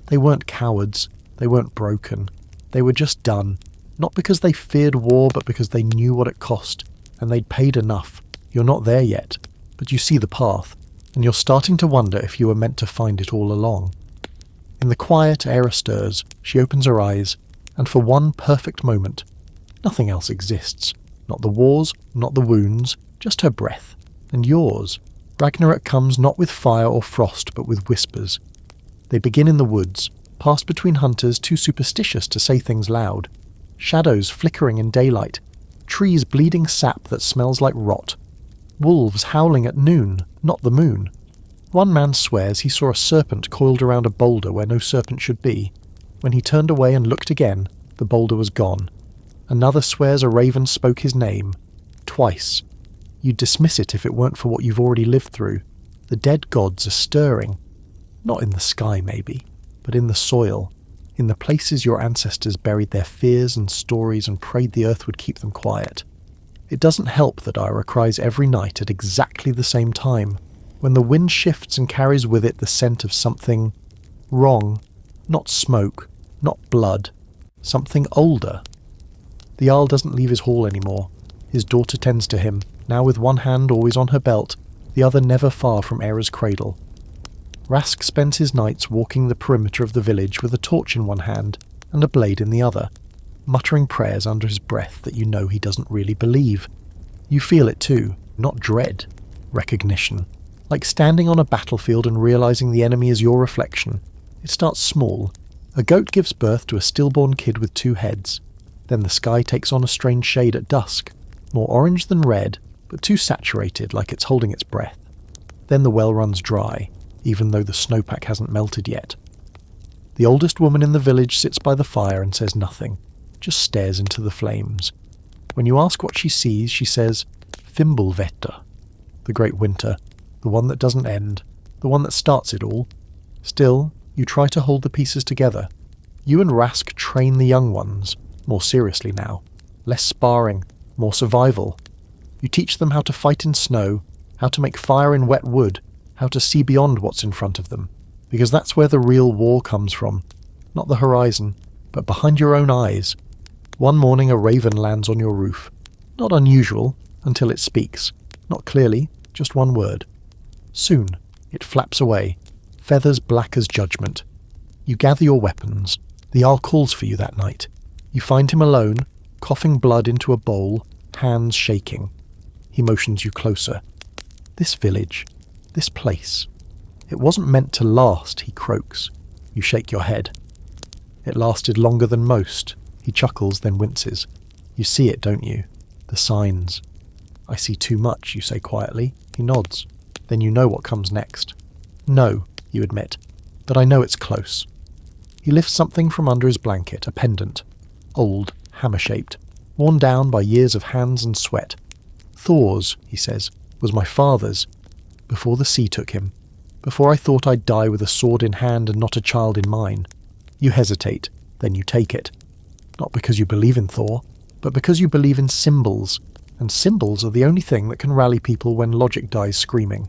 They weren't cowards, they weren't broken, they were just done, not because they feared war but because they knew what it cost, and they'd paid enough. You're not there yet, but you see the path, and you're starting to wonder if you were meant to find it all along. In the quiet, Era stirs, she opens her eyes, and for one perfect moment, nothing else exists. Not the wars, not the wounds, just her breath. And yours. Ragnarok comes not with fire or frost, but with whispers. They begin in the woods, passed between hunters too superstitious to say things loud. Shadows flickering in daylight. Trees bleeding sap that smells like rot. Wolves howling at noon, not the moon. One man swears he saw a serpent coiled around a boulder where no serpent should be. When he turned away and looked again, the boulder was gone. Another swears a raven spoke his name. Twice. You'd dismiss it if it weren't for what you've already lived through. The dead gods are stirring. Not in the sky, maybe, but in the soil, in the places your ancestors buried their fears and stories and prayed the earth would keep them quiet. It doesn't help that Ira cries every night at exactly the same time, when the wind shifts and carries with it the scent of something wrong, not smoke, not blood, something older. The Jarl doesn't leave his hall anymore. His daughter tends to him, now with one hand always on her belt, the other never far from Era's cradle. Rask spends his nights walking the perimeter of the village with a torch in one hand and a blade in the other, muttering prayers under his breath that you know he doesn't really believe. You feel it too, not dread, recognition. Like standing on a battlefield and realizing the enemy is your reflection. It starts small. A goat gives birth to a stillborn kid with two heads. Then the sky takes on a strange shade at dusk, more orange than red, but too saturated like it's holding its breath. Then the well runs dry, even though the snowpack hasn't melted yet. The oldest woman in the village sits by the fire and says nothing, just stares into the flames. When you ask what she sees, she says, Fimbulvetter, the great winter, the one that doesn't end, the one that starts it all. Still, you try to hold the pieces together. You and Rask train the young ones, more seriously now, less sparring, more survival. You teach them how to fight in snow, how to make fire in wet wood, how to see beyond what's in front of them, because that's where the real war comes from, not the horizon, but behind your own eyes. One morning a raven lands on your roof. Not unusual, until it speaks, not clearly, just one word. Soon, it flaps away, feathers black as judgment. You gather your weapons. The Jarl calls for you that night. You find him alone, coughing blood into a bowl, hands shaking. He motions you closer. This village, this place. It wasn't meant to last, he croaks. You shake your head. It lasted longer than most. He chuckles, then winces. You see it, don't you? The signs. I see too much, you say quietly. He nods. Then you know what comes next. No, you admit, but I know it's close. He lifts something from under his blanket, a pendant. Old, hammer-shaped, worn down by years of hands and sweat. Thor's, he says, was my father's, before the sea took him, before I thought I'd die with a sword in hand and not a child in mine. You hesitate, then you take it. Not because you believe in Thor, but because you believe in symbols, and symbols are the only thing that can rally people when logic dies screaming.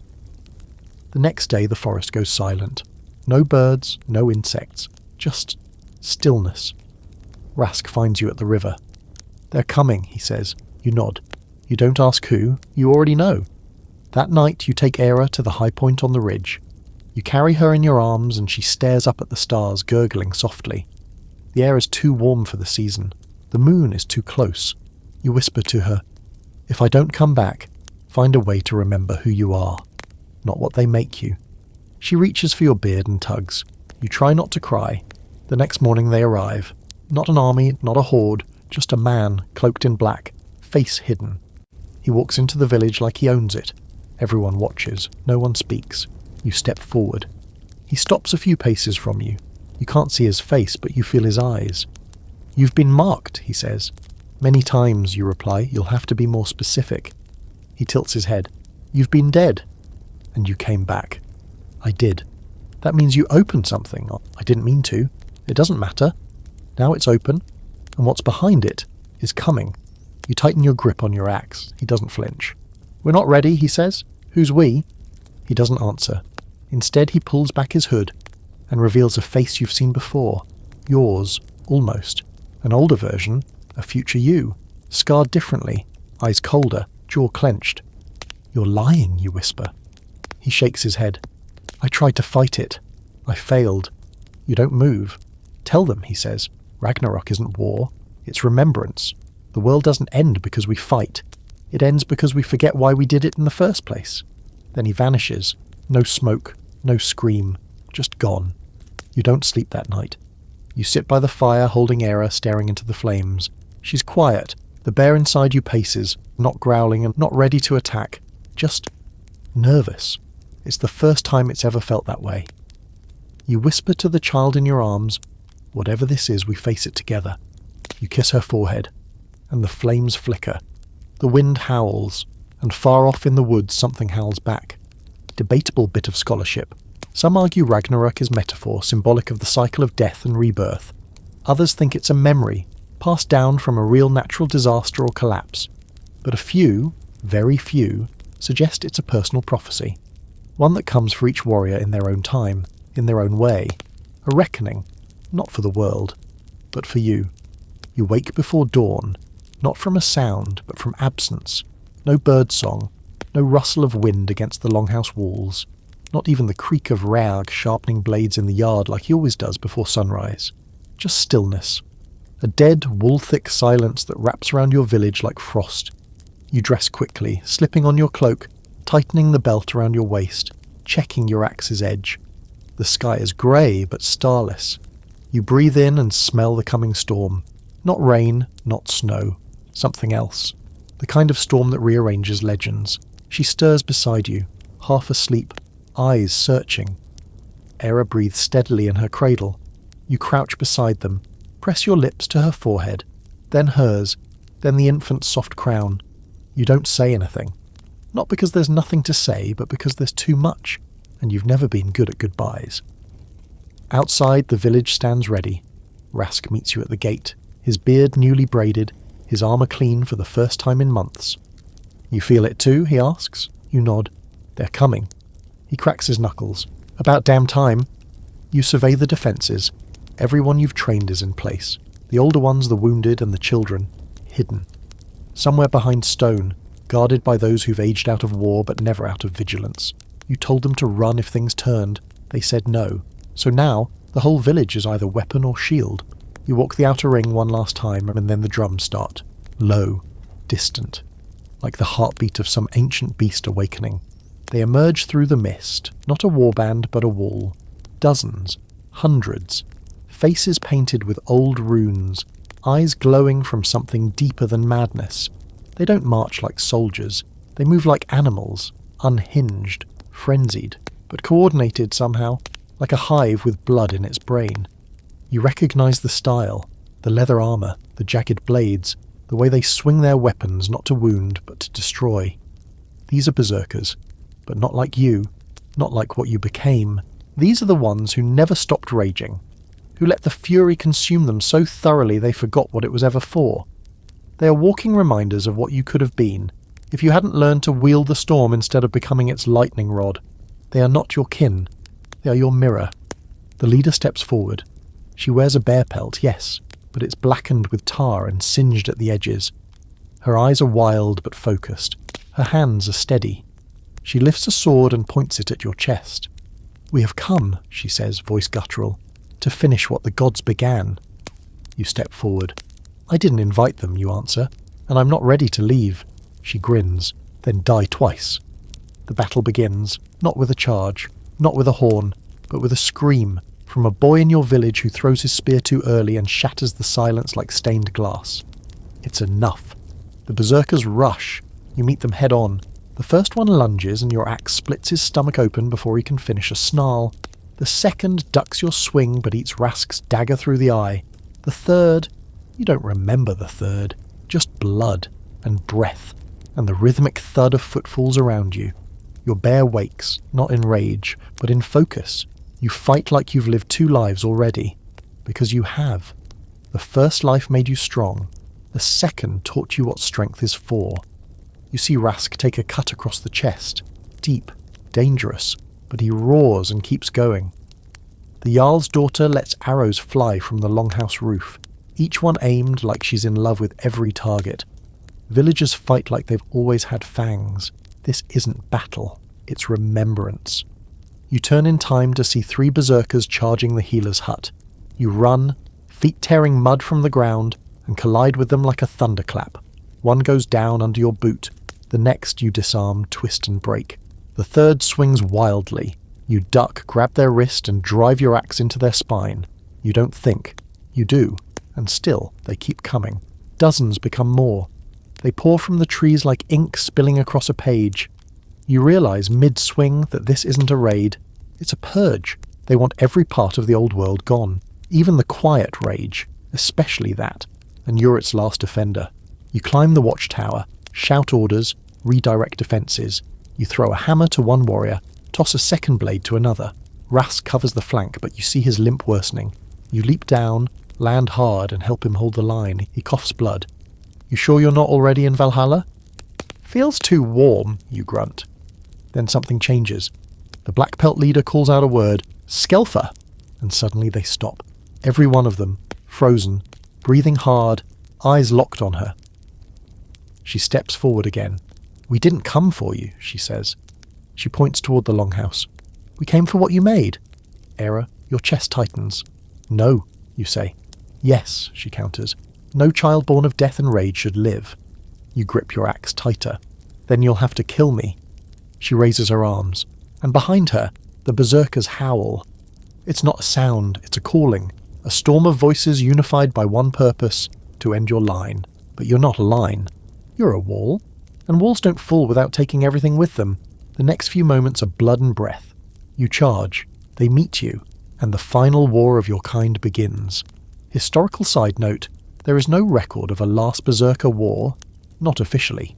The next day the forest goes silent. No birds, no insects, just stillness. Rask finds you at the river. They're coming, he says. You nod. You don't ask who, you already know. That night you take Era to the high point on the ridge. You carry her in your arms and she stares up at the stars, gurgling softly. The air is too warm for the season. The moon is too close. You whisper to her, if I don't come back, find a way to remember who you are, not what they make you. She reaches for your beard and tugs. You try not to cry. The next morning they arrive. Not an army, not a horde, just a man, cloaked in black, face hidden. He walks into the village like he owns it. Everyone watches. No one speaks. You step forward. He stops a few paces from you. You can't see his face, but you feel his eyes. "You've been marked," he says. "Many times," you reply. "You'll have to be more specific." He tilts his head. "You've been dead." "And you came back." "I did." "That means you opened something." "I didn't mean to." "It doesn't matter. Now it's open, and what's behind it is coming." You tighten your grip on your axe. He doesn't flinch. "We're not ready," he says. "Who's we?" He doesn't answer. Instead, he pulls back his hood and reveals a face you've seen before. Yours, almost. An older version, a future you. Scarred differently, eyes colder, jaw clenched. "You're lying," you whisper. He shakes his head. "I tried to fight it. I failed." You don't move. "Tell them," he says. "Ragnarok isn't war. It's remembrance. The world doesn't end because we fight. It ends because we forget why we did it in the first place." Then he vanishes. No smoke, no scream, just gone. You don't sleep that night. You sit by the fire holding Era, staring into the flames. She's quiet. The bear inside you paces, not growling and not ready to attack, just nervous. It's the first time it's ever felt that way. You whisper to the child in your arms, "Whatever this is, we face it together." You kiss her forehead, and the flames flicker. The wind howls, and far off in the woods something howls back. Debatable bit of scholarship. Some argue Ragnarok is metaphor, symbolic of the cycle of death and rebirth. Others think it's a memory, passed down from a real natural disaster or collapse. But a few, very few, suggest it's a personal prophecy. One that comes for each warrior in their own time, in their own way. A reckoning, not for the world, but for you. You wake before dawn, not from a sound, but from absence. No bird song, no rustle of wind against the longhouse walls, not even the creak of Raag sharpening blades in the yard like he always does before sunrise. Just stillness. A dead, wool-thick silence that wraps around your village like frost. You dress quickly, slipping on your cloak, tightening the belt around your waist, checking your axe's edge. The sky is grey but starless. You breathe in and smell the coming storm. Not rain, not snow. Something else. The kind of storm that rearranges legends. She stirs beside you, half asleep, eyes searching. Era breathes steadily in her cradle. You crouch beside them, press your lips to her forehead, then hers, then the infant's soft crown. You don't say anything. Not because there's nothing to say, but because there's too much, and you've never been good at goodbyes. Outside, the village stands ready. Rask meets you at the gate, his beard newly braided, his armour clean for the first time in months. "You feel it too?" he asks. You nod. "They're coming." He cracks his knuckles. "About damn time." You survey the defences. Everyone you've trained is in place. The older ones, the wounded, and the children. Hidden. Somewhere behind stone, guarded by those who've aged out of war but never out of vigilance. You told them to run if things turned. They said no. So now, the whole village is either weapon or shield. You walk the outer ring one last time, and then the drums start. Low. Distant. Like the heartbeat of some ancient beast awakening. They emerge through the mist, not a warband but a wall. Dozens. Hundreds. Faces painted with old runes. Eyes glowing from something deeper than madness. They don't march like soldiers. They move like animals. Unhinged. Frenzied. But coordinated somehow. Like a hive with blood in its brain. You recognise the style. The leather armour. The jagged blades. The way they swing their weapons not to wound but to destroy. These are berserkers. But not like you. Not like what you became. These are the ones who never stopped raging. Who let the fury consume them so thoroughly they forgot what it was ever for. They are walking reminders of what you could have been, if you hadn't learned to wield the storm instead of becoming its lightning rod. They are not your kin. They are your mirror. The leader steps forward. She wears a bear pelt, yes, but it's blackened with tar and singed at the edges. Her eyes are wild but focused. Her hands are steady. She lifts a sword and points it at your chest. "We have come," she says, voice guttural, "to finish what the gods began." You step forward. "I didn't invite them," you answer, "and I'm not ready to leave." She grins, "Then die twice." The battle begins, not with a charge, not with a horn, but with a scream from a boy in your village who throws his spear too early and shatters the silence like stained glass. It's enough. The berserkers rush. You meet them head on. The first one lunges and your axe splits his stomach open before he can finish a snarl. The second ducks your swing but eats Rask's dagger through the eye. The third, you don't remember the third, just blood and breath and the rhythmic thud of footfalls around you. Your bear wakes, not in rage, but in focus. You fight like you've lived 2 lives already, because you have. The first life made you strong. The second taught you what strength is for. You see Rask take a cut across the chest, deep, dangerous, but he roars and keeps going. The Jarl's daughter lets arrows fly from the longhouse roof, each one aimed like she's in love with every target. Villagers fight like they've always had fangs. This isn't battle, it's remembrance. You turn in time to see 3 berserkers charging the healer's hut. You run, feet tearing mud from the ground, and collide with them like a thunderclap. One goes down under your boot, the next you disarm, twist and break. The third swings wildly. You duck, grab their wrist and drive your axe into their spine. You don't think. You do, and still they keep coming. Dozens become more. They pour from the trees like ink spilling across a page. You realise mid-swing that this isn't a raid. It's a purge. They want every part of the old world gone. Even the quiet rage, especially that. And you're its last offender. You climb the watchtower, shout orders, redirect defences. You throw a hammer to one warrior, toss a second blade to another. Rask covers the flank, but you see his limp worsening. You leap down, land hard and help him hold the line. He coughs blood. You sure you're not already in Valhalla? Feels too warm, you grunt. Then something changes. The black pelt leader calls out a word, Skelfer, and suddenly they stop. Every one of them, frozen, breathing hard, eyes locked on her. She steps forward again. We didn't come for you, she says. She points toward the longhouse. We came for what you made. Error, your chest tightens. No, you say. Yes, she counters. No child born of death and rage should live. You grip your axe tighter. Then you'll have to kill me. She raises her arms, and behind her, the berserkers howl. It's not a sound, it's a calling, a storm of voices unified by one purpose, to end your line. But you're not a line. You're a wall, and walls don't fall without taking everything with them. The next few moments are blood and breath. You charge, they meet you, and the final war of your kind begins. Historical side note, there is no record of a last berserker war, not officially.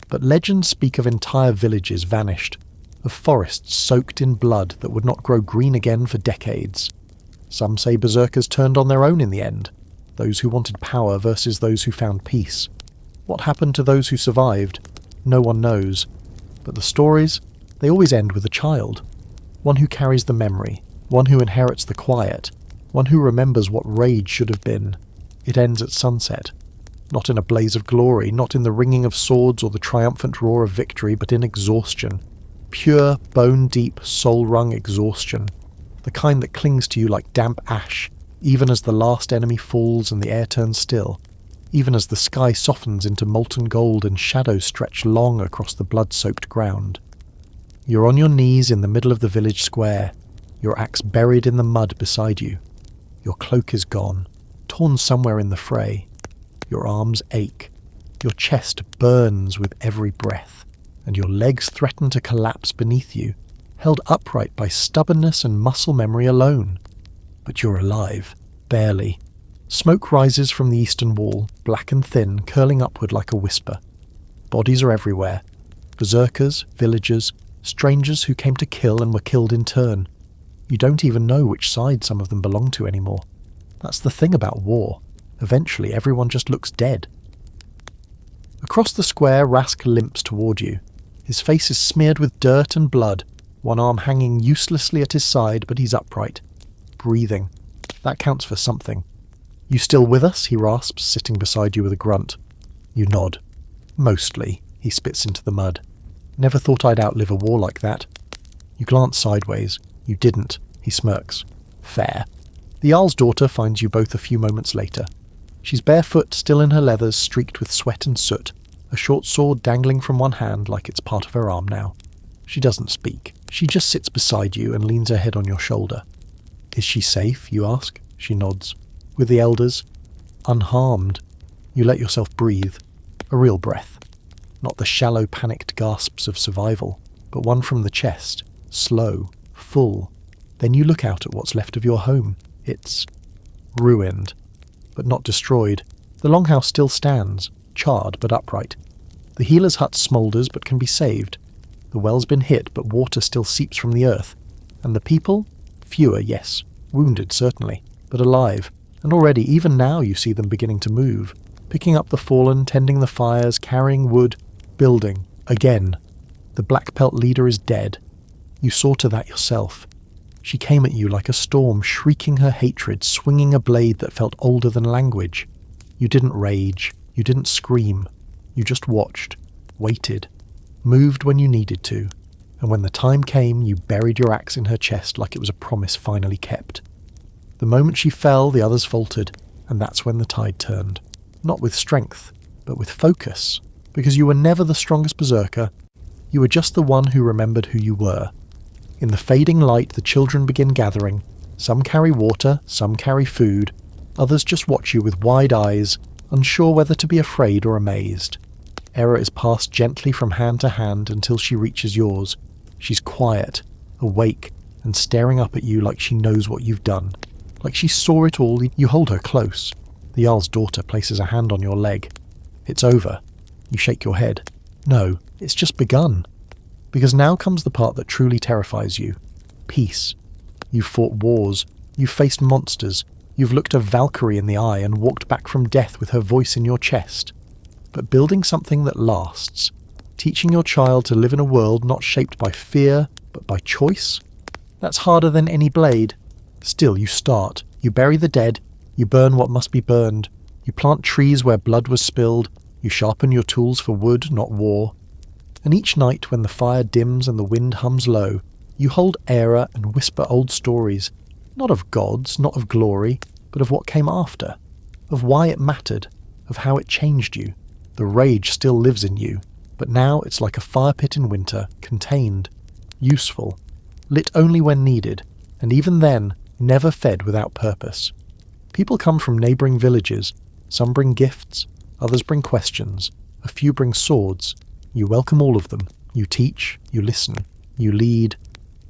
But legends speak of entire villages vanished, of forests soaked in blood that would not grow green again for decades. Some say berserkers turned on their own in the end, those who wanted power versus those who found peace. What happened to those who survived? No one knows. But the stories, they always end with a child. One who carries the memory, one who inherits the quiet, one who remembers what rage should have been. It ends at sunset. Not in a blaze of glory, not in the ringing of swords or the triumphant roar of victory, but in exhaustion. Pure, bone-deep, soul-wrung exhaustion. The kind that clings to you like damp ash, even as the last enemy falls and the air turns still, even as the sky softens into molten gold and shadows stretch long across the blood-soaked ground. You're on your knees in the middle of the village square, your axe buried in the mud beside you. Your cloak is gone, torn somewhere in the fray. Your arms ache. Your chest burns with every breath, and your legs threaten to collapse beneath you, held upright by stubbornness and muscle memory alone. But you're alive, barely. Smoke rises from the eastern wall, black and thin, curling upward like a whisper. Bodies are everywhere. Berserkers, villagers, strangers who came to kill and were killed in turn. You don't even know which side some of them belong to anymore. That's the thing about war. Eventually everyone just looks dead. Across the square, Rask limps toward you. His face is smeared with dirt and blood, one arm hanging uselessly at his side, but he's upright. Breathing. That counts for something. You still with us? He rasps, sitting beside you with a grunt. You nod. Mostly, he spits into the mud. Never thought I'd outlive a war like that. You glance sideways. You didn't. He smirks. Fair. The Jarl's daughter finds you both a few moments later. She's barefoot, still in her leathers, streaked with sweat and soot, a short sword dangling from one hand like it's part of her arm now. She doesn't speak. She just sits beside you and leans her head on your shoulder. Is she safe, you ask? She nods. With the elders? Unharmed. You let yourself breathe. A real breath. Not the shallow, panicked gasps of survival, but one from the chest. Slow. Full. Then you look out at what's left of your home. It's ruined, but not destroyed. The longhouse still stands, charred but upright. The healer's hut smoulders but can be saved. The well's been hit, but water still seeps from the earth. And the people? Fewer, yes. Wounded, certainly, but alive. And already, even now, you see them beginning to move. Picking up the fallen, tending the fires, carrying wood, building. Again. The black pelt leader is dead. You saw to that yourself. She came at you like a storm, shrieking her hatred, swinging a blade that felt older than language. You didn't rage. You didn't scream. You just watched, waited, moved when you needed to, and when the time came, you buried your axe in her chest like it was a promise finally kept. The moment she fell, the others faltered, and that's when the tide turned. Not with strength, but with focus, because you were never the strongest berserker. You were just the one who remembered who you were. In the fading light, the children begin gathering. Some carry water, some carry food, others just watch you with wide eyes, unsure whether to be afraid or amazed. Era is passed gently from hand to hand until she reaches yours. She's quiet, awake, and staring up at you like she knows what you've done. Like she saw it all. You hold her close. The Jarl's daughter places a hand on your leg. It's over. You shake your head. No, it's just begun. Because now comes the part that truly terrifies you. Peace. You've fought wars. You've faced monsters. You've looked a Valkyrie in the eye and walked back from death with her voice in your chest. But building something that lasts, teaching your child to live in a world not shaped by fear, but by choice, that's harder than any blade. Still, you start. You bury the dead. You burn what must be burned. You plant trees where blood was spilled. You sharpen your tools for wood, not war. And each night when the fire dims and the wind hums low, you hold Era and whisper old stories, not of gods, not of glory, but of what came after, of why it mattered, of how it changed you. The rage still lives in you, but now it's like a fire pit in winter, contained, useful, lit only when needed, and even then, never fed without purpose. People come from neighbouring villages. Some bring gifts, others bring questions, a few bring swords. You welcome all of them. You teach, you listen, you lead,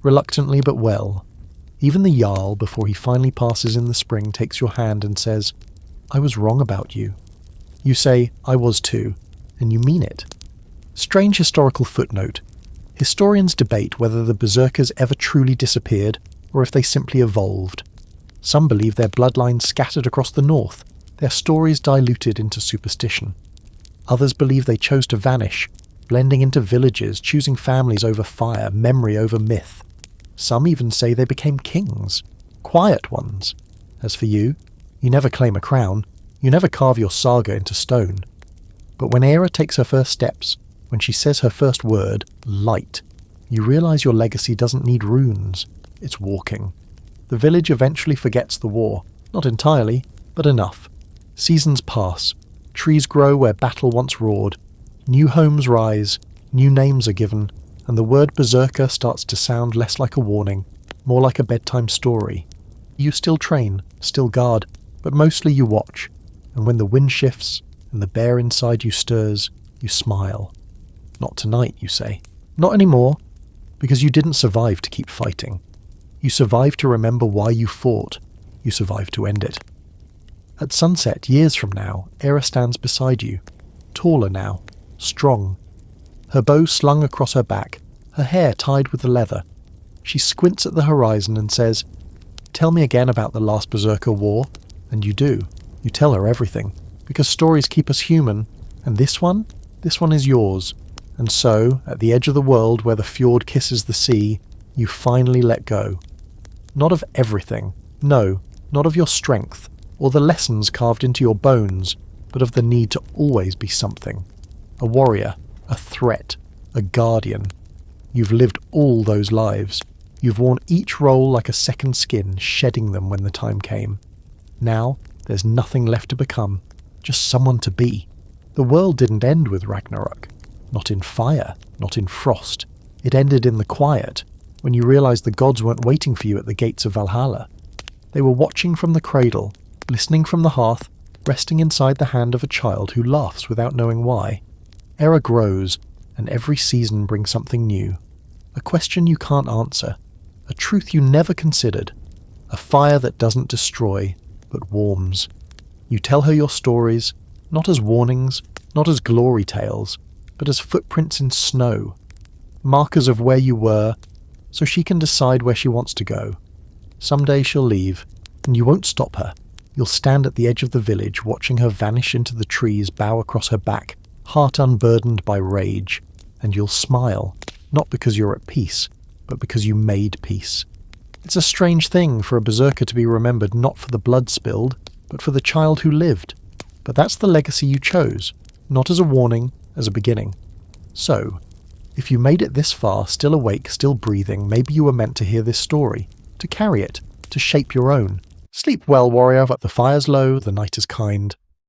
reluctantly but well. Even the Jarl, before he finally passes in the spring, takes your hand and says, "I was wrong about you." You say, "I was too," and you mean it. Strange historical footnote. Historians debate whether the berserkers ever truly disappeared, or if they simply evolved. Some believe their bloodlines scattered across the north, their stories diluted into superstition. Others believe they chose to vanish, blending into villages, choosing families over fire, memory over myth. Some even say they became kings, quiet ones. As for you, you never claim a crown, you never carve your saga into stone. But when Era takes her first steps, when she says her first word, light, you realise your legacy doesn't need runes, it's walking. The village eventually forgets the war, not entirely, but enough. Seasons pass, trees grow where battle once roared, new homes rise, new names are given, and the word berserker starts to sound less like a warning, more like a bedtime story. You still train, still guard, but mostly you watch, and when the wind shifts and the bear inside you stirs, you smile. Not tonight, you say. Not anymore, because you didn't survive to keep fighting. You survived to remember why you fought. You survived to end it. At sunset, years from now, Era stands beside you, taller now, strong. Her bow slung across her back, her hair tied with the leather. She squints at the horizon and says, "Tell me again about the last Berserker war." And you do. You tell her everything, because stories keep us human, and this one is yours. And so, at the edge of the world where the fjord kisses the sea, you finally let go. Not of everything, no, not of your strength, or the lessons carved into your bones, but of the need to always be something. A warrior, a threat, a guardian. You've lived all those lives. You've worn each role like a second skin, shedding them when the time came. Now, there's nothing left to become, just someone to be. The world didn't end with Ragnarok. Not in fire, not in frost. It ended in the quiet, when you realised the gods weren't waiting for you at the gates of Valhalla. They were watching from the cradle, listening from the hearth, resting inside the hand of a child who laughs without knowing why. Era grows, and every season brings something new. A question you can't answer. A truth you never considered. A fire that doesn't destroy, but warms. You tell her your stories, not as warnings, not as glory tales, but as footprints in snow. Markers of where you were, so she can decide where she wants to go. Someday she'll leave, and you won't stop her. You'll stand at the edge of the village, watching her vanish into the trees bow across her back, heart unburdened by rage, and you'll smile, not because you're at peace, but because you made peace. It's a strange thing for a berserker to be remembered not for the blood spilled, but for the child who lived. But that's the legacy you chose, not as a warning, as a beginning. So, if you made it this far, still awake, still breathing, maybe you were meant to hear this story, to carry it, to shape your own. Sleep well, warrior, but the fire's low, the night is kind.